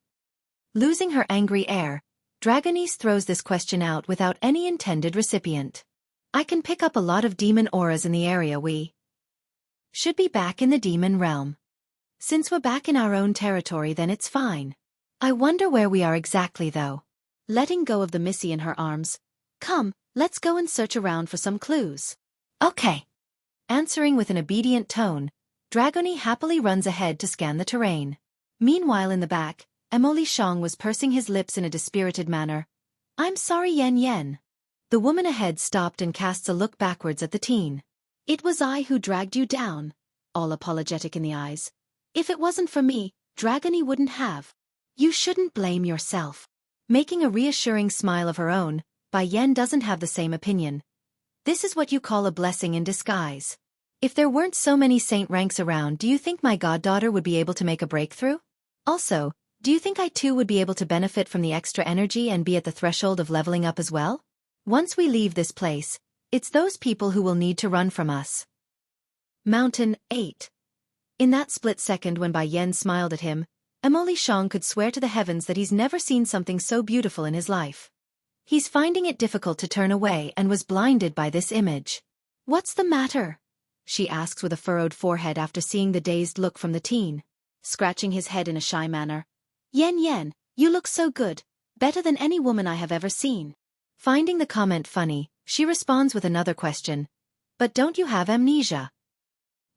S2: Losing her angry air, Dragonese throws this question out without any intended recipient. I can pick up a lot of demon auras in the area. We should be back in the demon realm. Since we're back in our own territory then it's fine. I wonder where we are exactly though. Letting go of the missy in her arms. Come, let's go and search around for some clues. Okay. Answering with an obedient tone, Dragony happily runs ahead to scan the terrain. Meanwhile in the back, Li Shang was pursing his lips in a dispirited manner. I'm sorry Yen Yen. The woman ahead stopped and casts a look backwards at the teen. It was I who dragged you down. All apologetic in the eyes. If it wasn't for me, Dragony wouldn't have. You shouldn't blame yourself. Making a reassuring smile of her own, Bai Yan doesn't have the same opinion. This is what you call a blessing in disguise. If there weren't so many saint ranks around, do you think my goddaughter would be able to make a breakthrough? Also, do you think I too would be able to benefit from the extra energy and be at the threshold of leveling up as well? Once we leave this place, it's those people who will need to run from us. Mountain 8. In that split second when Bai Yan smiled at him, Emily Shang could swear to the heavens that he's never seen something so beautiful in his life. He's finding it difficult to turn away and was blinded by this image.
S1: What's the matter? She asks with a furrowed forehead after seeing the dazed look from the teen. Scratching his head in a shy manner. Yan, you look so good, better than any woman I have ever seen.
S2: Finding the comment funny, she responds with another question. But don't you have amnesia?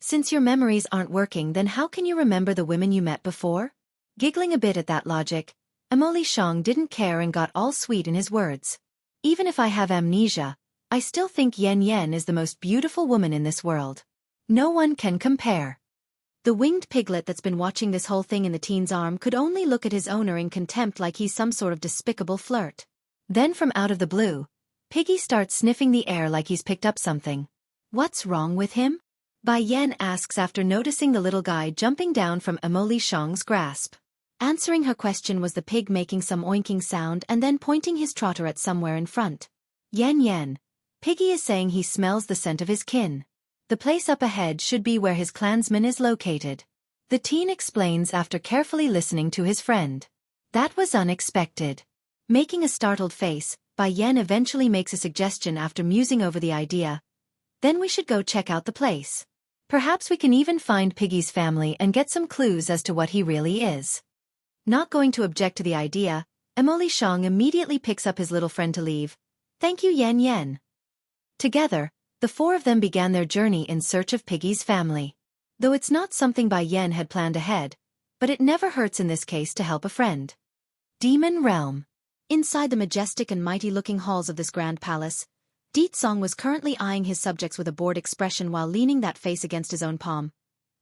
S2: Since your memories aren't working, then how can you remember the women you met before? Giggling a bit at that logic, Emily Shang didn't care and got all sweet in his words. Even if I have amnesia, I still think Yan is the most beautiful woman in this world. No one can compare.
S1: The winged piglet that's been watching this whole thing in the teen's arm could only look at his owner in contempt like he's some sort of despicable flirt.
S2: Then from out of the blue, Piggy starts sniffing the air like he's picked up something.
S1: What's wrong with him?
S2: Bai Yan asks after noticing the little guy jumping down from Emily Shang's grasp.
S1: Answering her question was the pig making some oinking sound and then pointing his trotter at somewhere in front.
S2: Yan. Piggy is saying he smells the scent of his kin. The place up ahead should be where his clansman is located. The teen explains after carefully listening to his friend. That was unexpected. Making a startled face, Bai Yan eventually makes a suggestion after musing over the idea. Then we should go check out the place. Perhaps we can even find Piggy's family and get some clues as to what he really is. Not going to object to the idea, Emily Shang immediately picks up his little friend to leave. Thank you, Yan. Together, the four of them began their journey in search of Piggy's family. Though it's not something Bai Yan had planned ahead, but it never hurts in this case to help a friend. Demon Realm.
S1: Inside the majestic and mighty-looking halls of this grand palace, Song was currently eyeing his subjects with a bored expression while leaning that face against his own palm.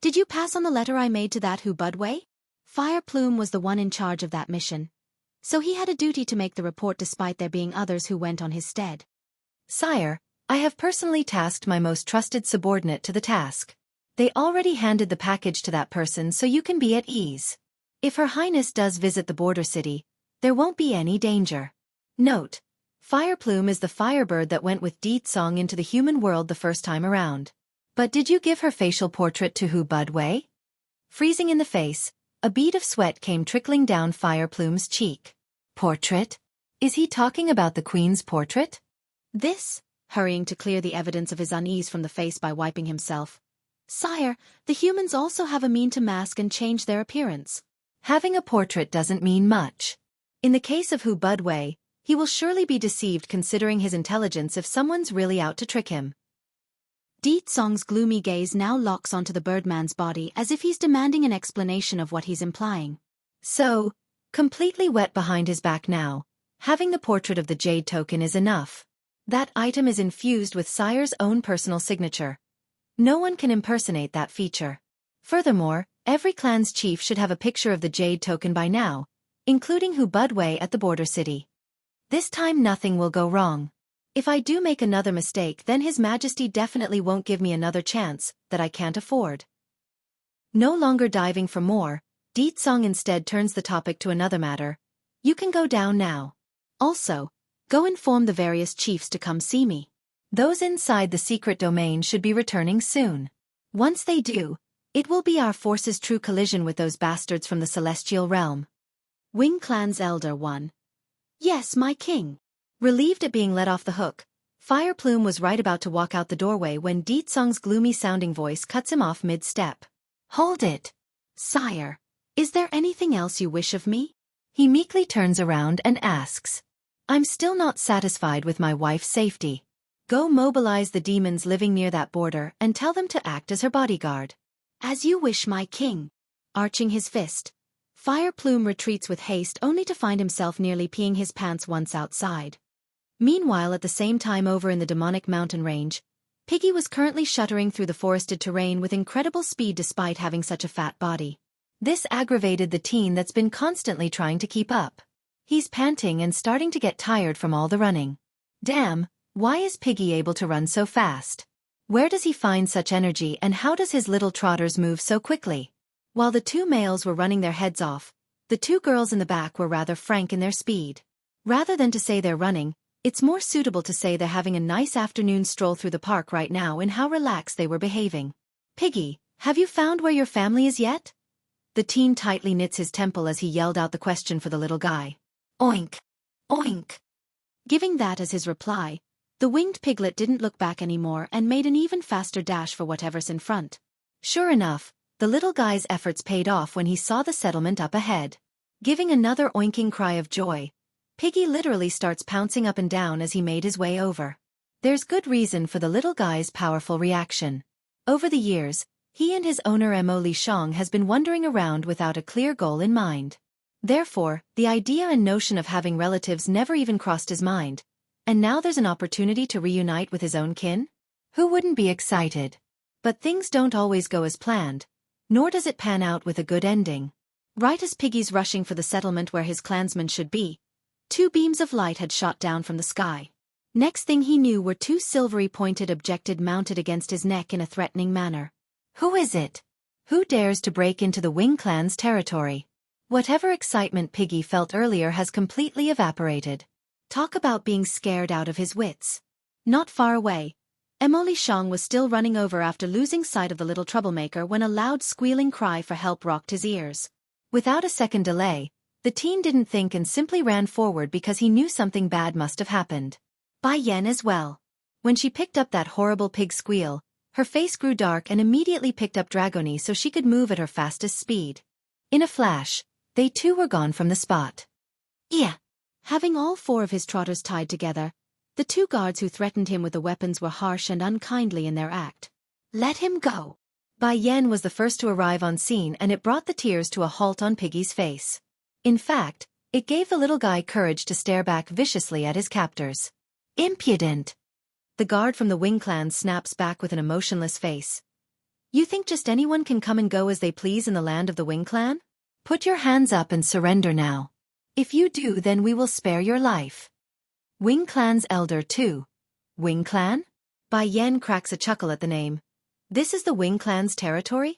S1: Did you pass on the letter I made to that Hu Budwei? Fire Plume was the one in charge of that mission. So he had a duty to make the report despite there being others who went on his stead.
S2: Sire, I have personally tasked my most trusted subordinate to the task. They already handed the package to that person, so you can be at ease. If Her Highness does visit the border city, there won't be any danger. Note: Fire Plume is the firebird that went with Song into the human world the first time around. But did you give her facial portrait to Hu Budwei? Freezing in the face, a bead of sweat came trickling down Fire Plume's cheek. Portrait? Is he talking about the Queen's portrait?
S1: This, hurrying to clear the evidence of his unease from the face by wiping himself. Sire, the humans also have a mean to mask and change their appearance.
S2: Having a portrait doesn't mean much. In the case of Hu Budwei, he will surely be deceived considering his intelligence if someone's really out to trick him.
S1: Song's gloomy gaze now locks onto the birdman's body as if he's demanding an explanation of what he's implying.
S2: So, completely wet behind his back now, having the portrait of the jade token is enough. That item is infused with Sire's own personal signature. No one can impersonate that feature. Furthermore, every clan's chief should have a picture of the jade token by now, including Hu Budwei at the border city. This time nothing will go wrong. If I do make another mistake, then His Majesty definitely won't give me another chance that I can't afford. No longer diving for more, Song instead turns the topic to another matter. You can go down now. Also, go inform the various chiefs to come see me. Those inside the secret domain should be returning soon. Once they do, it will be our force's true collision with those bastards from the celestial realm.
S1: Wing Clan's Elder One. Yes, my king.
S2: Relieved at being let off the hook, Fire Plume was right about to walk out the doorway when Song's gloomy-sounding voice cuts him off mid-step. Hold it!
S1: Sire, is there anything else you wish of me?
S2: He meekly turns around and asks. I'm still not satisfied with my wife's safety. Go mobilize the demons living near that border and tell them to act as her bodyguard.
S1: As you wish, my king. Arching his fist, Fire Plume retreats with haste only to find himself nearly peeing his pants once outside. Meanwhile, at the same time over in the demonic mountain range, Piggy was currently shuddering through the forested terrain with incredible speed despite having such a fat body.
S2: This aggravated the teen that's been constantly trying to keep up. He's panting and starting to get tired from all the running. Damn, why is Piggy able to run so fast? Where does he find such energy and how does his little trotters move so quickly? While the two males were running their heads off, the two girls in the back were rather frank in their speed. Rather than to say they're running, it's more suitable to say they're having a nice afternoon stroll through the park right now in how relaxed they were behaving. Piggy, have you found where your family is yet? The teen tightly knits his temple as he yelled out the question for the little guy. Oink! Oink! Giving that as his reply, the winged piglet didn't look back anymore and made an even faster dash for whatever's in front. Sure enough, the little guy's efforts paid off when he saw the settlement up ahead. Giving another oinking cry of joy, Piggy literally starts pouncing up and down as he made his way over. There's good reason for the little guy's powerful reaction. Over the years, he and his owner Mo Li Shang has been wandering around without a clear goal in mind. Therefore, the idea and notion of having relatives never even crossed his mind. And now there's an opportunity to reunite with his own kin? Who wouldn't be excited? But things don't always go as planned, nor does it pan out with a good ending. Right as Piggy's rushing for the settlement where his clansmen should be, two beams of light had shot down from the sky. Next thing he knew were two silvery pointed objects mounted against his neck in a threatening manner. Who is it? Who dares to break into the Wing clan's territory? Whatever excitement Piggy felt earlier has completely evaporated. Talk about being scared out of his wits. Not far away, Mo Li Shang was still running over after losing sight of the little troublemaker when a loud squealing cry for help rocked his ears. Without a second delay, the teen didn't think and simply ran forward because he knew something bad must have happened. Bai Yan as well. When she picked up that horrible pig squeal, her face grew dark and immediately picked up Dragoni so she could move at her fastest speed. In a flash, they too were gone from the spot. Yeah. Having all four of his trotters tied together, the two guards who threatened him with the weapons were harsh and unkindly in their act. Let him go. Bai Yan was the first to arrive on scene and it brought the tears to a halt on Piggy's face. In fact, it gave the little guy courage to stare back viciously at his captors. Impudent! The guard from the Wing clan snaps back with an emotionless face. You think just anyone can come and go as they please in the land of the Wing clan? Put your hands up and surrender now. If you do, then we will spare your life. Wing clan's elder too. Wing clan? Bai Yan cracks a chuckle at the name. This is the Wing clan's territory?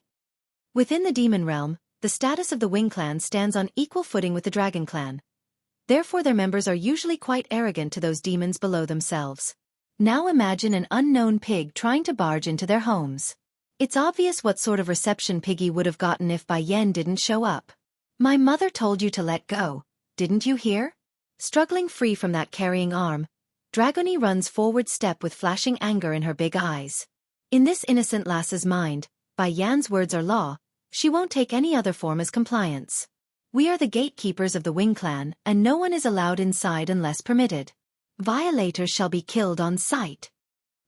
S2: Within the demon realm, the status of the Wing clan stands on equal footing with the Dragon clan. Therefore their members are usually quite arrogant to those demons below themselves. Now imagine an unknown pig trying to barge into their homes. It's obvious what sort of reception Piggy would have gotten if Bai Yan didn't show up. My mother told you to let go, didn't you hear? Struggling free from that carrying arm, Dragoni runs forward step with flashing anger in her big eyes. In this innocent lass's mind, Bai Yan's words are law, she won't take any other form as compliance. We are the gatekeepers of the Wing clan and no one is allowed inside unless permitted. Violators shall be killed on sight.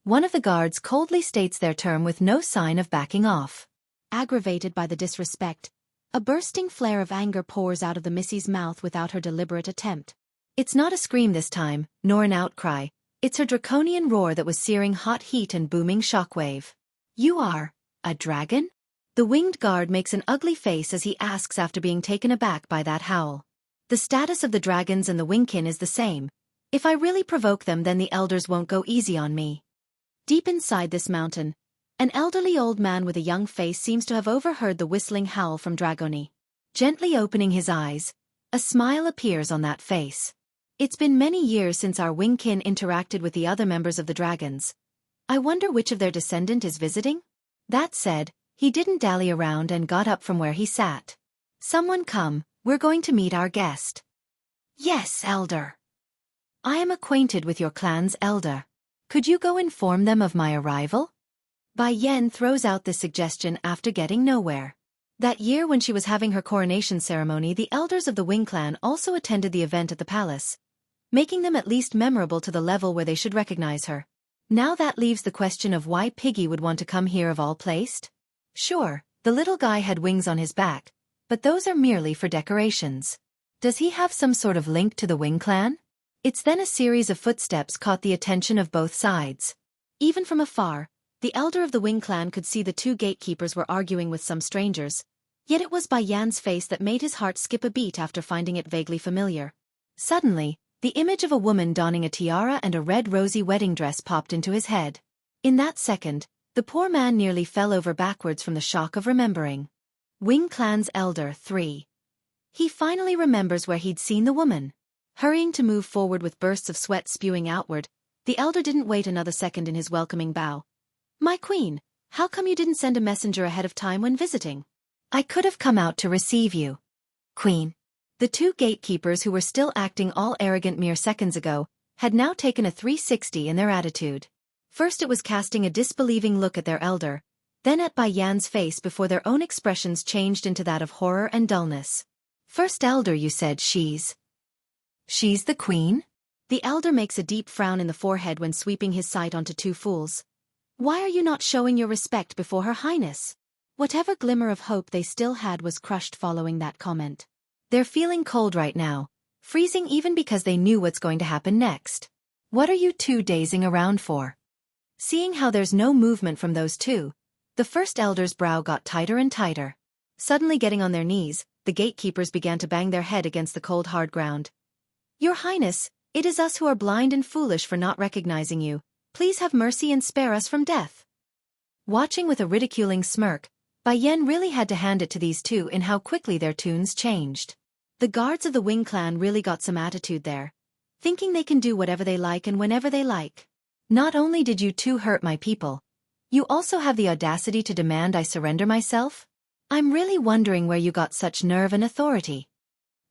S2: One of the guards coldly states their term with no sign of backing off. Aggravated by the disrespect, a bursting flare of anger pours out of the Missy's mouth without her deliberate attempt. It's not a scream this time, nor an outcry. It's her draconian roar that was searing hot heat and booming shockwave. You are a dragon? The winged guard makes an ugly face as he asks after being taken aback by that howl. The status of the dragons and the wingkin is the same. If I really provoke them, then the elders won't go easy on me. Deep inside this mountain, an elderly old man with a young face seems to have overheard the whistling howl from Dragoni. Gently opening his eyes, a smile appears on that face. It's been many years since our wingkin interacted with the other members of the dragons. I wonder which of their descendant is visiting? That said, he didn't dally around and got up from where he sat. Someone come, we're going to meet our guest. Yes, elder. I am acquainted with your clan's elder. Could you go inform them of my arrival? Bai Yan throws out this suggestion after getting nowhere. That year when she was having her coronation ceremony, the elders of the Wing clan also attended the event at the palace, making them at least memorable to the level where they should recognize her. Now that leaves the question of why Piggy would want to come here of all placed. Sure, the little guy had wings on his back, but those are merely for decorations. Does he have some sort of link to the Wing clan? It's then a series of footsteps caught the attention of both sides. Even from afar, the elder of the Wing clan could see the two gatekeepers were arguing with some strangers, yet it was Bai Yan's face that made his heart skip a beat after finding it vaguely familiar. Suddenly, the image of a woman donning a tiara and a red rosy wedding dress popped into his head. In that second, the poor man nearly fell over backwards from the shock of remembering. Wing Clan's Elder 3. He finally remembers where he'd seen the woman. Hurrying to move forward with bursts of sweat spewing outward, the elder didn't wait another second in his welcoming bow. "My queen, how come you didn't send a messenger ahead of time when visiting?"
S1: "I could have come out to receive you, queen."
S2: The two gatekeepers who were still acting all arrogant mere seconds ago had now taken a 360 in their attitude. First it was casting a disbelieving look at their elder, then at Bai Yan's face before their own expressions changed into that of horror and dullness.
S1: "First elder, you said she's the queen?"
S2: The elder makes a deep frown in the forehead when sweeping his sight onto two fools. "Why are you not showing your respect before her highness?" Whatever glimmer of hope they still had was crushed following that comment. They're feeling cold right now, freezing even because they knew what's going to happen next.
S1: "What are you two dazing around for?"
S2: Seeing how there's no movement from those two, the first elder's brow got tighter and tighter. Suddenly getting on their knees, the gatekeepers began to bang their head against the cold hard ground. "Your Highness, it is us who are blind and foolish for not recognizing you. Please have mercy and spare us from death." Watching with a ridiculing smirk, Bai Yan really had to hand it to these two in how quickly their tunes changed. The guards of the Wing clan really got some attitude there, thinking they can do whatever they like and whenever they like.
S1: "Not only did you two hurt my people, you also have the audacity to demand I surrender myself? I'm really wondering where you got such nerve and authority."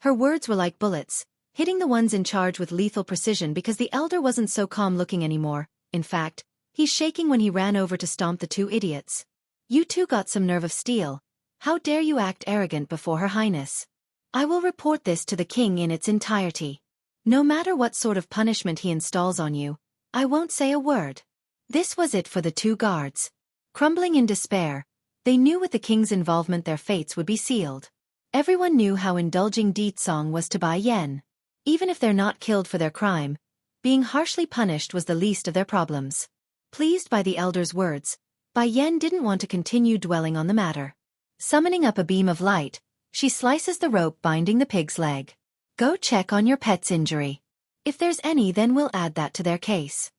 S2: Her words were like bullets, hitting the ones in charge with lethal precision because the elder wasn't so calm looking anymore. In fact, he's shaking when he ran over to stomp the two idiots. "You two got some nerve of steel. How dare you act arrogant before Her Highness? I will report this to the king in its entirety. No matter what sort of punishment he installs on you, I won't say a word." This was it for the two guards. Crumbling in despair, they knew with the king's involvement their fates would be sealed. Everyone knew how indulging Di Song was to Bai Yan. Even if they're not killed for their crime, being harshly punished was the least of their problems. Pleased by the elder's words, Bai Yan didn't want to continue dwelling on the matter. Summoning up a beam of light, she slices the rope binding the pig's leg.
S1: "Go check on your pet's injury.
S2: If there's any, then we'll add that to their case."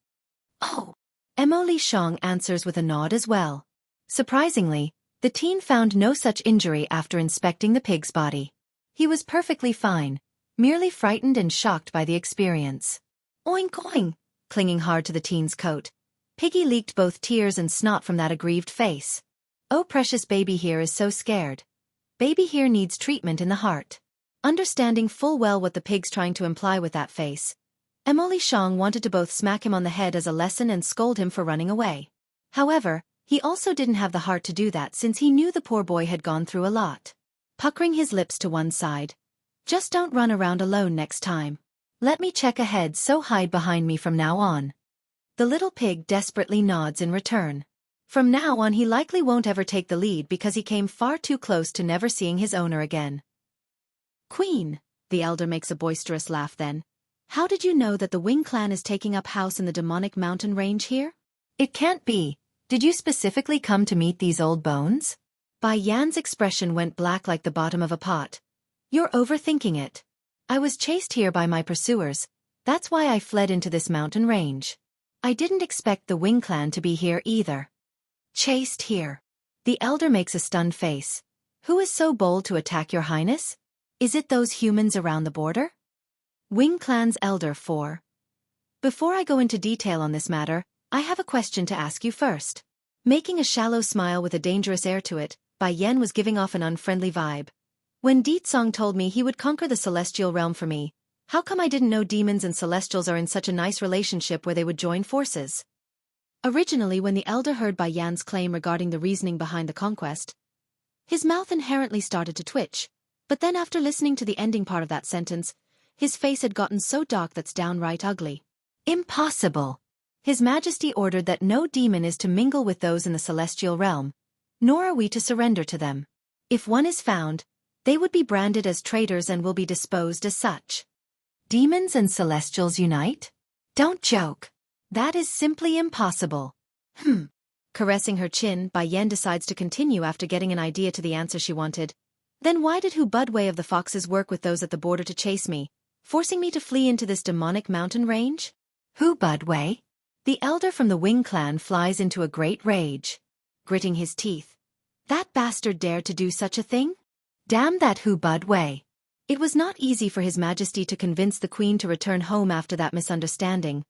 S1: "Oh."
S2: Mo Li Shang answers with a nod as well. Surprisingly, the teen found no such injury after inspecting the pig's body. He was perfectly fine, merely frightened and shocked by the experience. "Oink oink," clinging hard to the teen's coat. Piggy leaked both tears and snot from that aggrieved face. "Oh, precious baby here is so scared. Baby here needs treatment in the heart." Understanding full well what the pig's trying to imply with that face, Mo Li Shang wanted to both smack him on the head as a lesson and scold him for running away. However, he also didn't have the heart to do that since he knew the poor boy had gone through a lot. Puckering his lips to one side, "Just don't run around alone next time. Let me check ahead, so hide behind me from now on." The little pig desperately nods in return. From now on he likely won't ever take the lead because he came far too close to never seeing his owner again. "Queen," the elder makes a boisterous laugh then. "How did you know that the Wing clan is taking up house in the demonic mountain range here?"
S1: "It can't be. Did you specifically come to meet these old bones?"
S2: Bai Yan's expression went black like the bottom of a pot. "You're overthinking it. I was chased here by my pursuers. That's why I fled into this mountain range. I didn't expect the Wing clan to be here either."
S1: "Chased here?"
S2: The elder makes a stunned face. "Who is so bold to attack your highness? Is it those humans around the border?" Wing clan's elder 4. "Before I go into detail on this matter, I have a question to ask you first." Making a shallow smile with a dangerous air to it, Bai Yan was giving off an unfriendly vibe. "When Di Song told me he would conquer the celestial realm for me, how come I didn't know demons and celestials are in such a nice relationship where they would join forces?" Originally, when the elder heard Bai Yan's claim regarding the reasoning behind the conquest, his mouth inherently started to twitch, but then after listening to the ending part of that sentence, his face had gotten so dark that's downright ugly.
S1: "Impossible."
S2: His Majesty ordered that no demon is to mingle with those in the celestial realm, nor are we to surrender to them. If one is found, they would be branded as traitors and will be disposed as such.
S1: "Demons and celestials unite? Don't joke."
S2: "That is simply impossible." Caressing her chin, Bai Yan decides to continue after getting an idea to the answer she wanted. "Then why did Hu Budway of the Foxes work with those at the border to chase me?
S1: forcing me to flee into this demonic mountain range?
S2: Hu Budwei? The elder from the Wing clan flies into a great rage.
S1: Gritting his teeth. That bastard dared to do such a thing?
S2: Damn that Hu Budwei.
S1: It was not easy for His Majesty to convince the Queen to return home after that misunderstanding.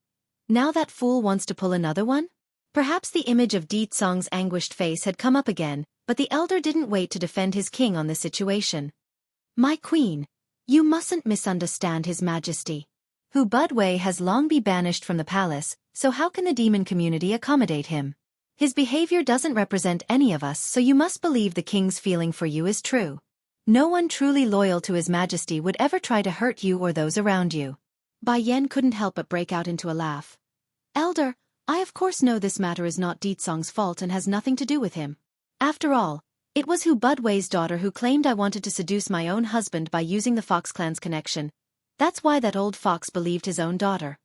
S1: Now that fool wants to pull another one? Perhaps the image of Di Tsong's anguished face had come up again, but the elder didn't wait to defend his king on this situation. My queen, you mustn't misunderstand His Majesty.
S2: Hu Budwei has long been banished from the palace, so how can the demon community accommodate him? His behavior doesn't represent any of us, so you must believe the king's feeling for you is true. No one truly loyal to His Majesty would ever try to hurt you or those around you.
S1: Bai Yan couldn't help but break out into a laugh. Elder, I of course know this matter is not Di Tsong's fault and has nothing to do with him. After all, it was Hu Budwei's daughter who claimed I wanted to seduce my own husband by using the Fox clan's connection. That's why that old fox believed his own daughter.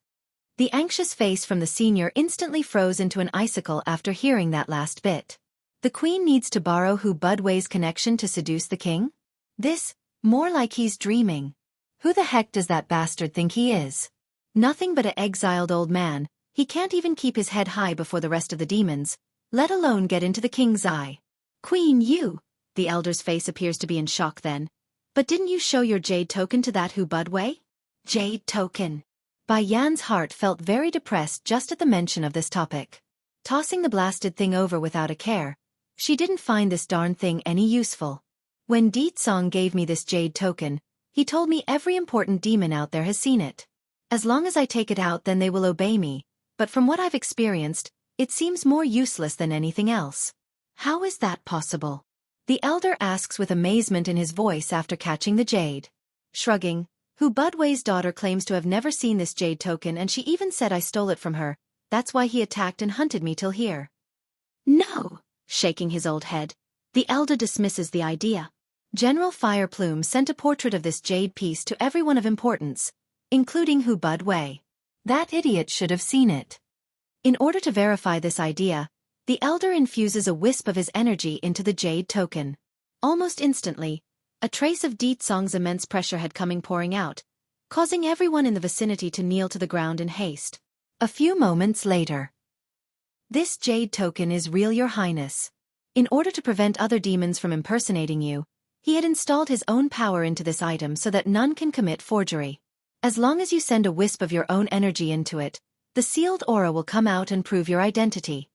S2: The anxious face from the senior instantly froze into an icicle after hearing that last bit. The queen needs to borrow Hu Budwei's connection to seduce the king? This, more like he's dreaming. Who the heck does that bastard think he is? Nothing but an exiled old man. He can't even keep his head high before the rest of the demons, let alone get into the king's eye.
S1: Queen, you! The elder's face appears to be in shock then. But didn't you show your jade token to that Hu Budwei?
S2: Jade token. Bai Yan's heart felt very depressed just at the mention of this topic. Tossing the blasted thing over without a care, she didn't find this darn thing any useful. When Di Tsong gave me this jade token, he told me every important demon out there has seen it. As long as I take it out, then they will obey me, but from what I've experienced, it seems more useless than anything else.
S1: How is that possible?
S2: The elder asks with amazement in his voice after catching the jade.
S1: Shrugging, Hu Budwei's daughter claims to have never seen this jade token, and she even said I stole it from her. That's why he attacked and hunted me till here.
S2: No!
S1: Shaking his old head, the elder dismisses the idea.
S2: General Fireplume sent a portrait of this jade piece to everyone of importance, including Hu Budwei. That idiot should have seen it. In order to verify this idea, the elder infuses a wisp of his energy into the jade token.
S1: Almost instantly, a trace of Di Tsong's immense pressure had coming pouring out, causing everyone in the vicinity to kneel to the ground in haste.
S2: A few moments later. This jade token is real, Your Highness. In order to prevent other demons from impersonating you, he had installed his own power into this item so that none can commit forgery. As long as you send a wisp of your own energy into it, the sealed aura will come out and prove your identity.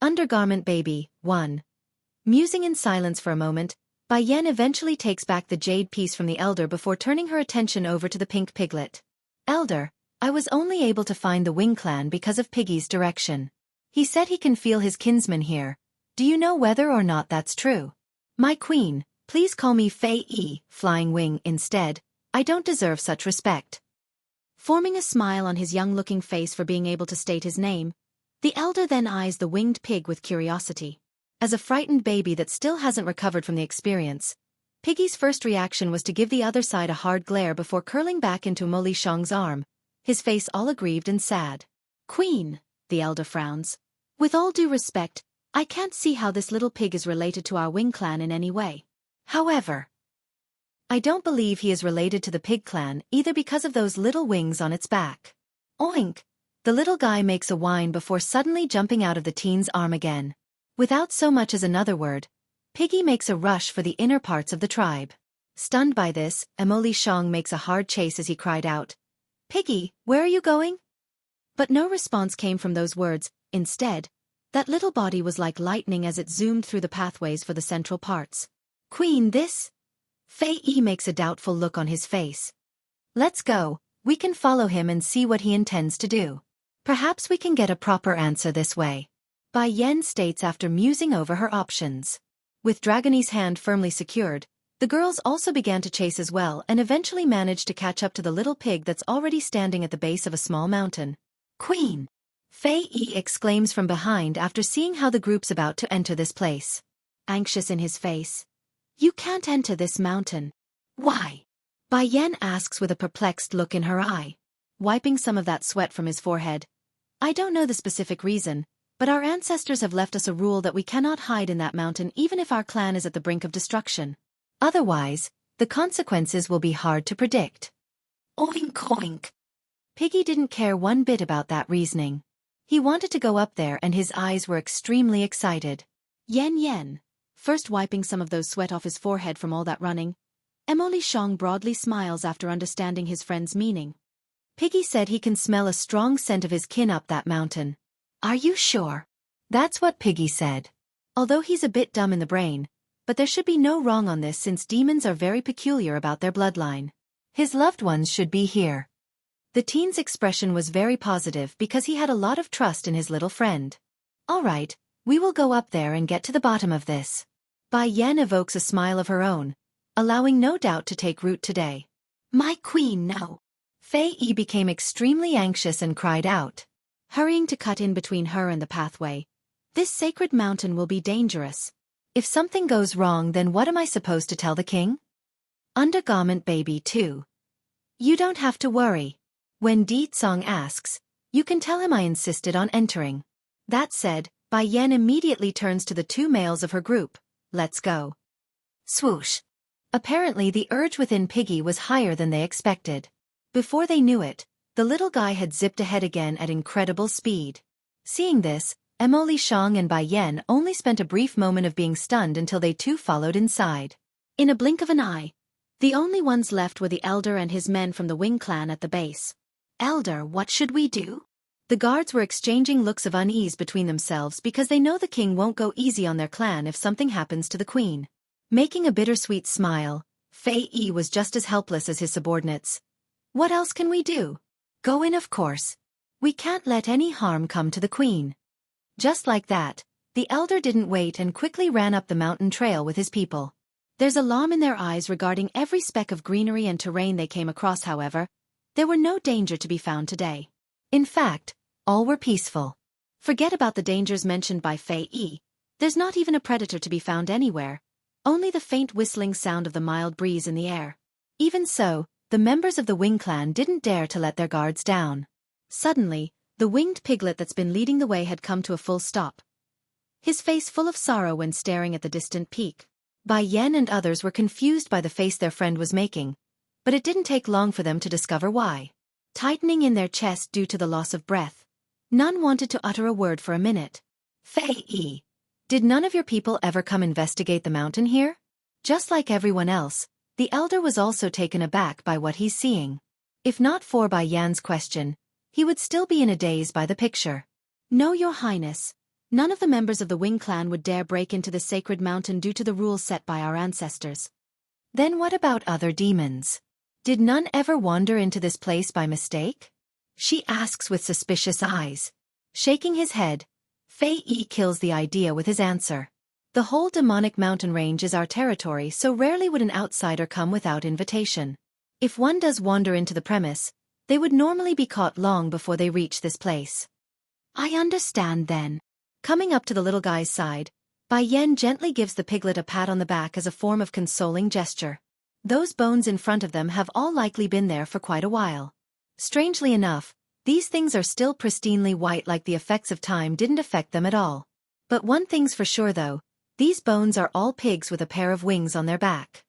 S2: Undergarment Baby, 1. Musing in silence for a moment, Bai Yan eventually takes back the jade piece from the elder before turning her attention over to the pink piglet. Elder, I was only able to find the Wing clan because of Piggy's direction. He said he can feel his kinsman here. Do you know whether or not that's true? My queen, please call me Fei Yi, Flying Wing, instead. I don't deserve such respect.
S1: Forming a smile on his young-looking face for being able to state his name, the elder then eyes the winged pig with curiosity. As a frightened baby that still hasn't recovered from the experience, Piggy's first reaction was to give the other side a hard glare before curling back into Mo Shang's arm, his face all aggrieved and sad. Queen, the elder frowns. With all due respect, I can't see how this little pig is related to our Wing clan in any way.
S2: However, I don't believe he is related to the pig clan either because of those little wings on its back. Oink! The little guy makes a whine before suddenly jumping out of the teen's arm again. Without so much as another word, Piggy makes a rush for the inner parts of the tribe. Stunned by this, Mo Shang makes a hard chase as he cried out, Piggy, where are you going?
S1: But no response came from those words. Instead, that little body was like lightning as it zoomed through the pathways for the central parts.
S2: Queen, this? Fei Yi makes a doubtful look on his face. Let's go, we can follow him and see what he intends to do. Perhaps we can get a proper answer this way. Bai Yan states after musing over her options. With Dragony's hand firmly secured, the girls also began to chase as well and eventually managed to catch up to the little pig that's already standing at the base of a small mountain. Queen! Fei Yi exclaims from behind after seeing how the group's about to enter this place.
S1: Anxious in his face. You can't enter this mountain.
S2: Why? Bai Yan asks with a perplexed look in her eye.
S1: Wiping some of that sweat from his forehead. I don't know the specific reason, but our ancestors have left us a rule that we cannot hide in that mountain even if our clan is at the brink of destruction.
S2: Otherwise, the consequences will be hard to predict. Oink oink. Piggy didn't care one bit about that reasoning. He wanted to go up there and his eyes were extremely excited.
S1: Yen. First wiping some of those sweat off his forehead from all that running, Emily Shang broadly smiles after understanding his friend's meaning.
S2: Piggy said he can smell a strong scent of his kin up that mountain. Are you sure? That's what Piggy said. Although he's a bit dumb in the brain, but there should be no wrong on this since demons are very peculiar about their bloodline. His loved ones should be here. The teen's expression was very positive because he had a lot of trust in his little friend. All right, we will go up there and get to the bottom of this. Bai Yan evokes a smile of her own, allowing no doubt to take root today. My queen, no. Fei Yi became extremely anxious and cried out,
S1: hurrying to cut in between her and the pathway. This sacred mountain will be dangerous.
S2: If something goes wrong, then what am I supposed to tell the king? Undergarment baby too. You don't have to worry. When Di Tsong asks, you can tell him I insisted on entering. That said, Bai Yan immediately turns to the two males of her group. Let's go. Swoosh. Apparently the urge within Piggy was higher than they expected. Before they knew it, the little guy had zipped ahead again at incredible speed. Seeing this, Emily Shang and Bai Yan only spent a brief moment of being stunned until they too followed inside.
S1: In a blink of an eye, the only ones left were the elder and his men from the Wing clan at the base.
S2: Elder, what should we do?
S1: The guards were exchanging looks of unease between themselves because they know the king won't go easy on their clan if something happens to the queen. Making a bittersweet smile, Fei Yi was just as helpless as his subordinates. What else can we do?
S2: Go in, of course. We can't let any harm come to the queen. Just like that, the elder didn't wait and quickly ran up the mountain trail with his people.
S1: There's alarm in their eyes regarding every speck of greenery and terrain they came across. However, there were no danger to be found today.
S2: In fact, all were peaceful.
S1: Forget about the dangers mentioned by Fei Yi. There's not even a predator to be found anywhere. Only the faint whistling sound of the mild breeze in the air.
S2: Even so, the members of the Wing clan didn't dare to let their guards down.
S1: Suddenly, the winged piglet that's been leading the way had come to a full stop. His face full of sorrow when staring at the distant peak.
S2: Bai Yan and others were confused by the face their friend was making, but it didn't take long for them to discover why.
S1: Tightening in their chest due to the loss of breath, none wanted to utter a word for a minute.
S2: Fei Yi, did none of your people ever come investigate the mountain here? Just like everyone else, the elder was also taken aback by what he's seeing. If not for Bai Yan's question, he would still be in a daze by the picture.
S1: No, Your Highness. None of the members of the Wing clan would dare break into the sacred mountain due to the rules set by our ancestors.
S2: Then what about other demons? Did none ever wander into this place by mistake? She asks with suspicious eyes. Shaking his head, Fei Yi kills the idea with his answer. The whole demonic mountain range is our territory, so rarely would an outsider come without invitation. If one does wander into the premise, they would normally be caught long before they reach this place.
S1: I understand then.
S2: Coming up to the little guy's side, Bai Yan gently gives the piglet a pat on the back as a form of consoling gesture. Those bones in front of them have all likely been there for quite a while. Strangely enough, these things are still pristinely white, like the effects of time didn't affect them at all. But one thing's for sure though, these bones are all pigs with a pair of wings on their back.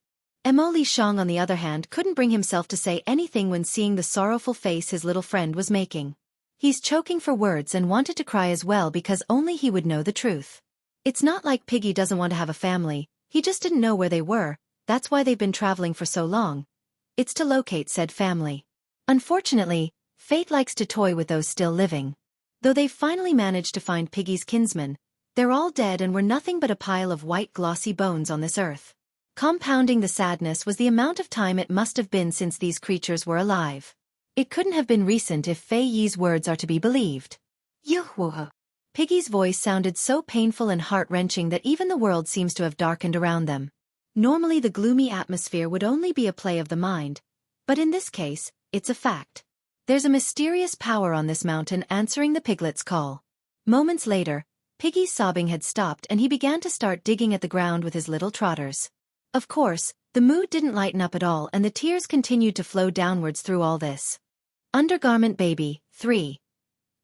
S2: Emily Shang on the other hand couldn't bring himself to say anything when seeing the sorrowful face his little friend was making. He's choking for words and wanted to cry as well because only he would know the truth. It's not like Piggy doesn't want to have a family, he just didn't know where they were, that's why they've been traveling for so long. It's to locate said family. Unfortunately, fate likes to toy with those still living. Though they've finally managed to find Piggy's kinsmen, they're all dead and were nothing but a pile of white glossy bones on this earth. Compounding the sadness was the amount of time it must have been since these creatures were alive. It couldn't have been recent if Fei Yi's words are to be believed. Yuhu. Piggy's voice sounded so painful and heart-wrenching that even the world seems to have darkened around them. Normally the gloomy atmosphere would only be a play of the mind, but in this case, it's a fact. There's a mysterious power on this mountain answering the piglet's call. Moments later, Piggy's sobbing had stopped and he began to start digging at the ground with his little trotters. Of course, the mood didn't lighten up at all and the tears continued to flow downwards through all this. Undergarment baby, 3.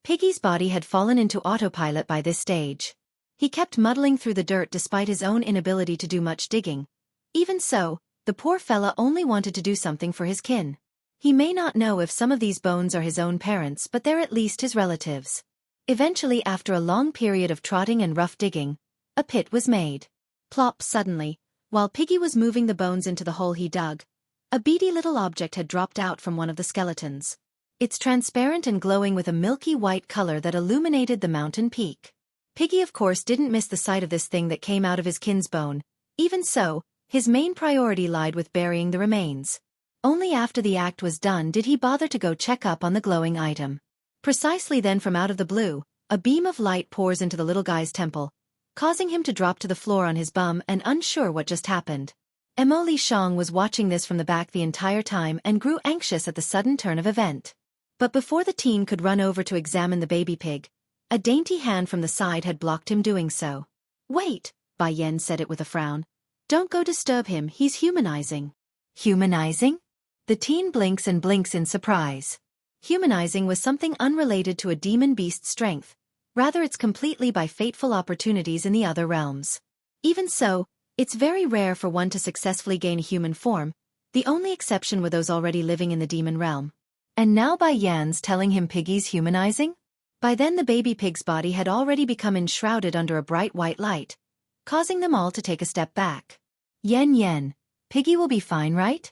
S2: Piggy's body had fallen into autopilot by this stage. He kept muddling through the dirt despite his own inability to do much digging. Even so, the poor fella only wanted to do something for his kin. He may not know if some of these bones are his own parents, but they're at least his relatives. Eventually, after a long period of trotting and rough digging, a pit was made.
S1: Plop! Suddenly, while Piggy was moving the bones into the hole he dug, a beady little object had dropped out from one of the skeletons.
S2: It's transparent and glowing with a milky white color that illuminated the mountain peak. Piggy of course didn't miss the sight of this thing that came out of his kin's bone. Even so, his main priority lied with burying the remains. Only after the act was done did he bother to go check up on the glowing item. Precisely then, from out of the blue, a beam of light pours into the little guy's temple, causing him to drop to the floor on his bum and unsure what just happened. Emily Shang was watching this from the back the entire time and grew anxious at the sudden turn of event. But before the teen could run over to examine the baby pig, a dainty hand from the side had blocked him doing so.
S1: "Wait," Bai Yan said it with a frown. "Don't go disturb him, he's humanizing."
S2: Humanizing? The teen blinks and blinks in surprise. Humanizing was something unrelated to a demon beast's strength. Rather, it's completely by fateful opportunities in the other realms. Even so, it's very rare for one to successfully gain a human form. The only exception were those already living in the demon realm. And now Bai Yan's telling him Piggy's humanizing? By then the baby pig's body had already become enshrouded under a bright white light, causing them all to take a step back. Yen, Piggy will be fine, right?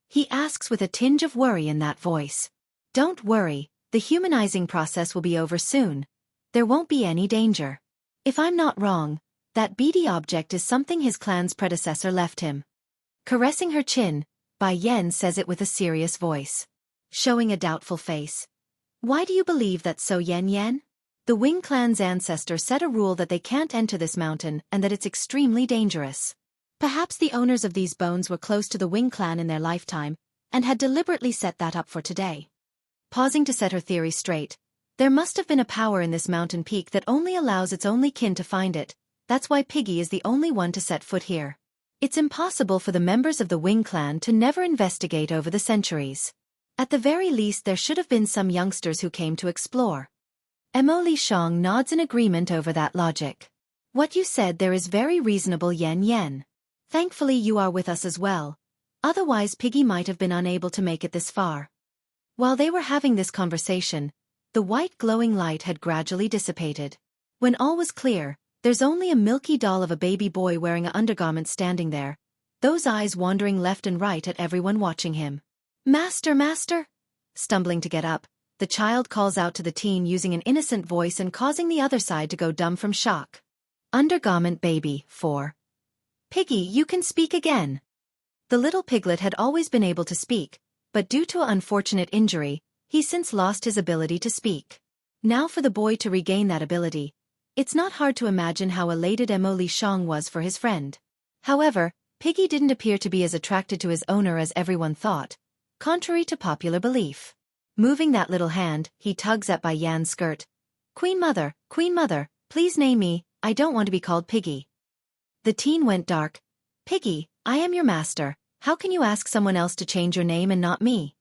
S2: He asks with a tinge of worry in that voice. Don't worry, the humanizing process will be over soon. There won't be any danger. If I'm not wrong, that beady object is something his clan's predecessor left him. Caressing her chin, Bai Yan says it with a serious voice, showing a doubtful face. Why do you believe that so, Yen? The Wing clan's ancestor set a rule that they can't enter this mountain and that it's extremely dangerous.
S1: Perhaps the owners of these bones were close to the Wing clan in their lifetime and had deliberately set that up for today.
S2: Pausing to set her theory straight, there must have been a power in this mountain peak that only allows its only kin to find it. That's why Piggy is the only one to set foot here. It's impossible for the members of the Wing clan to never investigate over the centuries. At the very least, there should have been some youngsters who came to explore. Emily Shang nods in agreement over that logic. What you said there is very reasonable, Yen. Thankfully you are with us as well. Otherwise Piggy might have been unable to make it this far. While they were having this conversation, the white glowing light had gradually dissipated. When all was clear, there's only a milky doll of a baby boy wearing an undergarment standing there, those eyes wandering left and right at everyone watching him. Master! Stumbling to get up, the child calls out to the teen using an innocent voice and causing the other side to go dumb from shock. Undergarment baby, 4. Piggy, you can speak again. The little piglet had always been able to speak, but due to an unfortunate injury, he's since lost his ability to speak. Now for the boy to regain that ability, it's not hard to imagine how elated Emily Shang was for his friend. However, Piggy didn't appear to be as attracted to his owner as everyone thought, contrary to popular belief. Moving that little hand, he tugs at Bai Yan's skirt. Queen Mother, please name me, I don't want to be called Piggy. The teen went dark. Piggy, I am your master, how can you ask someone else to change your name and not me?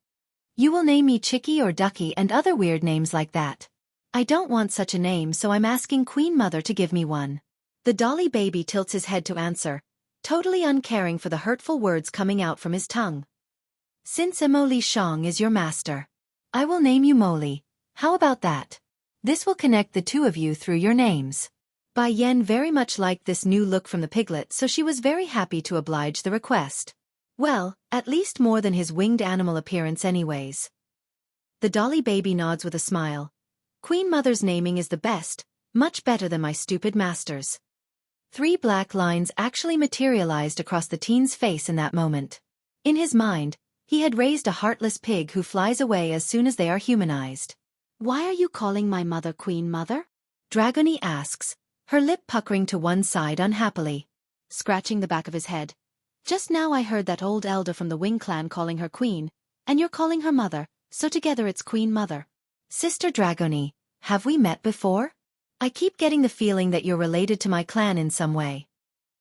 S2: You will name me Chicky or Ducky and other weird names like that. I don't want such a name, so I'm asking Queen Mother to give me one. The dolly baby tilts his head to answer, totally uncaring for the hurtful words coming out from his tongue. Since Emily Shang is your master, I will name you Molly. How about that? This will connect the two of you through your names. Bai Yan very much liked this new look from the piglet, so she was very happy to oblige the request. Well, at least more than his winged animal appearance anyways. The dolly baby nods with a smile. Queen Mother's naming is the best, much better than my stupid master's. 3 black lines actually materialized across the teen's face in that moment. In his mind, he had raised a heartless pig who flies away as soon as they are humanized.
S1: Why are you calling my mother Queen Mother?
S2: Dragony asks, her lip puckering to one side unhappily.
S1: Scratching the back of his head. Just now I heard that old elder from the Wing clan calling her Queen, and you're calling her Mother, so together it's Queen Mother.
S2: Sister Dragony, have we met before? I keep getting the feeling that you're related to my clan in some way.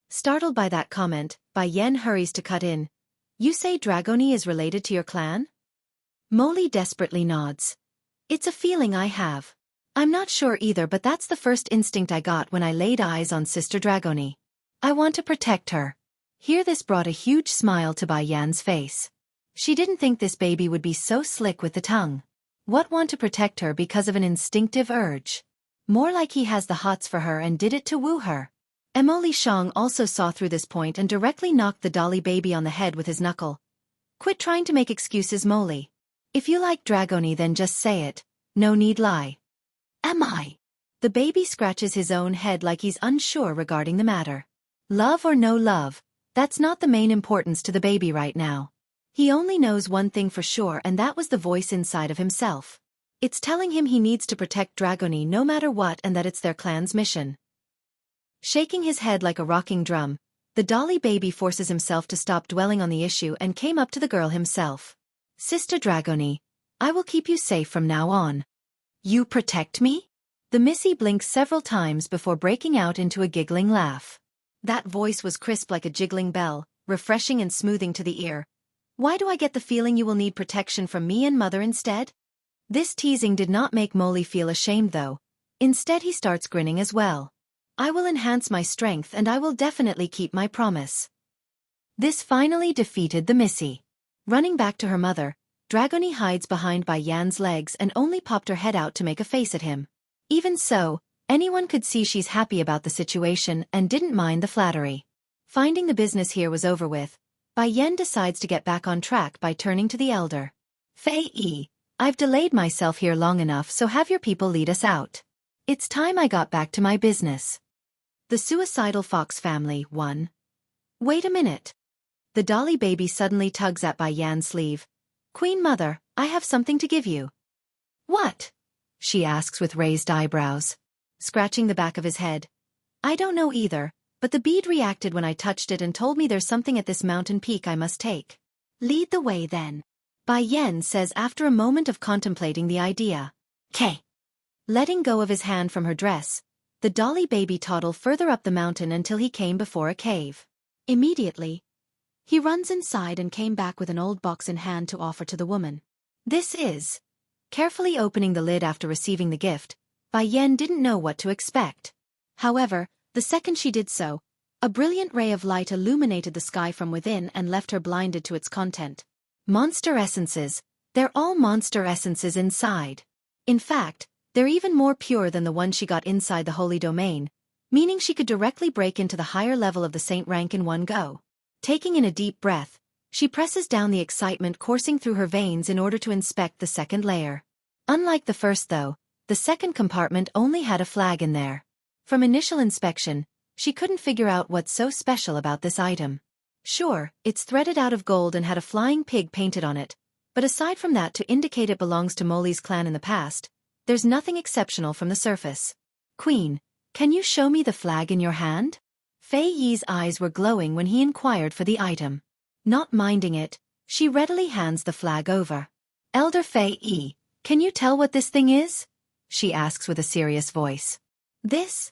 S2: Startled by that comment, Bai Yan hurries to cut in. You say Dragony is related to your clan? Molly desperately nods. It's a feeling I have. I'm not sure either, but that's the first instinct I got when I laid eyes on Sister Dragony. I want to protect her. Here this brought a huge smile to Bai Yan's face. She didn't think this baby would be so slick with the tongue. What want to protect her because of an instinctive urge? More like he has the hots for her and did it to woo her. Emily Shang also saw through this point and directly knocked the dolly baby on the head with his knuckle. Quit trying to make excuses, Molly. If you like Dragoni, then just say it. No need lie. Am I? The baby scratches his own head like he's unsure regarding the matter. Love or no love, that's not the main importance to the baby right now. He only knows one thing for sure, and that was the voice inside of himself. It's telling him he needs to protect Dragoni no matter what and that it's their clan's mission. Shaking his head like a rocking drum, the dolly baby forces himself to stop dwelling on the issue and came up to the girl himself. Sister Dragoni, I will keep you safe from now on. You protect me? The Missy blinked several times before breaking out into a giggling laugh. That voice was crisp like a jiggling bell, refreshing and smoothing to the ear. Why do I get the feeling you will need protection from me and Mother instead? This teasing did not make Molly feel ashamed though. Instead he starts grinning as well. I will enhance my strength and I will definitely keep my promise. This finally defeated the Missy. Running back to her mother, Dragoni hides behind Bai Yan's legs and only popped her head out to make a face at him. Even so, anyone could see she's happy about the situation and didn't mind the flattery. Finding the business here was over with, Bai Yan decides to get back on track by turning to the elder. Fei Yi, I've delayed myself here long enough, so have your people lead us out. It's time I got back to my business. The Suicidal Fox Family, 1. Wait a minute. The dolly baby suddenly tugs at Bai Yan's sleeve. Queen Mother, I have something to give you. What? She asks with raised eyebrows. Scratching the back of his head. I don't know either, but the bead reacted when I touched it and told me there's something at this mountain peak I must take. Lead the way then. Bai Yan says after a moment of contemplating the idea. K. Letting go of his hand from her dress, the dolly baby toddled further up the mountain until he came before a cave. Immediately, he runs inside and came back with an old box in hand to offer to the woman. This is. Carefully opening the lid after receiving the gift, Bai Yan didn't know what to expect. However, the second she did so, a brilliant ray of light illuminated the sky from within and left her blinded to its content. Monster essences. They're all monster essences inside. In fact, they're even more pure than the one she got inside the holy domain, meaning she could directly break into the higher level of the saint rank in one go. Taking in a deep breath, she presses down the excitement coursing through her veins in order to inspect the second layer. Unlike the first though, the second compartment only had a flag in there. From initial inspection, she couldn't figure out what's so special about this item. Sure, it's threaded out of gold and had a flying pig painted on it, but aside from that to indicate it belongs to Molly's clan in the past, there's nothing exceptional from the surface. Queen, can you show me the flag in your hand? Fei Yi's eyes were glowing when he inquired for the item. Not minding it, she readily hands the flag over. Elder Fei Yi, can you tell what this thing is? She asks with a serious voice. This?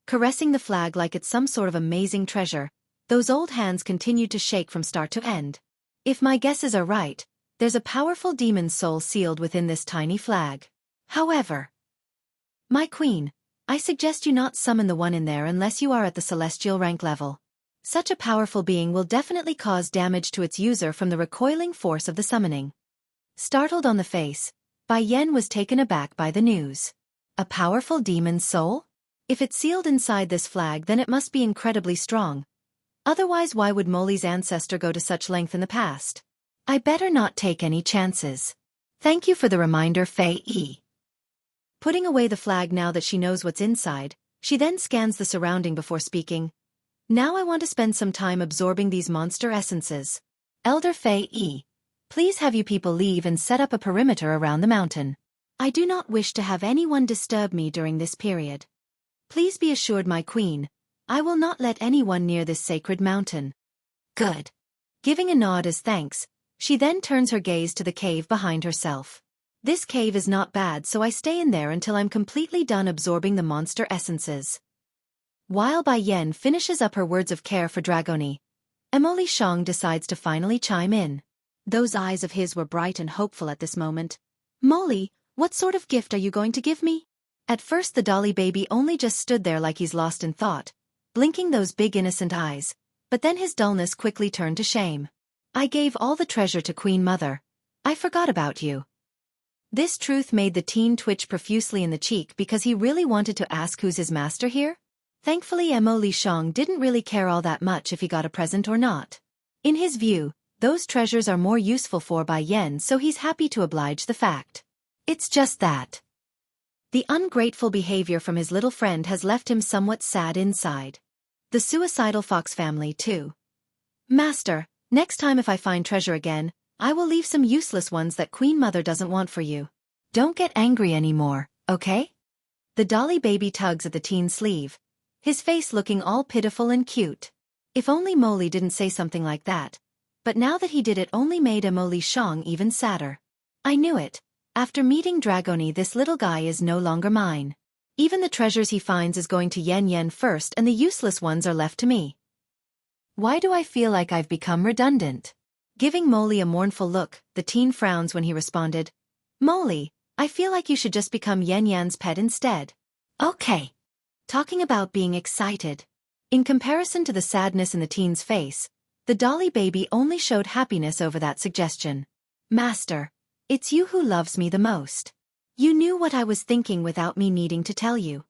S2: Caressing the flag like it's some sort of amazing treasure, those old hands continued to shake from start to end. If my guesses are right, there's a powerful demon soul sealed within this tiny flag. However, my queen, I suggest you not summon the one in there unless you are at the celestial rank level. Such a powerful being will definitely cause damage to its user from the recoiling force of the summoning. Startled on the face, Bai Yan was taken aback by the news. A powerful demon soul? If it's sealed inside this flag, then it must be incredibly strong. Otherwise, why would Molly's ancestor go to such length in the past? I better not take any chances. Thank you for the reminder, Fei Yi. Putting away the flag now that she knows what's inside, she then scans the surrounding before speaking. Now I want to spend some time absorbing these monster essences. Elder Fei Yi, please have you people leave and set up a perimeter around the mountain. I do not wish to have anyone disturb me during this period. Please be assured, my queen, I will not let anyone near this sacred mountain. Good. Giving a nod as thanks, she then turns her gaze to the cave behind herself. This cave is not bad, so I stay in there until I'm completely done absorbing the monster essences. While Bai Yan finishes up her words of care for Dragoni, Emily Shang decides to finally chime in. Those eyes of his were bright and hopeful at this moment. Molly, what sort of gift are you going to give me? At first the dolly baby only just stood there like he's lost in thought, blinking those big innocent eyes, but then his dullness quickly turned to shame. I gave all the treasure to Queen Mother. I forgot about you. This truth made the teen twitch profusely in the cheek because he really wanted to ask who's his master here. Thankfully Mo Li Shang didn't really care all that much if he got a present or not. In his view, those treasures are more useful for Bai Yan, so he's happy to oblige the fact. It's just that the ungrateful behavior from his little friend has left him somewhat sad inside. The suicidal fox family too. Master, next time if I find treasure again, I will leave some useless ones that Queen Mother doesn't want for you. Don't get angry anymore, okay? The dolly baby tugs at the teen's sleeve, his face looking all pitiful and cute. If only Mo Li didn't say something like that. But now that he did, it only made Mo Li Shang even sadder. I knew it. After meeting Dragoni, this little guy is no longer mine. Even the treasures he finds is going to Yen Yen first, and the useless ones are left to me. Why do I feel like I've become redundant? Giving Mo Li a mournful look, the teen frowns when he responded, Mo Li, I feel like you should just become Yen Yan's pet instead. Okay. Talking about being excited. In comparison to the sadness in the teen's face, the dolly baby only showed happiness over that suggestion. Master, it's you who loves me the most. You knew what I was thinking without me needing to tell you.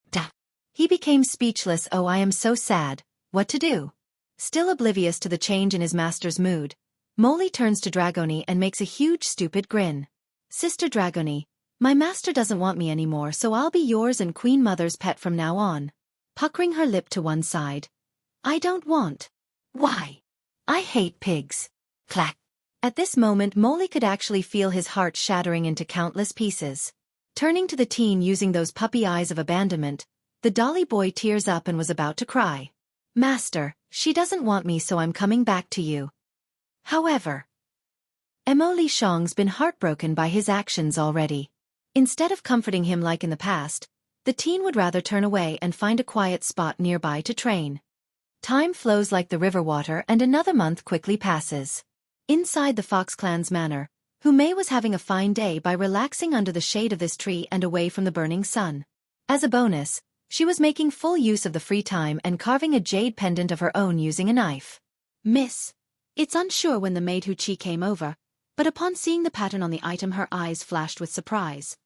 S2: Duh. He became speechless. Oh, I am so sad. What to do? Still oblivious to the change in his master's mood, Mo Li turns to Dragoni and makes a huge stupid grin. Sister Dragoni, my master doesn't want me anymore, so I'll be yours and Queen Mother's pet from now on. Puckering her lip to one side. I don't want. Why? I hate pigs. Clack. At this moment Mo Li could actually feel his heart shattering into countless pieces. Turning to the teen using those puppy eyes of abandonment, the dolly boy tears up and was about to cry. Master, she doesn't want me, so I'm coming back to you. However, Mo Li Shang's been heartbroken by his actions already. Instead of comforting him like in the past, the teen would rather turn away and find a quiet spot nearby to train. Time flows like the river water and another month quickly passes. Inside the Fox clan's manor, Mei was having a fine day by relaxing under the shade of this tree and away from the burning sun. As a bonus, she was making full use of the free time and carving a jade pendant of her own using a knife.
S1: Miss. It's unsure when the maid Xueqi came over, but upon seeing the pattern on the item her eyes flashed with surprise.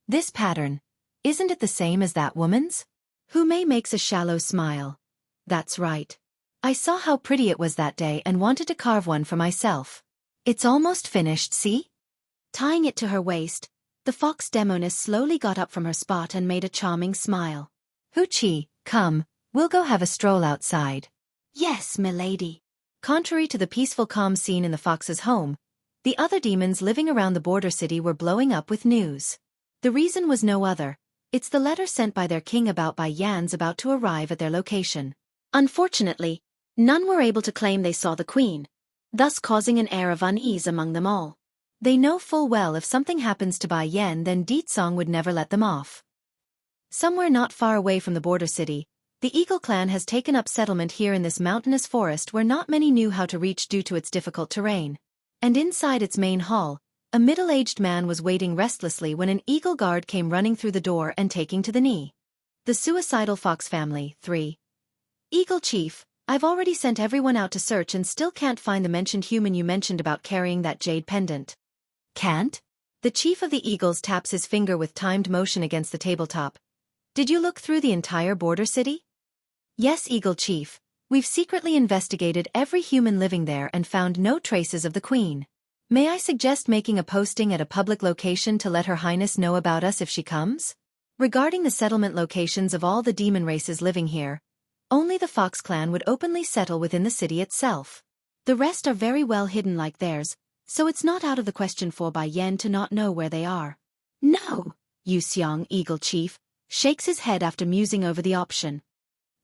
S2: This pattern, isn't it the same as that woman's?
S1: Mei makes a shallow smile. That's right.
S2: I saw how pretty it was that day and wanted to carve one for myself. It's almost finished, see?
S1: Tying it to her waist, the fox demoness slowly got up from her spot and made a charming smile.
S2: Xueqi, come, we'll go have a stroll outside.
S1: Yes, milady.
S2: Contrary to the peaceful calm scene in the fox's home, the other demons living around the border city were blowing up with news. The reason was no other. It's the letter sent by their king about Bai Yan's about to arrive at their location. Unfortunately, none were able to claim they saw the queen, thus causing an air of unease among them all. They know full well if something happens to Bai Yan, then Ditsong would never let them off. Somewhere not far away from the border city, the Eagle clan has taken up settlement here in this mountainous forest where not many knew how to reach due to its difficult terrain. And inside its main hall, a middle-aged man was waiting restlessly when an eagle guard came running through the door and taking to the knee. The suicidal fox family, 3. Eagle Chief, I've already sent everyone out to search and still can't find the mentioned human you mentioned about carrying that jade pendant. Can't? The chief of the Eagles taps his finger with timed motion against the tabletop. Did you look through the entire border city? Yes, Eagle Chief. We've secretly investigated every human living there and found no traces of the queen. May I suggest making a posting at a public location to let Her Highness know about us if she comes? Regarding the settlement locations of all the demon races living here, only the Fox clan would openly settle within the city itself. The rest are very well hidden like theirs, so it's not out of the question for Bai Yan to not know where they are. No, Yu Xiang, Eagle Chief, shakes his head after musing over the option.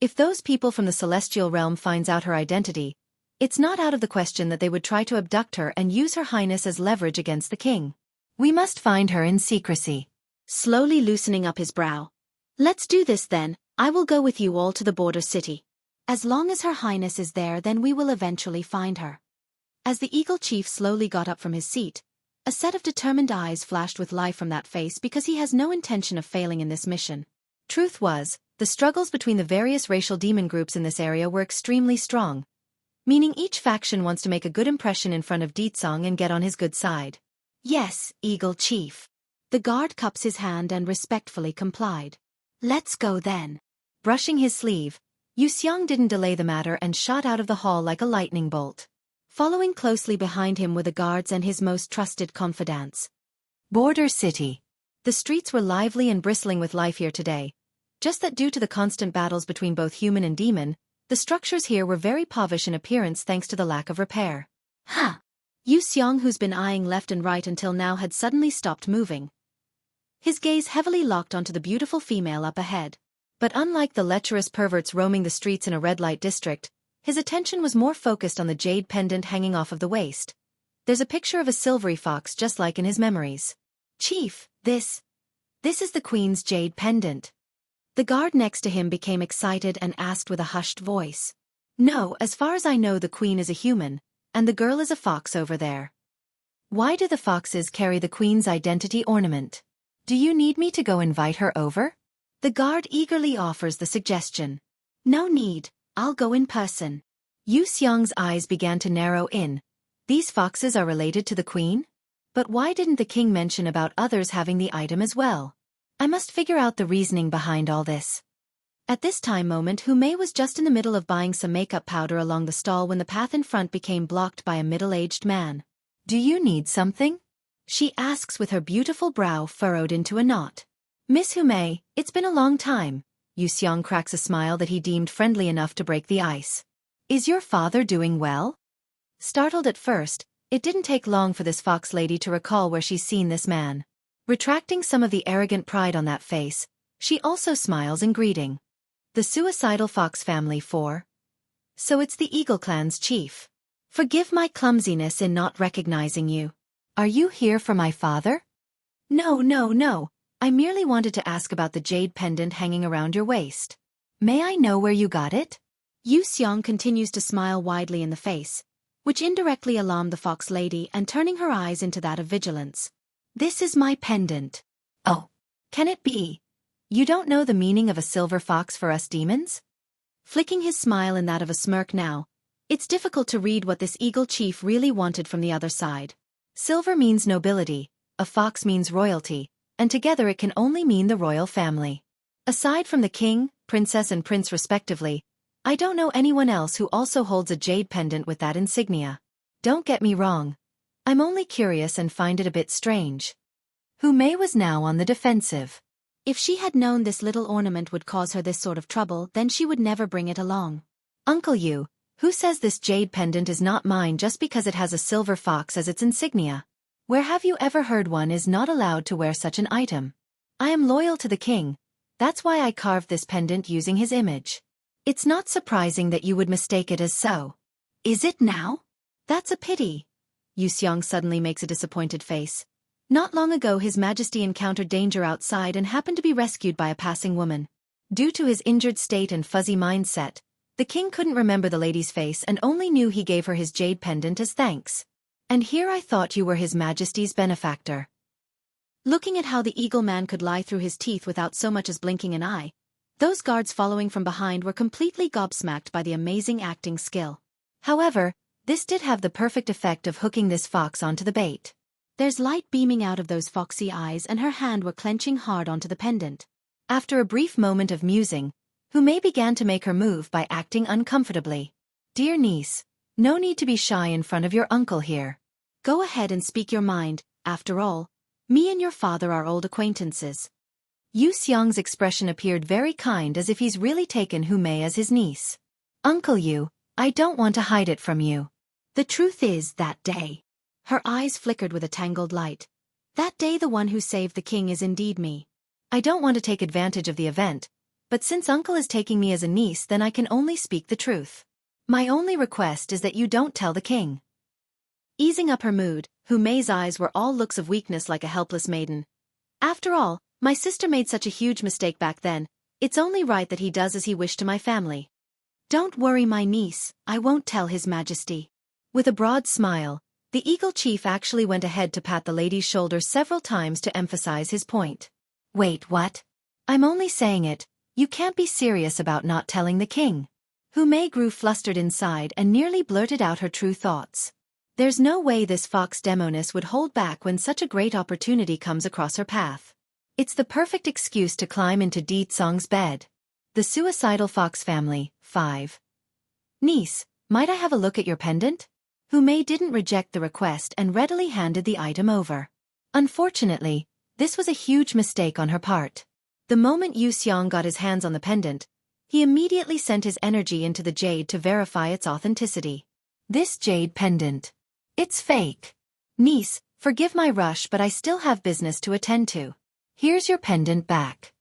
S2: If those people from the celestial realm finds out her identity, it's not out of the question that they would try to abduct her and use Her Highness as leverage against the king. We must find her in secrecy. Slowly loosening up his brow. Let's do this then. I will go with you all to the border city. As long as Her Highness is there, then we will eventually find her. As the Eagle Chief slowly got up from his seat, a set of determined eyes flashed with life from that face because he has no intention of failing in this mission. Truth was, the struggles between the various racial demon groups in this area were extremely strong. Meaning each faction wants to make a good impression in front of Ditsong and get on his good side.
S1: Yes, Eagle Chief. The guard cups his hand and respectfully complied. Let's go then.
S2: Brushing his sleeve, Xiang didn't delay the matter and shot out of the hall like a lightning bolt.
S1: Following closely behind him were the guards and his most trusted confidants.
S2: Border City.
S1: The streets were lively and bristling with life here today. Just that due to the constant battles between both human and demon, the structures here were very povish in appearance thanks to the lack of repair. Huh. Xiang, who's been eyeing left and right until now, had suddenly stopped moving. His gaze heavily locked onto the beautiful female up ahead. But unlike the lecherous perverts roaming the streets in a red light district, his attention was more focused on the jade pendant hanging off of the waist. There's a picture of a silvery fox just like in his memories. Chief, this is the Queen's jade pendant. The guard next to him became excited and asked with a hushed voice.
S2: No, as far as I know the Queen is a human, and the girl is a fox over there. Why do the foxes carry the Queen's identity ornament? Do you need me to go invite her over?
S1: The guard eagerly offers the suggestion. No need, I'll go in person.
S2: Xiang's eyes began to narrow in. These foxes are related to the Queen? But why didn't the king mention about others having the item as well? I must figure out the reasoning behind all this.
S1: At this moment Hu Mei was just in the middle of buying some makeup powder along the stall when the path in front became blocked by a middle-aged man.
S2: Do you need something?
S1: She asks with her beautiful brow furrowed into a knot.
S2: Miss Hu Mei, it's been a long time. Xiang cracks a smile that he deemed friendly enough to break the ice. Is your father doing well? Startled at first, it didn't take long for this fox lady to recall where she's seen this man. Retracting some of the arrogant pride on that face, she also smiles in greeting. The suicidal fox family for? So it's the Eagle Clan's chief.
S1: Forgive my clumsiness in not recognizing you.
S2: Are you here for my father?
S1: No. I merely wanted to ask about the jade pendant hanging around your waist.
S2: May I know where you got it?
S1: Xiang continues to smile widely in the face, which indirectly alarmed the fox lady and turning her eyes into that of vigilance.
S2: This is my pendant. Oh, can it be? You don't know the meaning of a silver fox for us demons?
S1: Flicking his smile in that of a smirk now, it's difficult to read what this eagle chief really wanted from the other side.
S2: Silver means nobility, a fox means royalty, and together it can only mean the royal family. Aside from the king, princess and prince respectively, I don't know anyone else who also holds a jade pendant with that insignia. Don't get me wrong. I'm only curious and find it a bit strange. Hu Mei was now on the defensive.
S1: If she had known this little ornament would cause her this sort of trouble, then she would never bring it along.
S2: Uncle Yu, who says this jade pendant is not mine just because it has a silver fox as its insignia? Where have you ever heard one is not allowed to wear such an item? I am loyal to the king. That's why I carved this pendant using his image. It's not surprising that you would mistake it as so.
S1: Is it now?
S2: That's a pity. Xiang suddenly makes a disappointed face. Not long ago His Majesty encountered danger outside and happened to be rescued by a passing woman. Due to his injured state and fuzzy mindset, the king couldn't remember the lady's face and only knew he gave her his jade pendant as thanks. And here I thought you were His Majesty's benefactor.
S1: Looking at how the eagle man could lie through his teeth without so much as blinking an eye, those guards following from behind were completely gobsmacked by the amazing acting skill.
S2: However, this did have the perfect effect of hooking this fox onto the bait.
S1: There's light beaming out of those foxy eyes and her hand were clenching hard onto the pendant.
S2: After a brief moment of musing, Hu Mei began to make her move by acting uncomfortably. Dear niece, no need to be shy in front of your uncle here.
S1: Go ahead and speak your mind, after all, me and your father are old acquaintances.
S2: Xiang's expression appeared very kind as if he's really taken Hu Mei as his niece. Uncle Yu, I don't want to hide it from you.
S1: The truth is that day. Her eyes flickered with a tangled light. That day the one who saved the king is indeed me.
S2: I don't want to take advantage of the event, but since uncle is taking me as a niece then I can only speak the truth. My only request is that you don't tell the king.
S1: Easing up her mood, Hu Mei's eyes were all looks of weakness like a helpless maiden. After all, my sister made such a huge mistake back then, it's only right that he does as he wished to my family.
S2: Don't worry my niece, I won't tell His Majesty. With a broad smile, the Eagle Chief actually went ahead to pat the lady's shoulder several times to emphasize his point. Wait, what? I'm only saying it, you can't be serious about not telling the king. Hu Mei grew flustered inside and nearly blurted out her true thoughts. There's no way this fox demoness would hold back when such a great opportunity comes across her path. It's the perfect excuse to climb into Di Tsong's bed. The Suicidal Fox Family, 5. Niece, might I have a look at your pendant? Hu Mei didn't reject the request and readily handed the item over. Unfortunately, this was a huge mistake on her part. The moment Yu Xiong got his hands on the pendant, he immediately sent his energy into the jade to verify its authenticity. This jade pendant. It's fake. Niece, forgive my rush, but I still have business to attend to. Here's your pendant back.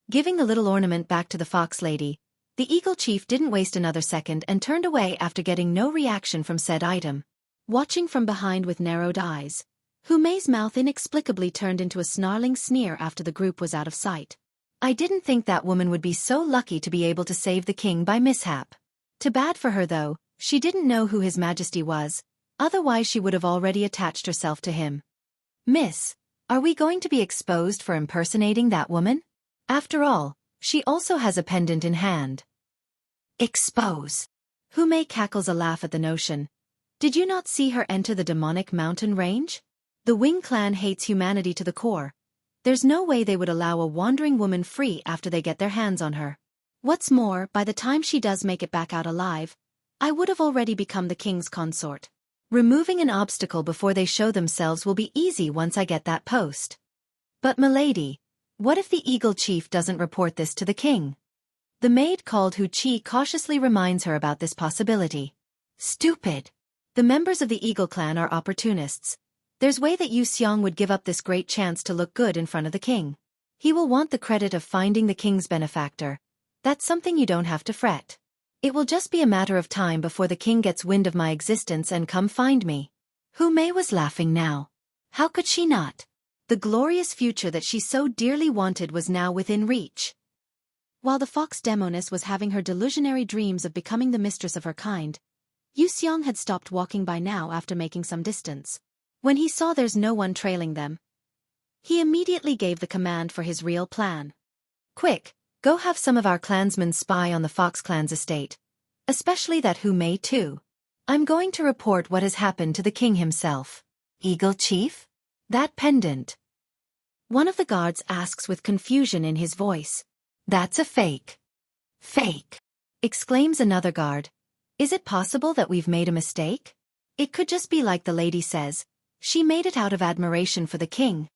S2: Giving the little ornament back to the fox lady, the eagle chief didn't waste another second and turned away after getting no reaction from said item. Watching from behind with narrowed eyes, Hu Mei's mouth inexplicably turned into a snarling sneer after the group was out of sight. I didn't think that woman would be so lucky to be able to save the king by mishap. Too bad for her though, she didn't know who His Majesty was, otherwise she would have already attached herself to him. Miss, are we going to be exposed for impersonating that woman? After all, she also has a pendant in hand. Expose. Hu Mei cackles a laugh at the notion. Did you not see her enter the demonic mountain range? The Wing clan hates humanity to the core. There's no way they would allow a wandering woman free after they get their hands on her. What's more, by the time she does make it back out alive, I would have already become the king's consort. Removing an obstacle before they show themselves will be easy once I get that post. But milady, what if the Eagle Chief doesn't report this to the king? The maid called Hu Qi cautiously reminds her about this possibility. Stupid. The members of the Eagle clan are opportunists. There's way that Yu Xiong would give up this great chance to look good in front of the king. He will want the credit of finding the king's benefactor. That's something you don't have to fret. It will just be a matter of time before the king gets wind of my existence and come find me. Hu Mei was laughing now. How could she not? The glorious future that she so dearly wanted was now within reach. While the fox demoness was having her delusionary dreams of becoming the mistress of her kind, Yu Xiong had stopped walking by now after making some distance. When he saw there's no one trailing them, he immediately gave the command for his real plan. Quick, go have some of our clansmen spy on the Fox clan's estate. Especially that Hu Mei too. I'm going to report what has happened to the king himself. Eagle Chief? That pendant. One of the guards asks with confusion in his voice. That's a fake. Fake, exclaims another guard. Is it possible that we've made a mistake? It could just be like the lady says. She made it out of admiration for the king.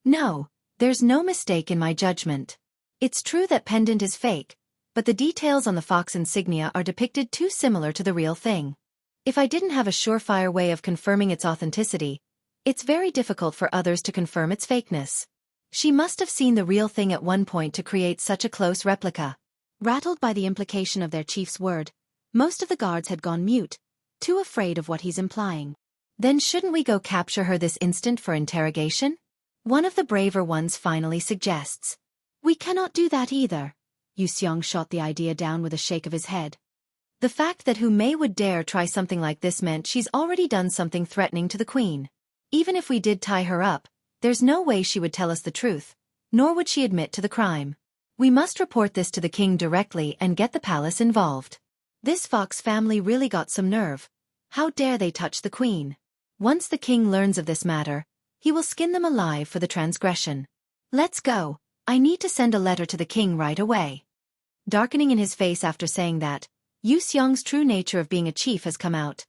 S2: No, there's no mistake in my judgment. It's true that pendant is fake, but the details on the fox insignia are depicted too similar to the real thing. If I didn't have a surefire way of confirming its authenticity, it's very difficult for others to confirm its fakeness. She must have seen the real thing at one point to create such a close replica. Rattled by the implication of their chief's word, most of the guards had gone mute, too afraid of what he's implying. Then shouldn't we go capture her this instant for interrogation? One of the braver ones finally suggests. We cannot do that either. Yu Xiong shot the idea down with a shake of his head. The fact that Hu Mei would dare try something like this meant she's already done something threatening to the queen. Even if we did tie her up, there's no way she would tell us the truth, nor would she admit to the crime. We must report this to the king directly and get the palace involved. This fox family really got some nerve. How dare they touch the queen? Once the king learns of this matter, he will skin them alive for the transgression. Let's go. I need to send a letter to the king right away. Darkening in his face after saying that, Yu Xiong's true nature of being a chief has come out.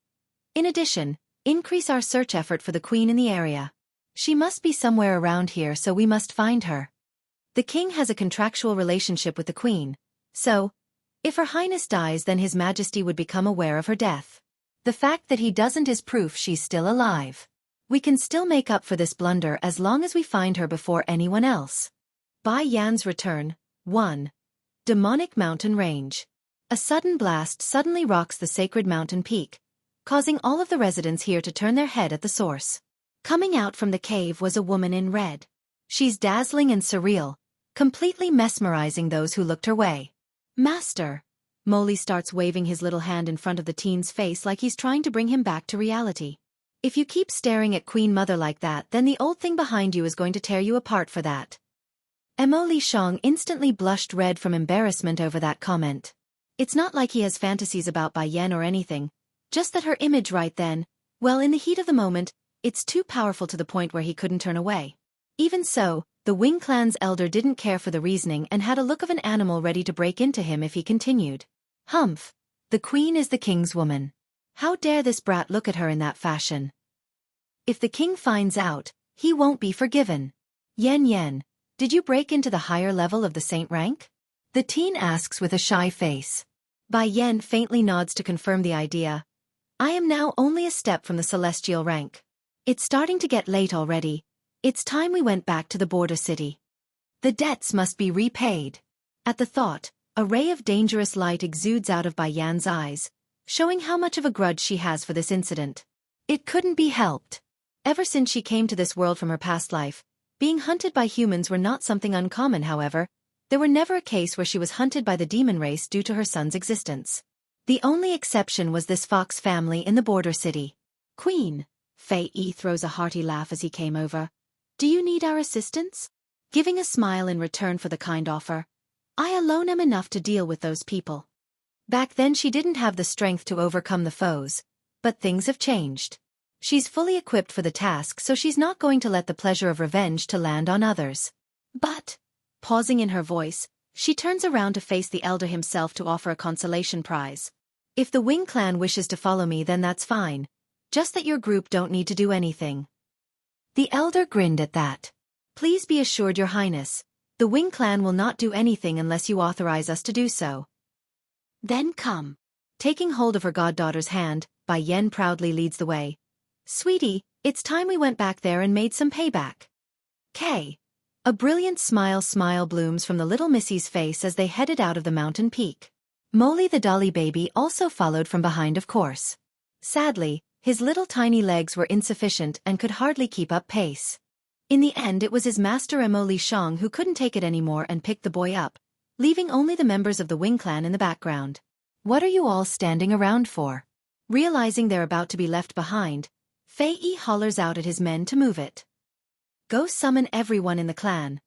S2: In addition, increase our search effort for the queen in the area. She must be somewhere around here, so we must find her. The king has a contractual relationship with the queen, so, if Her Highness dies, then His Majesty would become aware of her death. The fact that he doesn't is proof she's still alive. We can still make up for this blunder as long as we find her before anyone else. Bai Yan's return. 1. Demonic Mountain Range. A sudden blast suddenly rocks the sacred mountain peak, causing all of the residents here to turn their head at the source. Coming out from the cave was a woman in red. She's dazzling and surreal, completely mesmerizing those who looked her way. Master! Moli starts waving his little hand in front of the teen's face like he's trying to bring him back to reality. If you keep staring at Queen Mother like that, then the old thing behind you is going to tear you apart for that. Emily Shang instantly blushed red from embarrassment over that comment.
S1: It's not like he has fantasies about Bai Yan or anything, just that her image right then, well, in the heat of the moment, it's too powerful to the point where he couldn't turn away. Even so, the Wing clan's elder didn't care for the reasoning and had a look of an animal ready to break into him if he continued. Humph! The queen is the king's woman. How dare this brat look at her in that fashion? If the king finds out, he won't be forgiven. Yen, did you break into the higher level of the saint rank? The teen asks with a shy face. Bai Yan faintly nods to confirm the idea. I am now only a step from the celestial rank. It's starting to get late already. It's time we went back to the border city. The debts must be repaid. At the thought, a ray of dangerous light exudes out of Bai Yan's eyes, showing how much of a grudge she has for this incident. It couldn't be helped. Ever since she came to this world from her past life, being hunted by humans were not something uncommon. However, there were never a case where she was hunted by the demon race due to her son's existence. The only exception was this fox family in the border city. Queen, Fei Yi throws a hearty laugh as he came over. Do you need our assistance? Giving a smile in return for the kind offer. I alone am enough to deal with those people. Back then she didn't have the strength to overcome the foes, but things have changed. She's fully equipped for the task, so she's not going to let the pleasure of revenge to land on others. But, pausing in her voice, she turns around to face the elder himself to offer a consolation prize. If the Wing clan wishes to follow me, then that's fine. Just that your group don't need to do anything. The elder grinned at that. Please be assured, Your Highness, the Wing clan will not do anything unless you authorize us to do so. Then come. Taking hold of her goddaughter's hand, Bai Yan proudly leads the way. Sweetie, it's time we went back there and made some payback. K. A brilliant smile blooms from the little missy's face as they headed out of the mountain peak. Molly the dolly baby also followed from behind, of course. Sadly, his little tiny legs were insufficient and could hardly keep up pace. In the end it was his master Mo Li Shang who couldn't take it anymore and picked the boy up, leaving only the members of the Wing clan in the background. What are you all standing around for? Realizing they're about to be left behind, Fei Yi hollers out at his men to move it. Go summon everyone in the clan.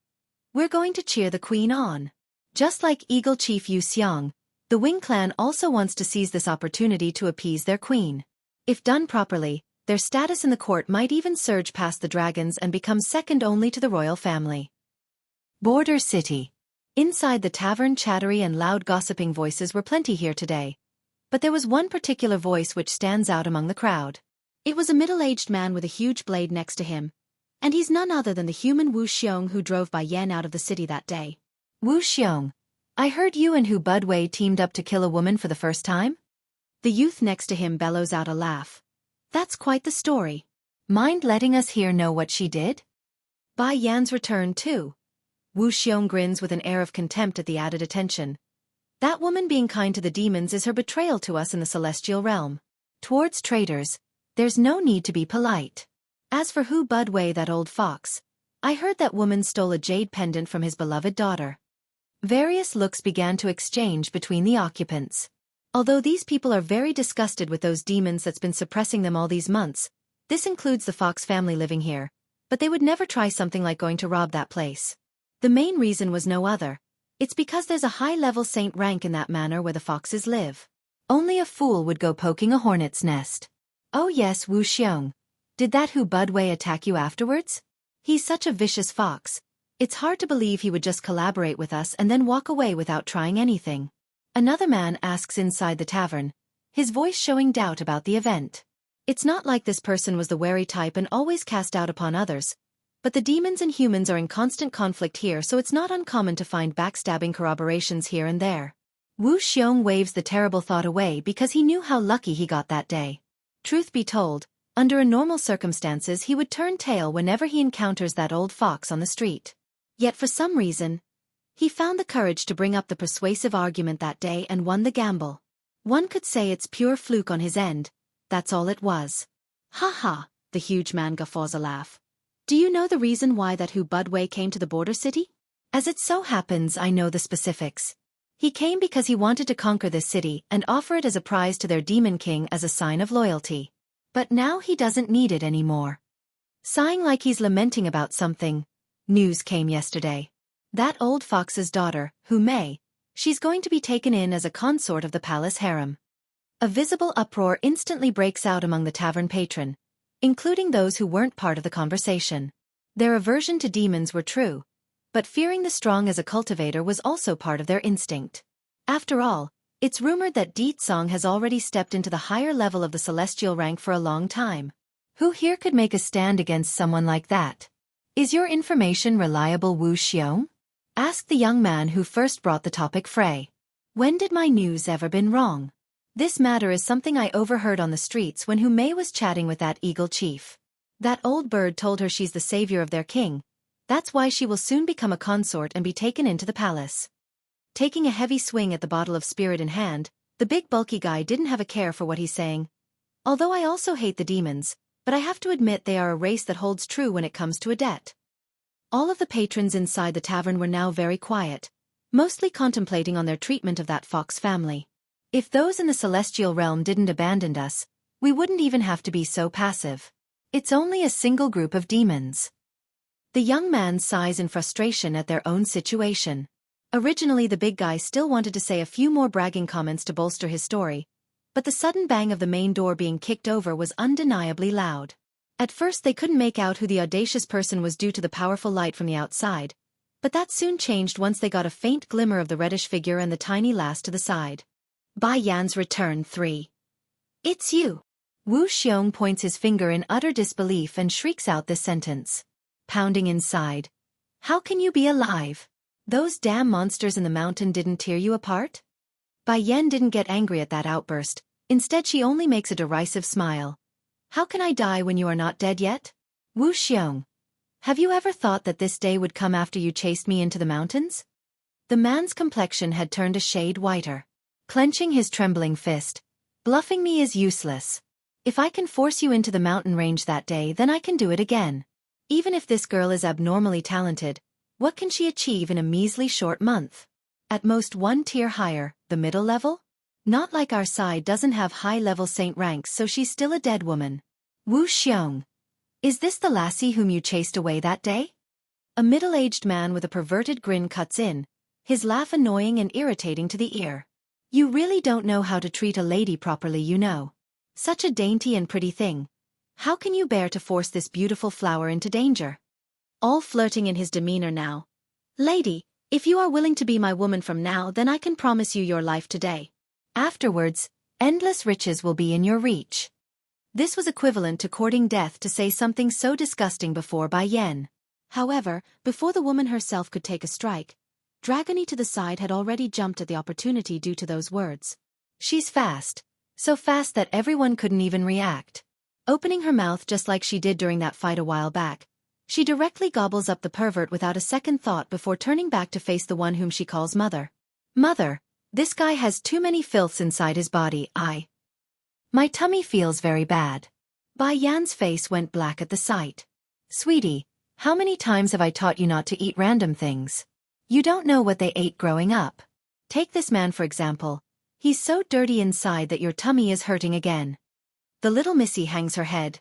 S1: We're going to cheer the queen on. Just like Eagle Chief Yu Xiang, the Wing clan also wants to seize this opportunity to appease their queen. If done properly, their status in the court might even surge past the dragons and become second only to the royal family. Border City. Inside the tavern, chattery and loud gossiping voices were plenty here today. But there was one particular voice which stands out among the crowd. It was a middle-aged man with a huge blade next to him. And he's none other than the human Wu Xiong who drove Bai Yan out of the city that day. Wu Xiong, I heard you and Hu Budwei teamed up to kill a woman for the first time? The youth next to him bellows out a laugh. That's quite the story. Mind letting us here know what she did? Bai Yan's return too. Wu Xiong grins with an air of contempt at the added attention. That woman being kind to the demons is her betrayal to us in the celestial realm. Towards traitors, there's no need to be polite. As for Hu Budwei, that old fox, I heard that woman stole a jade pendant from his beloved daughter. Various looks began to exchange between the occupants. Although these people are very disgusted with those demons that's been suppressing them all these months, this includes the Fox family living here, but they would never try something like going to rob that place. The main reason was no other. It's because there's a high-level saint rank in that manor where the foxes live. Only a fool would go poking a hornet's nest. Oh yes, Wu Xiong. Did that Hu Budwei attack you afterwards? He's such a vicious fox. It's hard to believe he would just collaborate with us and then walk away without trying anything. Another man asks inside the tavern, his voice showing doubt about the event. It's not like this person was the wary type and always cast doubt upon others, but the demons and humans are in constant conflict here, so it's not uncommon to find backstabbing corroborations here and there. Wu Xiong waves the terrible thought away because he knew how lucky he got that day. Truth be told, under normal circumstances he would turn tail whenever he encounters that old fox on the street. Yet for some reason, he found the courage to bring up the persuasive argument that day and won the gamble. One could say it's pure fluke on his end, that's all it was. Ha ha, the huge man guffaws a laugh. Do you know the reason why that Hu Budwei came to the border city? As it so happens, I know the specifics. He came because he wanted to conquer this city and offer it as a prize to their demon king as a sign of loyalty. But now he doesn't need it anymore. Sighing like he's lamenting about something, news came yesterday. That old fox's daughter, Hu Mei,
S2: She's going to be taken in as a consort of the palace harem. A visible uproar instantly breaks out among the tavern patron, including those who weren't part of the conversation. Their aversion to demons were true, but fearing the strong as a cultivator was also part of their instinct. After all, it's rumored that Deet Song has already stepped into the higher level of the celestial rank for a long time. Who here could make a stand against someone like that? Is your information reliable, Wuxia? Asked the young man who first brought the topic fray. When did my news ever been wrong? This matter is something I overheard on the streets when Hu Mei was chatting with that eagle chief. That old bird told her she's the savior of their king. That's why she will soon become a consort and be taken into the palace. Taking a heavy swing at the bottle of spirit in hand, the big bulky guy didn't have a care for what he's saying. Although I also hate the demons, but I have to admit they are a race that holds true when it comes to a debt. All of the patrons inside the tavern were now very quiet, mostly contemplating on their treatment of that fox family. If those in the celestial realm didn't abandon us, we wouldn't even have to be so passive. It's only a single group of demons. The young man sighs in frustration at their own situation. Originally the big guy still wanted to say a few more bragging comments to bolster his story, but the sudden bang of the main door being kicked over was undeniably loud. At first they couldn't make out who the audacious person was due to the powerful light from the outside, but that soon changed once they got a faint glimmer of the reddish figure and the tiny lass to the side. Bai Yan's return 3. It's you. Wu Xiong points his finger in utter disbelief and shrieks out this sentence. Pounding inside. How can you be alive? Those damn monsters in the mountain didn't tear you apart? Bai Yan didn't get angry at that outburst, instead she only makes a derisive smile. How can I die when you are not dead yet? Wu Xiong. Have you ever thought that this day would come after you chased me into the mountains? The man's complexion had turned a shade whiter. Clenching his trembling fist. Bluffing me is useless. If I can force you into the mountain range that day, then I can do it again. Even if this girl is abnormally talented, what can she achieve in a measly short month? At most one tier higher, the middle level? Not like our side doesn't have high-level saint ranks, so she's still a dead woman. Wu Xiong. Is this the lassie whom you chased away that day? A middle-aged man with a perverted grin cuts in, his laugh annoying and irritating to the ear. You really don't know how to treat a lady properly, you know. Such a dainty and pretty thing. How can you bear to force this beautiful flower into danger? All flirting in his demeanor now. Lady, if you are willing to be my woman from now, then I can promise you your life today. Afterwards, endless riches will be in your reach. This was equivalent to courting death to say something so disgusting before Bai Yan. However, before the woman herself could take a strike, Dragony to the side had already jumped at the opportunity due to those words. She's fast. So fast that everyone couldn't even react. Opening her mouth just like she did during that fight a while back, she directly gobbles up the pervert without a second thought before turning back to face the one whom she calls mother. Mother, this guy has too many filths inside his body. My tummy feels very bad. Bai Yan's face went black at the sight. Sweetie, how many times have I taught you not to eat random things? You don't know what they ate growing up. Take this man for example. He's so dirty inside that your tummy is hurting again. The little missy hangs her head.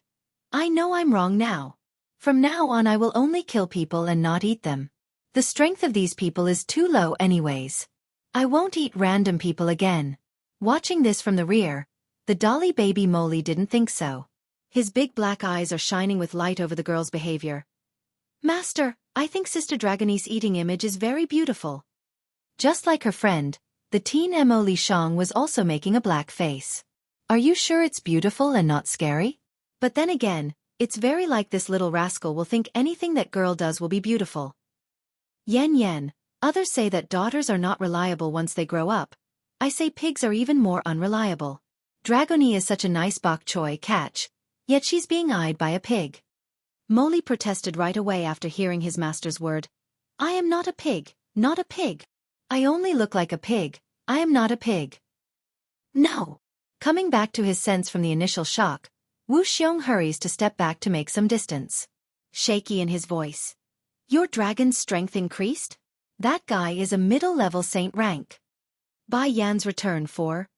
S2: I know I'm wrong now. From now on I will only kill people and not eat them. The strength of these people is too low anyways. I won't eat random people again. Watching this from the rear, the dolly baby Molly didn't think so. His big black eyes are shining with light over the girl's behavior. Master, I think Sister Dragony's eating image is very beautiful. Just like her friend, the teen Mo Li Shang was also making a black face. Are you sure it's beautiful and not scary? But then again, it's very like this little rascal will think anything that girl does will be beautiful. Yen. Others say that daughters are not reliable once they grow up. I say pigs are even more unreliable. Dragony is such a nice bok choy catch, yet she's being eyed by a pig. Molly protested right away after hearing his master's word. I am not a pig, not a pig. I only look like a pig, I am not a pig. No. Coming back to his sense from the initial shock, Wu Xiong hurries to step back to make some distance. Shaky in his voice. Your dragon's strength increased? That guy is a middle-level saint rank. Bai Yan's return 4.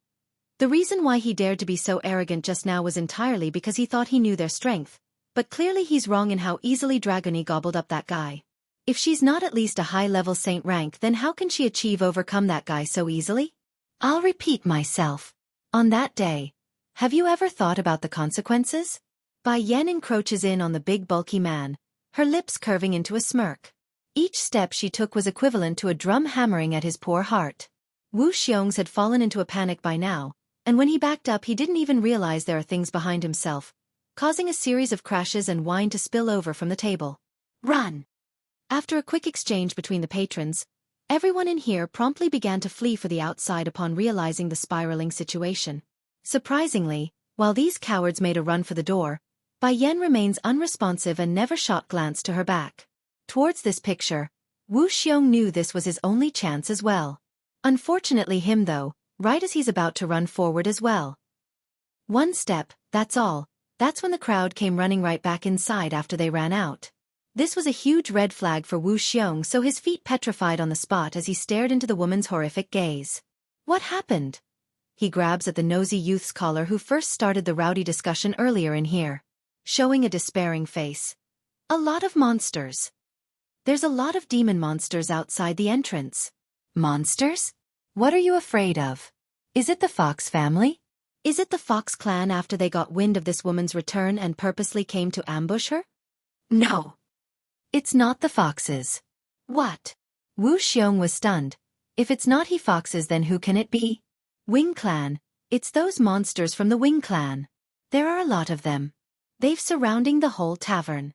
S2: The reason why he dared to be so arrogant just now was entirely because he thought he knew their strength, but clearly he's wrong in how easily Dragony gobbled up that guy. If she's not at least a high-level saint rank, then how can she overcome that guy so easily? I'll repeat myself. On that day, have you ever thought about the consequences? Bai Yan encroaches in on the big bulky man, her lips curving into a smirk. Each step she took was equivalent to a drum hammering at his poor heart. Wu Xiong's had fallen into a panic by now, and when he backed up he didn't even realize there are things behind himself, causing a series of crashes and wine to spill over from the table. Run! After a quick exchange between the patrons, everyone in here promptly began to flee for the outside upon realizing the spiraling situation. Surprisingly, while these cowards made a run for the door, Bai Yan remains unresponsive and never shot glance to her back. Towards this picture, Wu Xiong knew this was his only chance as well. Unfortunately him though, right as he's about to run forward as well. One step, that's all. That's when the crowd came running right back inside after they ran out. This was a huge red flag for Wu Xiong, so his feet petrified on the spot as he stared into the woman's horrific gaze. What happened? He grabs at the nosy youth's collar who first started the rowdy discussion earlier in here, showing a despairing face. A lot of monsters. There's a lot of demon monsters outside the entrance. Monsters? What are you afraid of? Is it the Fox family? Is it the Fox clan after they got wind of this woman's return and purposely came to ambush her? No. It's not the Foxes. What? Wu Xiong was stunned. If it's not he Foxes, then who can it be? Wing clan. It's those monsters from the Wing clan. There are a lot of them. They've surrounding the whole tavern.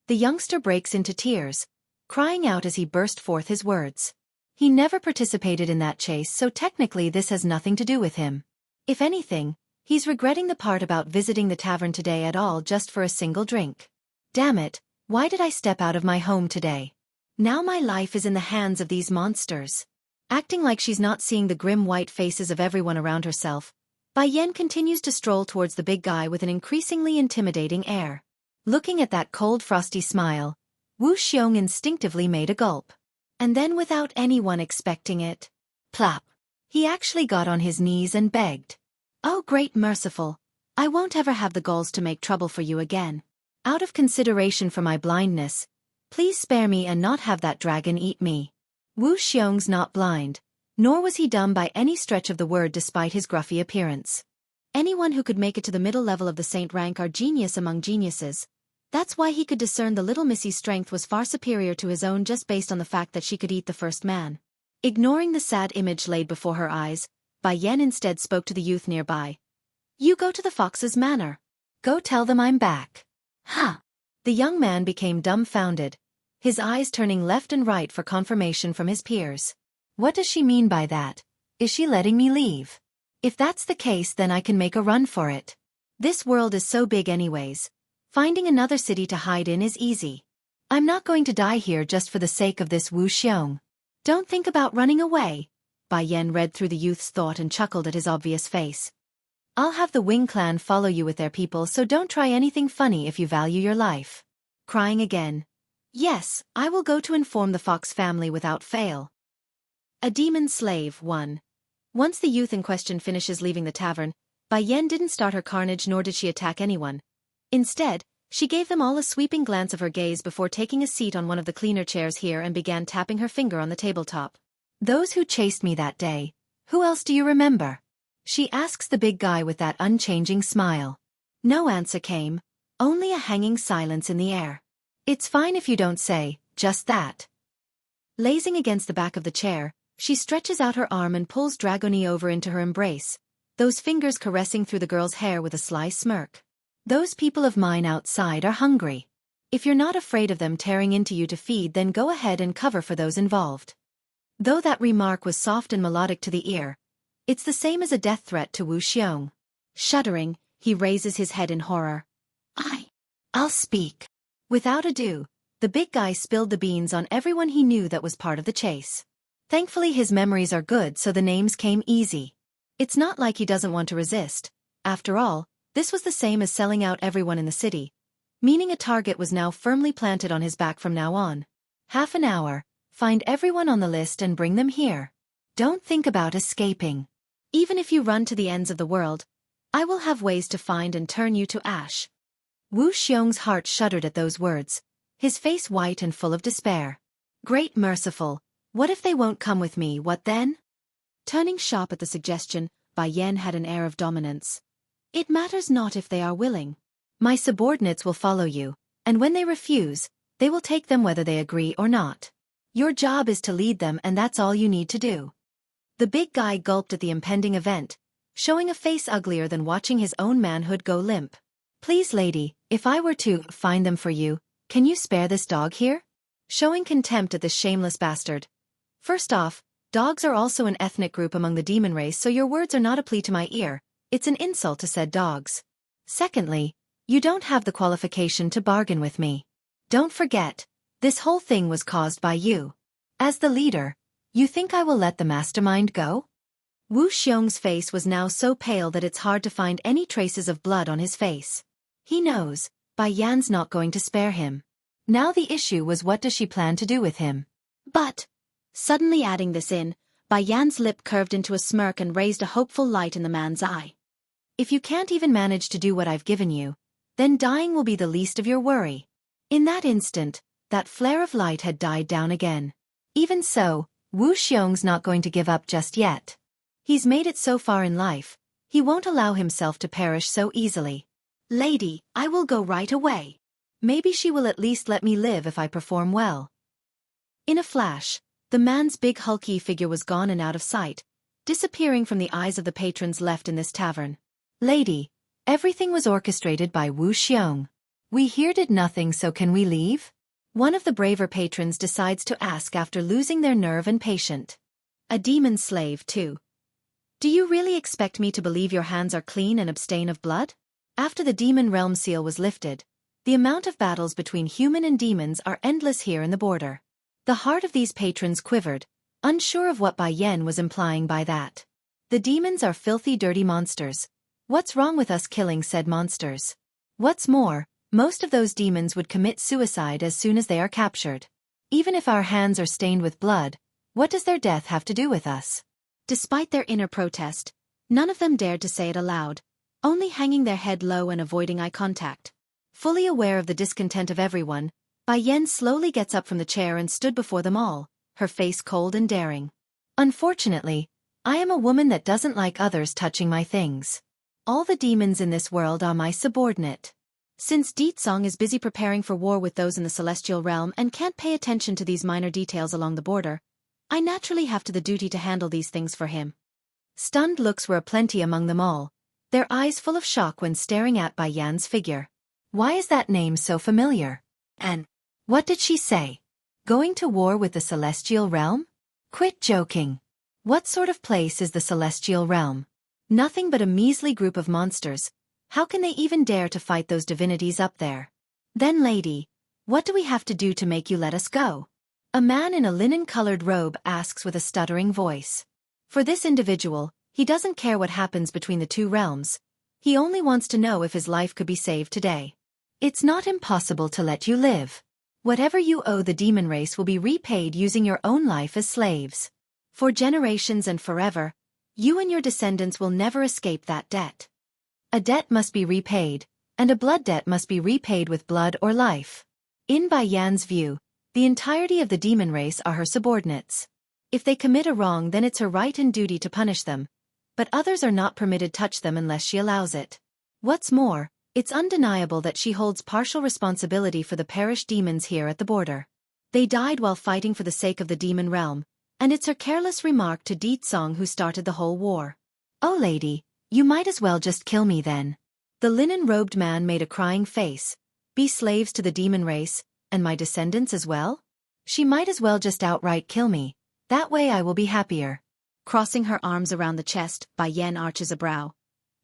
S2: The youngster breaks into tears, crying out as he burst forth his words. He never participated in that chase, so technically this has nothing to do with him. If anything, he's regretting the part about visiting the tavern today at all just for a single drink. Damn it, why did I step out of my home today? Now my life is in the hands of these monsters. Acting like she's not seeing the grim white faces of everyone around herself, Bai Yan continues to stroll towards the big guy with an increasingly intimidating air. Looking at that cold frosty smile, Wu Xiong instinctively made a gulp. And then without anyone expecting it, plop, he actually got on his knees and begged. Oh great merciful, I won't ever have the gulls to make trouble for you again. Out of consideration for my blindness, please spare me and not have that dragon eat me. Wu Xiong's not blind, nor was he dumb by any stretch of the word despite his gruffy appearance. Anyone who could make it to the middle level of the saint rank are genius among geniuses. That's why he could discern the little missy's strength was far superior to his own just based on the fact that she could eat the first man. Ignoring the sad image laid before her eyes, Bai Yan instead spoke to the youth nearby. You go to the Fox's manor. Go tell them I'm back. Huh. The young man became dumbfounded, his eyes turning left and right for confirmation from his peers. What does she mean by that? Is she letting me leave? If that's the case, then I can make a run for it. This world is so big anyways. Finding another city to hide in is easy. I'm not going to die here just for the sake of this Wu Xiong. Don't think about running away. Bai Yan read through the youth's thought and chuckled at his obvious face. I'll have the Wing clan follow you with their people, so don't try anything funny if you value your life. Crying again. Yes, I will go to inform the Fox family without fail. A demon slave 1. Once the youth in question finishes leaving the tavern, Bai Yan didn't start her carnage nor did she attack anyone. Instead, she gave them all a sweeping glance of her gaze before taking a seat on one of the cleaner chairs here and began tapping her finger on the tabletop. Those who chased me that day, who else do you remember? She asks the big guy with that unchanging smile. No answer came, only a hanging silence in the air. It's fine if you don't say, just that. Lazing against the back of the chair, she stretches out her arm and pulls Dragoni over into her embrace, those fingers caressing through the girl's hair with a sly smirk. Those people of mine outside are hungry. If you're not afraid of them tearing into you to feed, then go ahead and cover for those involved. Though that remark was soft and melodic to the ear, it's the same as a death threat to Wu Xiong. Shuddering, he raises his head in horror. I'll speak. Without ado, the big guy spilled the beans on everyone he knew that was part of the chase. Thankfully his memories are good, so the names came easy. It's not like he doesn't want to resist. After all, this was the same as selling out everyone in the city, meaning a target was now firmly planted on his back from now on. Half an hour, find everyone on the list and bring them here. Don't think about escaping. Even if you run to the ends of the world, I will have ways to find and turn you to ash. Wu Xiong's heart shuddered at those words, his face white and full of despair. Great merciful, what if they won't come with me, what then?
S1: Turning sharp at the suggestion, Bai Yan had an air of dominance. It matters not if they are willing.
S2: My subordinates will follow you, and when they refuse, they will take them whether they agree or not. Your job is to lead them, and that's all you need to do. The big guy gulped at the impending event, showing a face uglier than watching his own manhood go limp. Please, lady, if I were to find them for you, can you spare this dog here? Showing contempt at this shameless bastard. First off, dogs are also an ethnic group among the demon race, so your words are not a plea to my ear, it's an insult to said dogs. Secondly, you don't have the qualification to bargain with me. Don't forget, this whole thing was caused by you. As the leader, you think I will let the mastermind go?
S1: Wu Xiong's face was now so pale that it's hard to find any traces of blood on his face.
S2: He knows, Bai Yan's not going to spare him. Now the issue was, what does she plan to do with him?
S1: But, suddenly adding this in, Bai Yan's lip curved into a smirk and raised a hopeful light in the man's eye.
S2: If you can't even manage to do what I've given you, then dying will be the least of your worry. In that instant, that flare of light had died down again. Even so, Wu Xiong's not going to give up just yet. He's made it so far in life, he won't allow himself to perish so easily.
S1: Lady, I will go right away.
S2: Maybe she will at least let me live if I perform well.
S1: In a flash, the man's big hulky figure was gone and out of sight, disappearing from the eyes of the patrons left in this tavern.
S2: Lady, everything was orchestrated by Wu Xiong. We here did nothing, so can we leave? One of the braver patrons decides to ask after losing their nerve and patience.
S1: A demon slave, too. Do you really expect me to believe your hands are clean and abstain of blood?
S2: After the demon realm seal was lifted, the amount of battles between human and demons are endless here in the border. The heart of these patrons quivered, unsure of what Bai Yan was implying by that. The demons are filthy, dirty monsters. What's wrong with us killing said monsters? What's more, most of those demons would commit suicide as soon as they are captured. Even if our hands are stained with blood, what does their death have to do with us?
S1: Despite their inner protest, none of them dared to say it aloud, only hanging their head low and avoiding eye contact.
S2: Fully aware of the discontent of everyone, Bai Yan slowly gets up from the chair and stood before them all, her face cold and daring. Unfortunately, I am a woman that doesn't like others touching my things. All the demons in this world are my subordinate.
S1: Since Ditsong is busy preparing for war with those in the celestial realm and can't pay attention to these minor details along the border, I naturally have to the duty to handle these things for him.
S2: Stunned looks were aplenty among them all, their eyes full of shock when staring at Bai Yan's figure. Why is that name so familiar? And what did she say? Going to war with the celestial realm? Quit joking. What sort of place is the celestial realm? Nothing but a measly group of monsters. How can they even dare to fight those divinities up there? Then, lady, what do we have to do to make you let us go? A man in a linen-colored robe asks with a stuttering voice. For this individual, he doesn't care what happens between the two realms. He only wants to know if his life could be saved today. It's not impossible to let you live. Whatever you owe the demon race will be repaid using your own life as slaves. For generations and forever, you and your descendants will never escape that debt. A debt must be repaid, and a blood debt must be repaid with blood or life. In Bai Yan's view, the entirety of the demon race are her subordinates. If they commit a wrong, then it's her right and duty to punish them, but others are not permitted to touch them unless she allows it. What's more, it's undeniable that she holds partial responsibility for the perished demons here at the border. They died while fighting for the sake of the demon realm, and it's her careless remark to Ditsong who started the whole war. Oh lady, you might as well just kill me then. The linen-robed man made a crying face. Be slaves to the demon race, and my descendants as well? She might as well just outright kill me. That way I will be happier.
S1: Crossing her arms around the chest, Bai Yan arches a brow.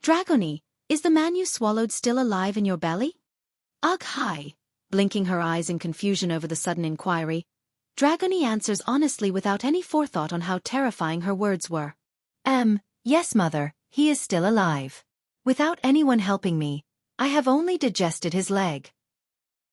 S1: Dragony, is the man you swallowed still alive in your belly? Ugh, hi. Blinking her eyes in confusion over the sudden inquiry, Dragony answers honestly without any forethought on how terrifying her words were.
S2: Yes mother, he is still alive. Without anyone helping me, I have only digested his leg.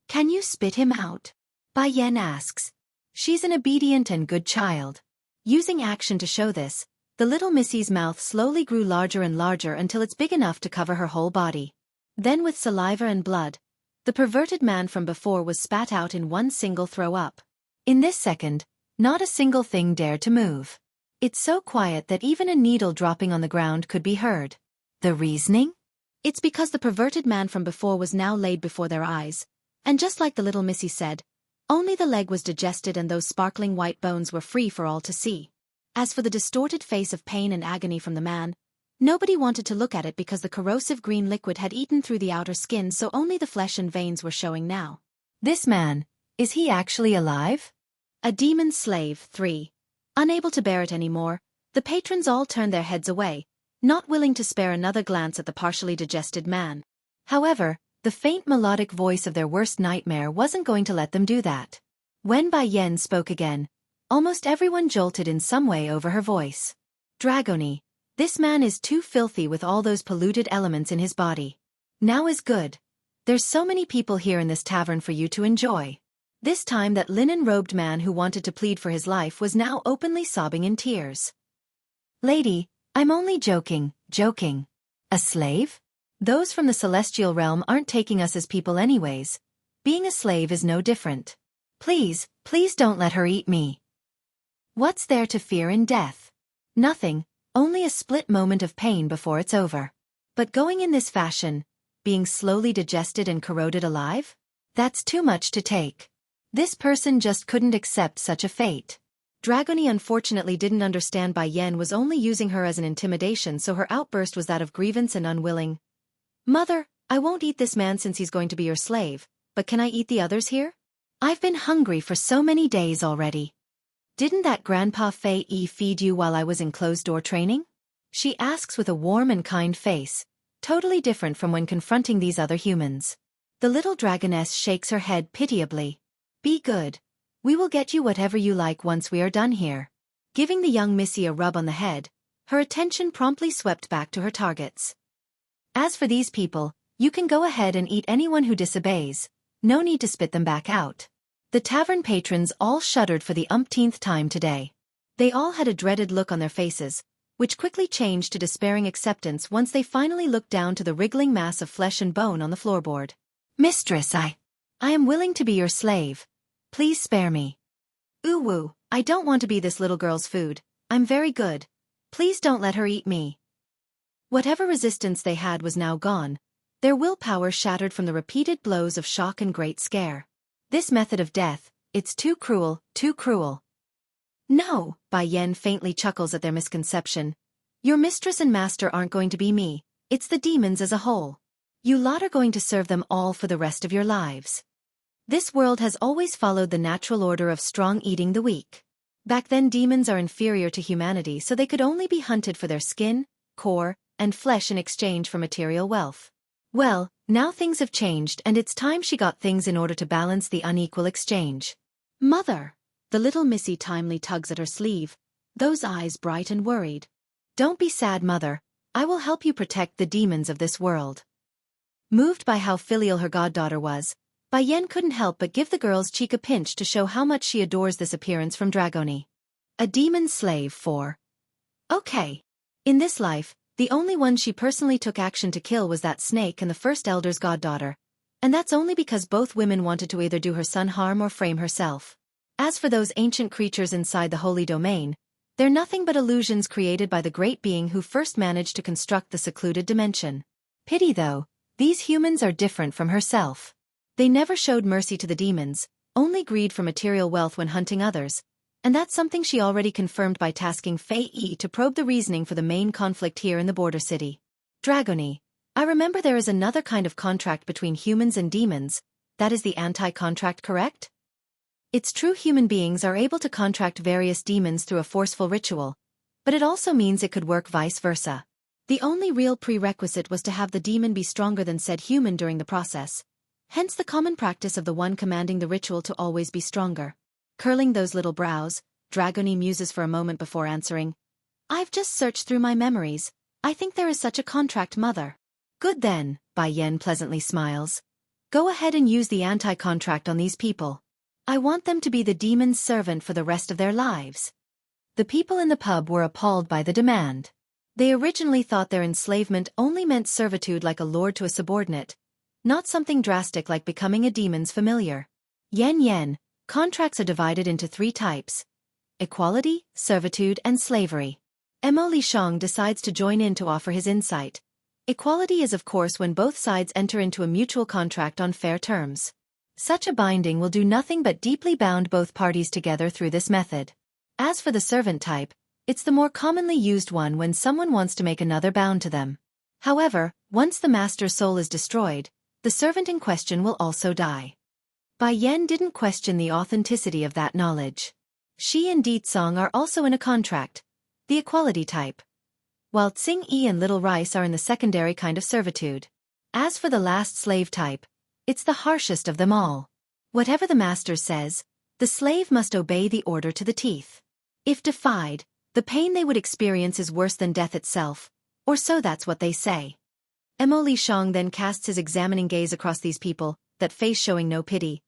S1: Can you spit him out?
S2: Bai Yan asks. She's an obedient and good child. Using action to show this, the little missy's mouth slowly grew larger and larger until it's big enough to cover her whole body. Then with saliva and blood, the perverted man from before was spat out in one single throw up. In this second, not a single thing dared to move. It's so quiet that even a needle dropping on the ground could be heard. The reasoning?
S1: It's because the perverted man from before was now laid before their eyes, and just like the little missy said, only the leg was digested and those sparkling white bones were free for all to see. As for the distorted face of pain and agony from the man, nobody wanted to look at it because the corrosive green liquid had eaten through the outer skin, so only the flesh and veins were showing now.
S2: This man, is he actually alive?
S1: A demon's slave, 3. Unable to bear it anymore, the patrons all turned their heads away, not willing to spare another glance at the partially digested man.
S2: However, the faint melodic voice of their worst nightmare wasn't going to let them do that. When Bai Yen spoke again, almost everyone jolted in some way over her voice. Dragoni, this man is too filthy with all those polluted elements in his body. Now is good. There's so many people here in this tavern for you to enjoy. This time that linen-robed man who wanted to plead for his life was now openly sobbing in tears. Lady, I'm only joking. A slave? Those from the celestial realm aren't taking us as people anyways. Being a slave is no different. Please don't let her eat me. What's there to fear in death? Nothing, only a split moment of pain before it's over. But going in this fashion, being slowly digested and corroded alive? That's too much to take. This person just couldn't accept such a fate. Dragoni unfortunately didn't understand Bai Yen was only using her as an intimidation, so her outburst was that of grievance and unwilling. Mother, I won't eat this man since he's going to be your slave, but can I eat the others here? I've been hungry for so many days already. Didn't that Grandpa Fei Yi feed you while I was in closed-door training? She asks with a warm and kind face, totally different from when confronting these other humans. The little dragoness shakes her head pitiably. Be good. We will get you whatever you like once we are done here. Giving the young missy a rub on the head, her attention promptly swept back to her targets. As for these people, you can go ahead and eat anyone who disobeys. No need to spit them back out. The tavern patrons all shuddered for the umpteenth time today. They all had a dreaded look on their faces, which quickly changed to despairing acceptance once they finally looked down to the wriggling mass of flesh and bone on the floorboard. Mistress, I am willing to be your slave. Please spare me. Ooh, I don't want to be this little girl's food. I'm very good. Please don't let her eat me. Whatever resistance they had was now gone, their willpower shattered from the repeated blows of shock and great scare. This method of death, it's too cruel, too cruel. No, Bai Yen faintly chuckles at their misconception. Your mistress and master aren't going to be me, it's the demons as a whole. You lot are going to serve them all for the rest of your lives. This world has always followed the natural order of strong eating the weak. Back then demons are inferior to humanity, so they could only be hunted for their skin, core, and flesh in exchange for material wealth. Well, now things have changed and it's time she got things in order to balance the unequal exchange. Mother! The little missy timely tugs at her sleeve, those eyes bright and worried. Don't be sad, mother. I will help you protect the demons of this world. Moved by how filial her goddaughter was, Bai Yen couldn't help but give the girl's cheek a pinch to show how much she adores this appearance from Dragoni. A demon's slave for... Okay. In this life, the only one she personally took action to kill was that snake and the first elder's goddaughter, and that's only because both women wanted to either do her son harm or frame herself. As for those ancient creatures inside the holy domain, they're nothing but illusions created by the great being who first managed to construct the secluded dimension. Pity though, these humans are different from herself. They never showed mercy to the demons, only greed for material wealth when hunting others, and that's something she already confirmed by tasking Fei Yi to probe the reasoning for the main conflict here in the border city. Dragoni, I remember there is another kind of contract between humans and demons, that is the anti-contract, correct? It's true human beings are able to contract various demons through a forceful ritual, but it also means it could work vice versa. The only real prerequisite was to have the demon be stronger than said human during the process, hence the common practice of the one commanding the ritual to always be stronger. Curling those little brows, Dragoni muses for a moment before answering. I've just searched through my memories. I think there is such a contract, mother. Good then, Bai Yen pleasantly smiles. Go ahead and use the anti-contract on these people. I want them to be the demon's servant for the rest of their lives. The people in the pub were appalled by the demand. They originally thought their enslavement only meant servitude like a lord to a subordinate, not something drastic like becoming a demon's familiar. Yen, Contracts are divided into 3 types: equality, servitude, and slavery. Mo Lishang decides to join in to offer his insight. Equality is of course when both sides enter into a mutual contract on fair terms. Such a binding will do nothing but deeply bound both parties together through this method. As for the servant type, it's the more commonly used one when someone wants to make another bound to them. However, once the master's soul is destroyed, the servant in question will also die. Bai Yan didn't question the authenticity of that knowledge. She and Di Tsong are also in a contract, the equality type, while Tsing Yi and Little Rice are in the secondary kind of servitude. As for the last slave type, it's the harshest of them all. Whatever the master says, the slave must obey the order to the teeth. If defied, the pain they would experience is worse than death itself, or so that's what they say. Mo Lishang then casts his examining gaze across these people, that face showing no pity.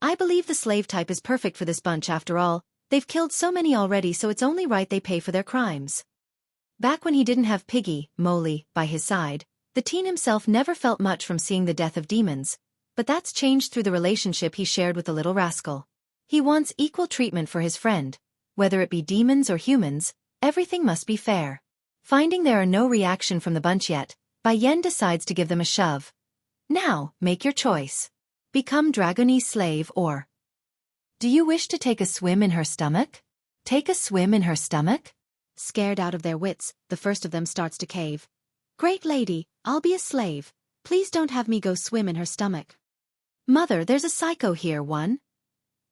S2: I believe the slave type is perfect for this bunch after all. They've killed so many already, so it's only right they pay for their crimes. Back when he didn't have Piggy, Molly, by his side, the teen himself never felt much from seeing the death of demons, but that's changed through the relationship he shared with the little rascal. He wants equal treatment for his friend. Whether it be demons or humans, everything must be fair. Finding there are no reaction from the bunch yet, Bai Yan decides to give them a shove. Now, make your choice. Become Dragonese slave or... Do you wish to take a swim in her stomach? Take a swim in her stomach?
S1: Scared out of their wits, the first of them starts to cave. Great lady, I'll be a slave. Please don't have me go swim in her stomach.
S2: Mother, there's a psycho here, one.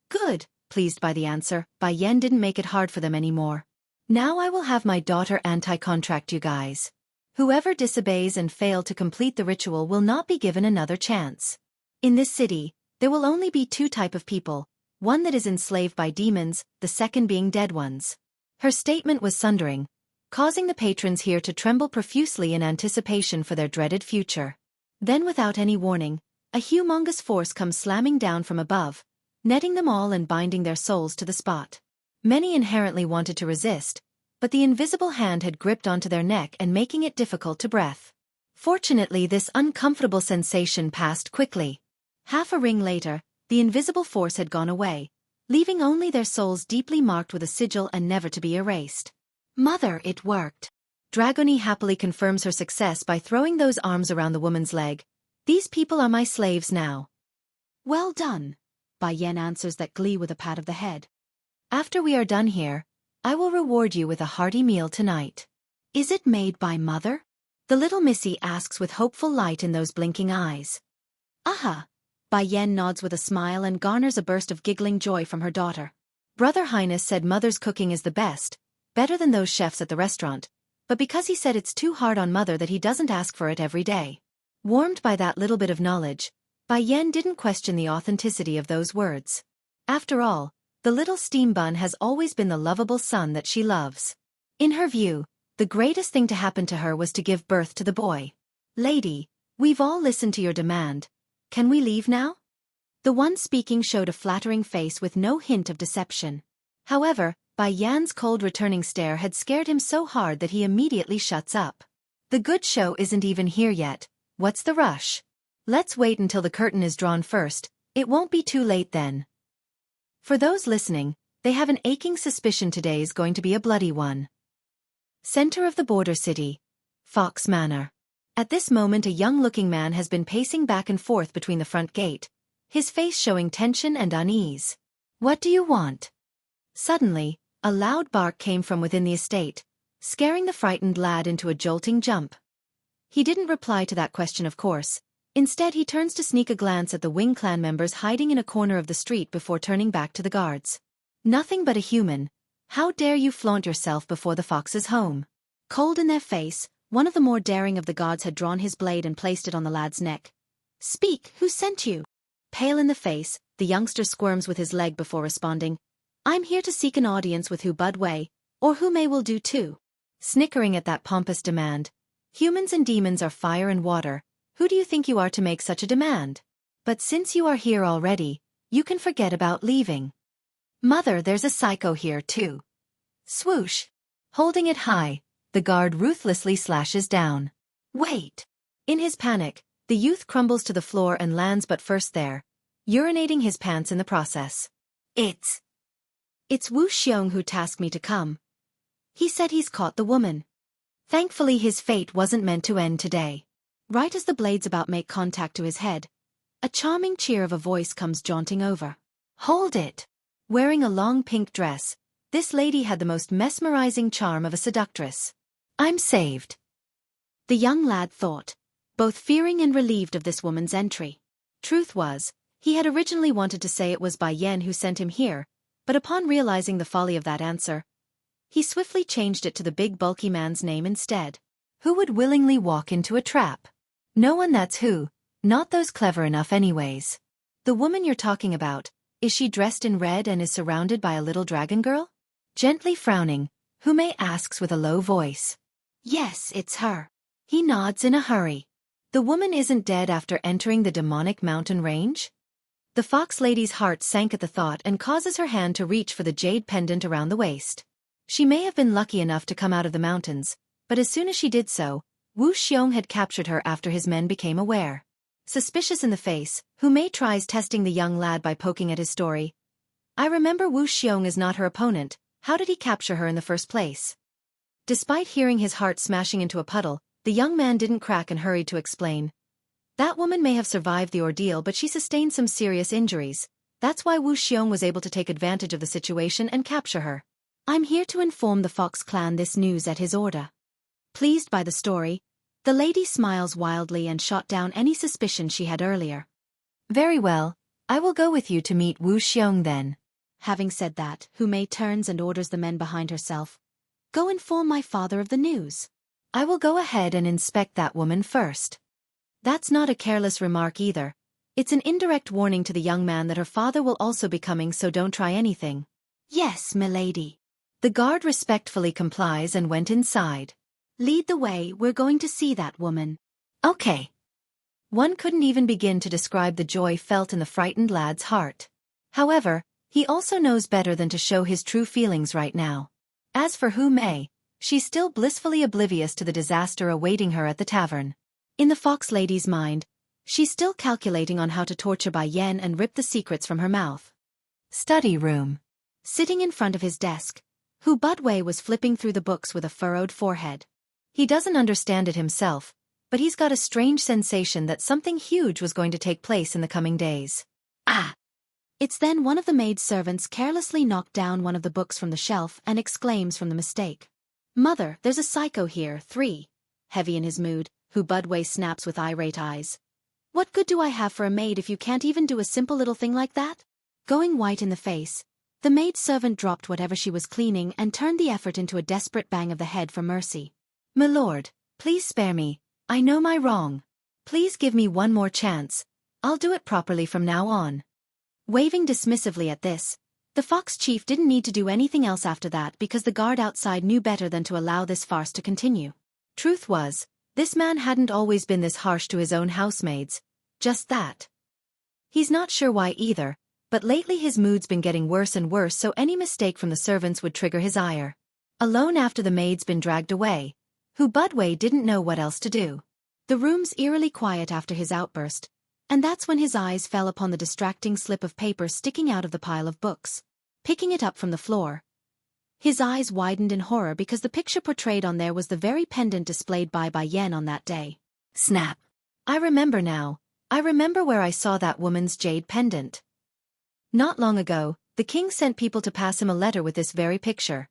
S2: Good, pleased by the answer, Bai Yan didn't make it hard for them anymore. Now I will have my daughter anti-contract you guys. Whoever disobeys and fail to complete the ritual will not be given another chance. In this city, there will only be 2 types of people, one that is enslaved by demons, the second being dead ones. Her statement was sundering, causing the patrons here to tremble profusely in anticipation for their dreaded future. Then without any warning, a humongous force comes slamming down from above, netting them all and binding their souls to the spot. Many inherently wanted to resist, but the invisible hand had gripped onto their neck and making it difficult to breathe. Fortunately, this uncomfortable sensation passed quickly. Half a ring later, the invisible force had gone away, leaving only their souls deeply marked with a sigil and never to be erased. Mother, it worked. Dragoni happily confirms her success by throwing those arms around the woman's leg. These people are my slaves now.
S1: Well done. Bai Yan answers that glee with a pat of the head.
S2: After we are done here, I will reward you with a hearty meal tonight.
S1: Is it made by mother?
S2: The little missy asks with hopeful light in those blinking eyes.
S1: Aha! Bai Yan nods with a smile and garners a burst of giggling joy from her daughter.
S2: Brother Highness said mother's cooking is the best, better than those chefs at the restaurant, but because he said it's too hard on mother that he doesn't ask for it every day. Warmed by that little bit of knowledge, Bai Yan didn't question the authenticity of those words. After all, the little steam bun has always been the lovable son that she loves. In her view, the greatest thing to happen to her was to give birth to the boy. Lady, we've all listened to your demand. Can we leave now? The one speaking showed a flattering face with no hint of deception. However, Bai Yan's cold returning stare had scared him so hard that he immediately shuts up. The good show isn't even here yet. What's the rush? Let's wait until the curtain is drawn first. It won't be too late then. For those listening, they have an aching suspicion today's going to be a bloody one. Center of the border city, Fox Manor. At this moment a young-looking man has been pacing back and forth between the front gate, his face showing tension and unease. What do you want? Suddenly, a loud bark came from within the estate, scaring the frightened lad into a jolting jump. He didn't reply to that question, of course. Instead he turns to sneak a glance at the Wing clan members hiding in a corner of the street before turning back to the guards. Nothing but a human. How dare you flaunt yourself before the fox's home?
S1: Cold in their face, one of the more daring of the guards had drawn his blade and placed it on the lad's neck. Speak, who sent you? Pale in the face, the youngster squirms with his leg before responding. I'm here to seek an audience with Hu Budwei, or Hu Mei will do too.
S2: Snickering at that pompous demand. Humans and demons are fire and water. Who do you think you are to make such a demand? But since you are here already, you can forget about leaving. Mother, there's a psycho here too. Swoosh. Holding it high, the guard ruthlessly slashes down. Wait! In his panic, the youth crumbles to the floor and lands but first there, urinating his pants in the process.
S1: It's Wu Xiong who tasked me to come. He said he's caught the woman. Thankfully his fate wasn't meant to end today. Right as the blade's about make contact to his head, a charming cheer of a voice comes jaunting over.
S2: Hold it!
S1: Wearing a long pink dress, this lady had the most mesmerizing charm of a seductress.
S2: I'm saved.
S1: The young lad thought, both fearing and relieved of this woman's entry. Truth was, he had originally wanted to say it was Bai Yan who sent him here, but upon realizing the folly of that answer, he swiftly changed it to the big bulky man's name instead.
S2: Who would willingly walk into a trap? No one, that's who. Not those clever enough anyways.
S1: The woman you're talking about, is she dressed in red and is surrounded by a little dragon girl?
S2: Gently frowning, Hu Mei asks with a low voice.
S1: Yes, it's her.
S2: He nods in a hurry.
S1: The woman isn't dead after entering the demonic mountain range? The fox lady's heart sank at the thought and causes her hand to reach for the jade pendant around the waist. She may have been lucky enough to come out of the mountains, but as soon as she did so, Wu Xiong had captured her after his men became aware. Suspicious in the face, Hu Mei tries testing the young lad by poking at his story. I remember Wu Xiong is not her opponent. How did he capture her in the first place? Despite hearing his heart smashing into a puddle, the young man didn't crack and hurried to explain. That woman may have survived the ordeal, but she sustained some serious injuries. That's why Wu Xiong was able to take advantage of the situation and capture her. I'm here to inform the Fox clan this news at his order. Pleased by the story, the lady smiles wildly and shot down any suspicion she had earlier.
S2: Very well, I will go with you to meet Wu Xiong then.
S1: Having said that, Hu Mei turns and orders the men behind herself. Go inform my father of the news.
S2: I will go ahead and inspect that woman first.
S1: That's not a careless remark either. It's an indirect warning to the young man that her father will also be coming, so don't try anything. Yes, milady.
S2: The guard respectfully complies and went inside.
S1: Lead the way, we're going to see that woman.
S2: Okay. One couldn't even begin to describe the joy felt in the frightened lad's heart. However, he also knows better than to show his true feelings right now. As for Hu Mei, she's still blissfully oblivious to the disaster awaiting her at the tavern.
S1: In the fox lady's mind, she's still calculating on how to torture Bai Yan and rip the secrets from her mouth.
S2: Study room.
S1: Sitting in front of his desk, Hu Budwei was flipping through the books with a furrowed forehead. He doesn't understand it himself, but he's got a strange sensation that something huge was going to take place in the coming days. Ah! It's then one of the maidservants carelessly knocked down one of the books from the shelf and exclaims from the mistake. Mother, there's a psycho here, 3. Heavy in his mood, Hu Budwei snaps with irate eyes. What good do I have for a maid if you can't even do a simple little thing like that? Going white in the face, the maidservant dropped whatever she was cleaning and turned the effort into a desperate bang of the head for mercy.
S2: My lord, please spare me. I know my wrong. Please give me one more chance. I'll do it properly from now on.
S1: Waving dismissively at this, the fox chief didn't need to do anything else after that because the guard outside knew better than to allow this farce to continue. Truth was, this man hadn't always been this harsh to his own housemaids, just that. He's not sure why either, but lately his mood's been getting worse and worse, so any mistake from the servants would trigger his ire. Alone after the maid's been dragged away, Hu Budwei didn't know what else to do. The room's eerily quiet after his outburst, and that's when his eyes fell upon the distracting slip of paper sticking out of the pile of books. Picking it up from the floor, his eyes widened in horror because the picture portrayed on there was the very pendant displayed by Bai Yan on that day.
S2: Snap!
S1: I remember now. I remember where I saw that woman's jade pendant. Not long ago, the king sent people to pass him a letter with this very picture.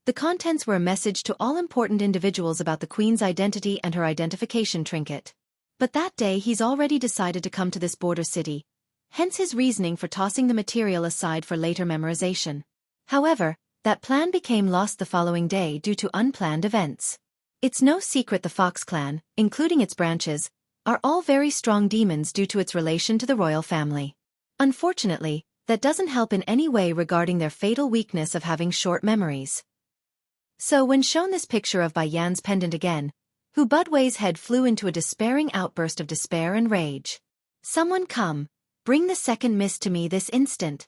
S1: The contents were a message to all important individuals about the queen's identity and her identification trinket. But that day he's already decided to come to this border city, hence his reasoning for tossing the material aside for later memorization. However, that plan became lost the following day due to unplanned events. It's no secret the Fox clan, including its branches, are all very strong demons due to its relation to the royal family. Unfortunately, that doesn't help in any way regarding their fatal weakness of having short memories. So when shown this picture of Bai Yan's pendant again, Hu Budwei's head flew into a despairing outburst of despair and rage. Someone come, bring the second miss to me this instant.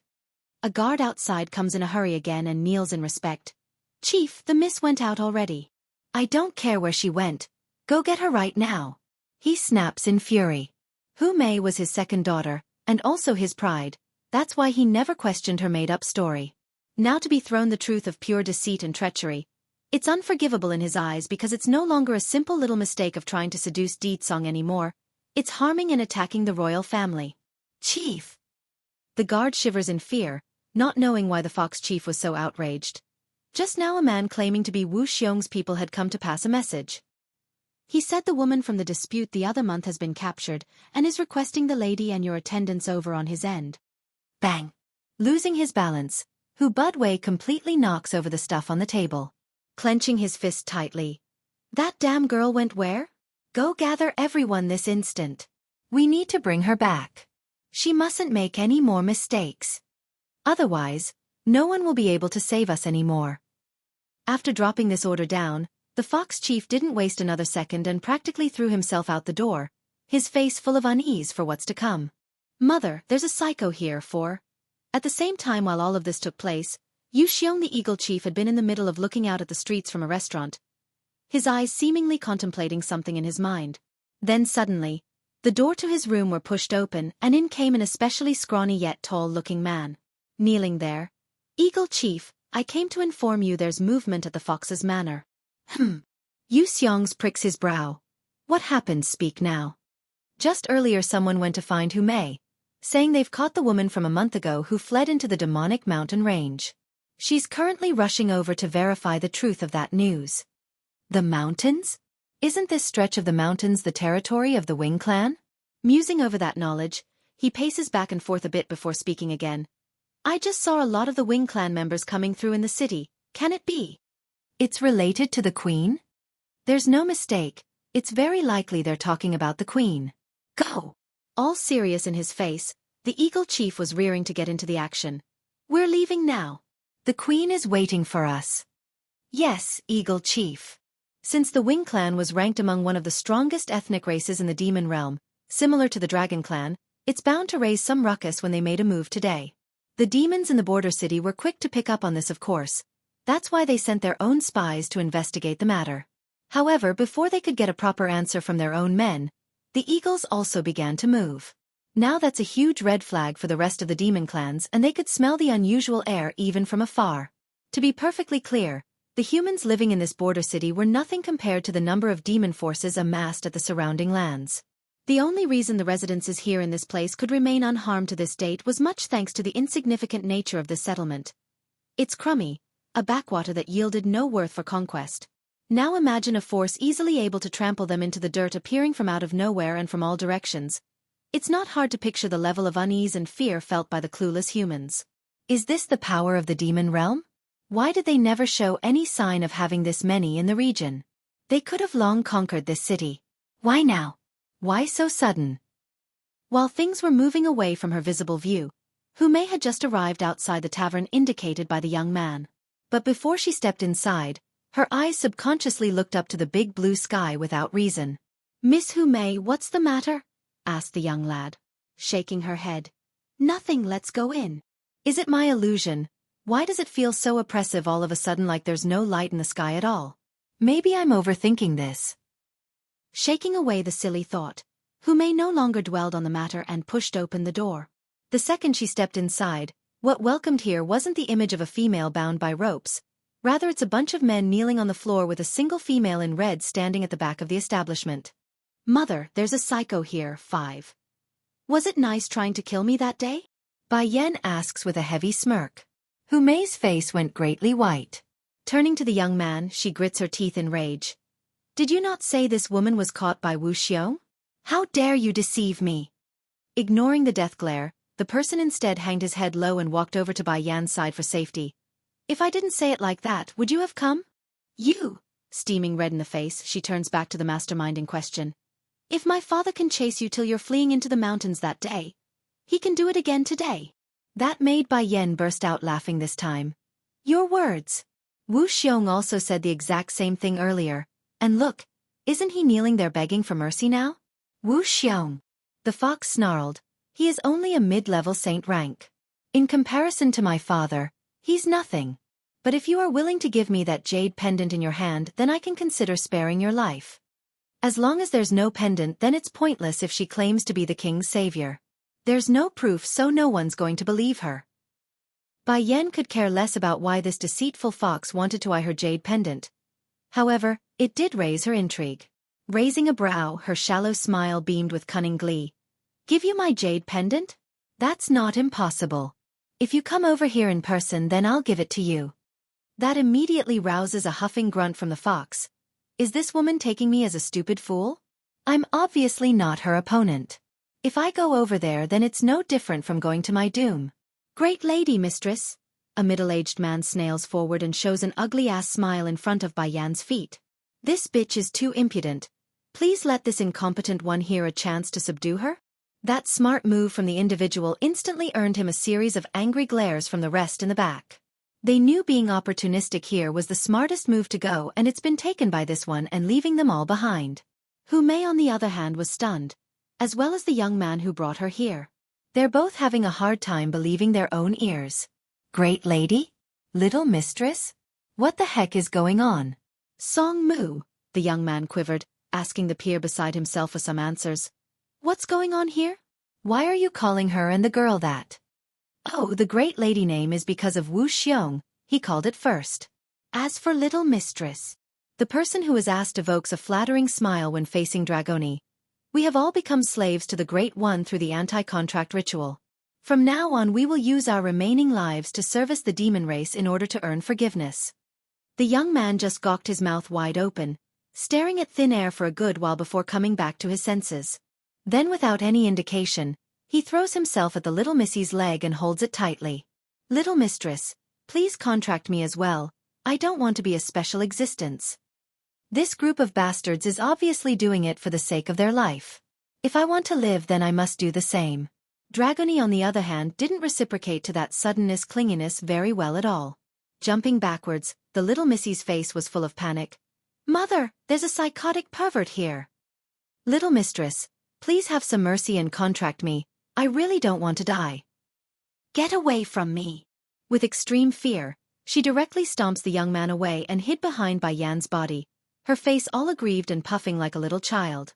S1: A guard outside comes in a hurry again and kneels in respect. Chief, the miss went out already.
S2: I don't care where she went. Go get her right now. He snaps in fury.
S1: Hu Mei was his second daughter, and also his pride,
S2: That's why he never questioned her made-up story. Now to be thrown the truth of pure deceit and treachery. It's unforgivable in his eyes because it's no longer a simple little mistake of trying to seduce Deedsong anymore. It's harming and attacking the royal family. Chief! The guard shivers in fear, not knowing why the fox chief was so outraged. Just now a man claiming to be Wu Xiong's people had come to pass a message. He said the woman from the dispute the other month has been captured and is requesting the lady and your attendants over on his end. Bang! Losing his balance, Hu Budwei completely knocks over the stuff on the table. Clenching his fist tightly. That damn girl went where? Go gather everyone this instant. We need to bring her back. She mustn't make any more mistakes. Otherwise, no one will be able to save us anymore. After dropping this order down, the fox chief didn't waste another second and practically threw himself out the door, his face full of unease for what's to come. Mother, there's a psycho here for... At the same time while all of this took place, Yu Xiong the eagle chief had been in the middle of looking out at the streets from a restaurant, his eyes seemingly contemplating something in his mind. Then suddenly, the door to his room were pushed open and in came an especially scrawny yet tall-looking man. Kneeling there, Eagle Chief, I came to inform you there's movement at the Fox's Manor. Yu Xiong's pricks his brow. What happened, speak now. Just earlier someone went to find Hu Mei, saying they've caught the woman from a month ago who fled into the demonic mountain range. She's currently rushing over to verify the truth of that news. The mountains? Isn't this stretch of the mountains the territory of the Wing clan? Musing over that knowledge, he paces back and forth a bit before speaking again. I just saw a lot of the Wing clan members coming through in the city. Can it be? It's related to the Queen? There's no mistake. It's very likely they're talking about the Queen. Go! All serious in his face, the Eagle Chief was rearing to get into the action. We're leaving now. The Queen is waiting for us. Yes, Eagle Chief. Since the Wing clan was ranked among one of the strongest ethnic races in the Demon Realm, similar to the Dragon clan, it's bound to raise some ruckus when they made a move today. The demons in the border city were quick to pick up on this, of course. That's why they sent their own spies to investigate the matter. However, before they could get a proper answer from their own men, the eagles also began to move. Now that's a huge red flag for the rest of the demon clans, and they could smell the unusual air even from afar. To be perfectly clear, the humans living in this border city were nothing compared to the number of demon forces amassed at the surrounding lands. The only reason the residences here in this place could remain unharmed to this date was much thanks to the insignificant nature of this settlement. It's crummy, a backwater that yielded no worth for conquest. Now imagine a force easily able to trample them into the dirt appearing from out of nowhere and from all directions. It's not hard to picture the level of unease and fear felt by the clueless humans. Is this the power of the demon realm? Why did they never show any sign of having this many in the region? They could have long conquered this city. Why now? Why so sudden? While things were moving away from her visible view, Hu Mei had just arrived outside the tavern indicated by the young man. But before she stepped inside, her eyes subconsciously looked up to the big blue sky without reason. Miss Hu Mei, what's the matter? Asked the young lad, shaking her head. Nothing, let's go in. Is it my illusion? Why does it feel so oppressive all of a sudden, like there's no light in the sky at all? Maybe I'm overthinking this. Shaking away the silly thought, Hu Mei no longer dwelled on the matter and pushed open the door. The second she stepped inside, what welcomed here wasn't the image of a female bound by ropes. Rather, it's a bunch of men kneeling on the floor with a single female in red standing at the back of the establishment. Mother, there's a psycho here, 5. Was it nice trying to kill me that day? Bai Yan asks with a heavy smirk. Hu Mei's face went greatly white. Turning to the young man, she grits her teeth in rage. Did you not say this woman was caught by Wu Xiong? How dare you deceive me? Ignoring the death glare, the person instead hanged his head low and walked over to Bai Yan's side for safety. If I didn't say it like that, would you have come? You! Steaming red in the face, she turns back to the mastermind in question. If my father can chase you till you're fleeing into the mountains that day, he can do it again today. That made Bai Yan burst out laughing this time. Your words. Wu Xiong also said the exact same thing earlier. And look, isn't he kneeling there begging for mercy now? Wu Xiong. The fox snarled. He is only a mid-level saint rank. In comparison to my father, he's nothing. But if you are willing to give me that jade pendant in your hand, then I can consider sparing your life. As long as there's no pendant, then it's pointless if she claims to be the king's savior. There's no proof, so no one's going to believe her. Bai Yan could care less about why this deceitful fox wanted to eye her jade pendant. However, it did raise her intrigue. Raising a brow, her shallow smile beamed with cunning glee. Give you my jade pendant? That's not impossible. If you come over here in person, then I'll give it to you. That immediately rouses a huffing grunt from the fox. Is this woman taking me as a stupid fool? I'm obviously not her opponent. If I go over there, then it's no different from going to my doom.
S1: Great lady, mistress. A middle-aged man snails forward and shows an ugly-ass smile in front of Bai Yan's feet. This bitch is too impudent. Please let this incompetent one here a chance to subdue her? That smart move from the individual instantly earned him a series of angry glares from the rest in the back. They knew being opportunistic here was the smartest move to go, and it's been taken by this one and leaving them all behind.
S2: Hu Mei, on the other hand, was stunned, as well as the young man who brought her here. They're both having a hard time believing their own ears. Great lady? Little mistress? What the heck is going on?
S1: Song Mu, the young man quivered, asking the peer beside himself for some answers. What's going on here?
S2: Why are you calling her and the girl that? Oh, the great lady name is because of Wu Xiong, he called it first. As for little mistress, the person who is asked evokes a flattering smile when facing Dragoni. We have all become slaves to the Great One through the anti-contract ritual. From now on we will use our remaining lives to service the demon race in order to earn forgiveness. The young man just gawked his mouth wide open, staring at thin air for a good while before coming back to his senses. Then without any indication, he throws himself at the little missy's leg and holds it tightly. Little mistress, please contract me as well. I don't want to be a special existence. This group of bastards is obviously doing it for the sake of their life. If I want to live, then I must do the same. Dragoni, on the other hand, didn't reciprocate to that suddenness clinginess very well at all. Jumping backwards, the little missy's face was full of panic. Mother, there's a psychotic pervert here. Little mistress, please have some mercy and contract me. I really don't want to die. Get away from me. With extreme fear, she directly stomps the young man away and hid behind Bai Yan's body, her face all aggrieved and puffing like a little child.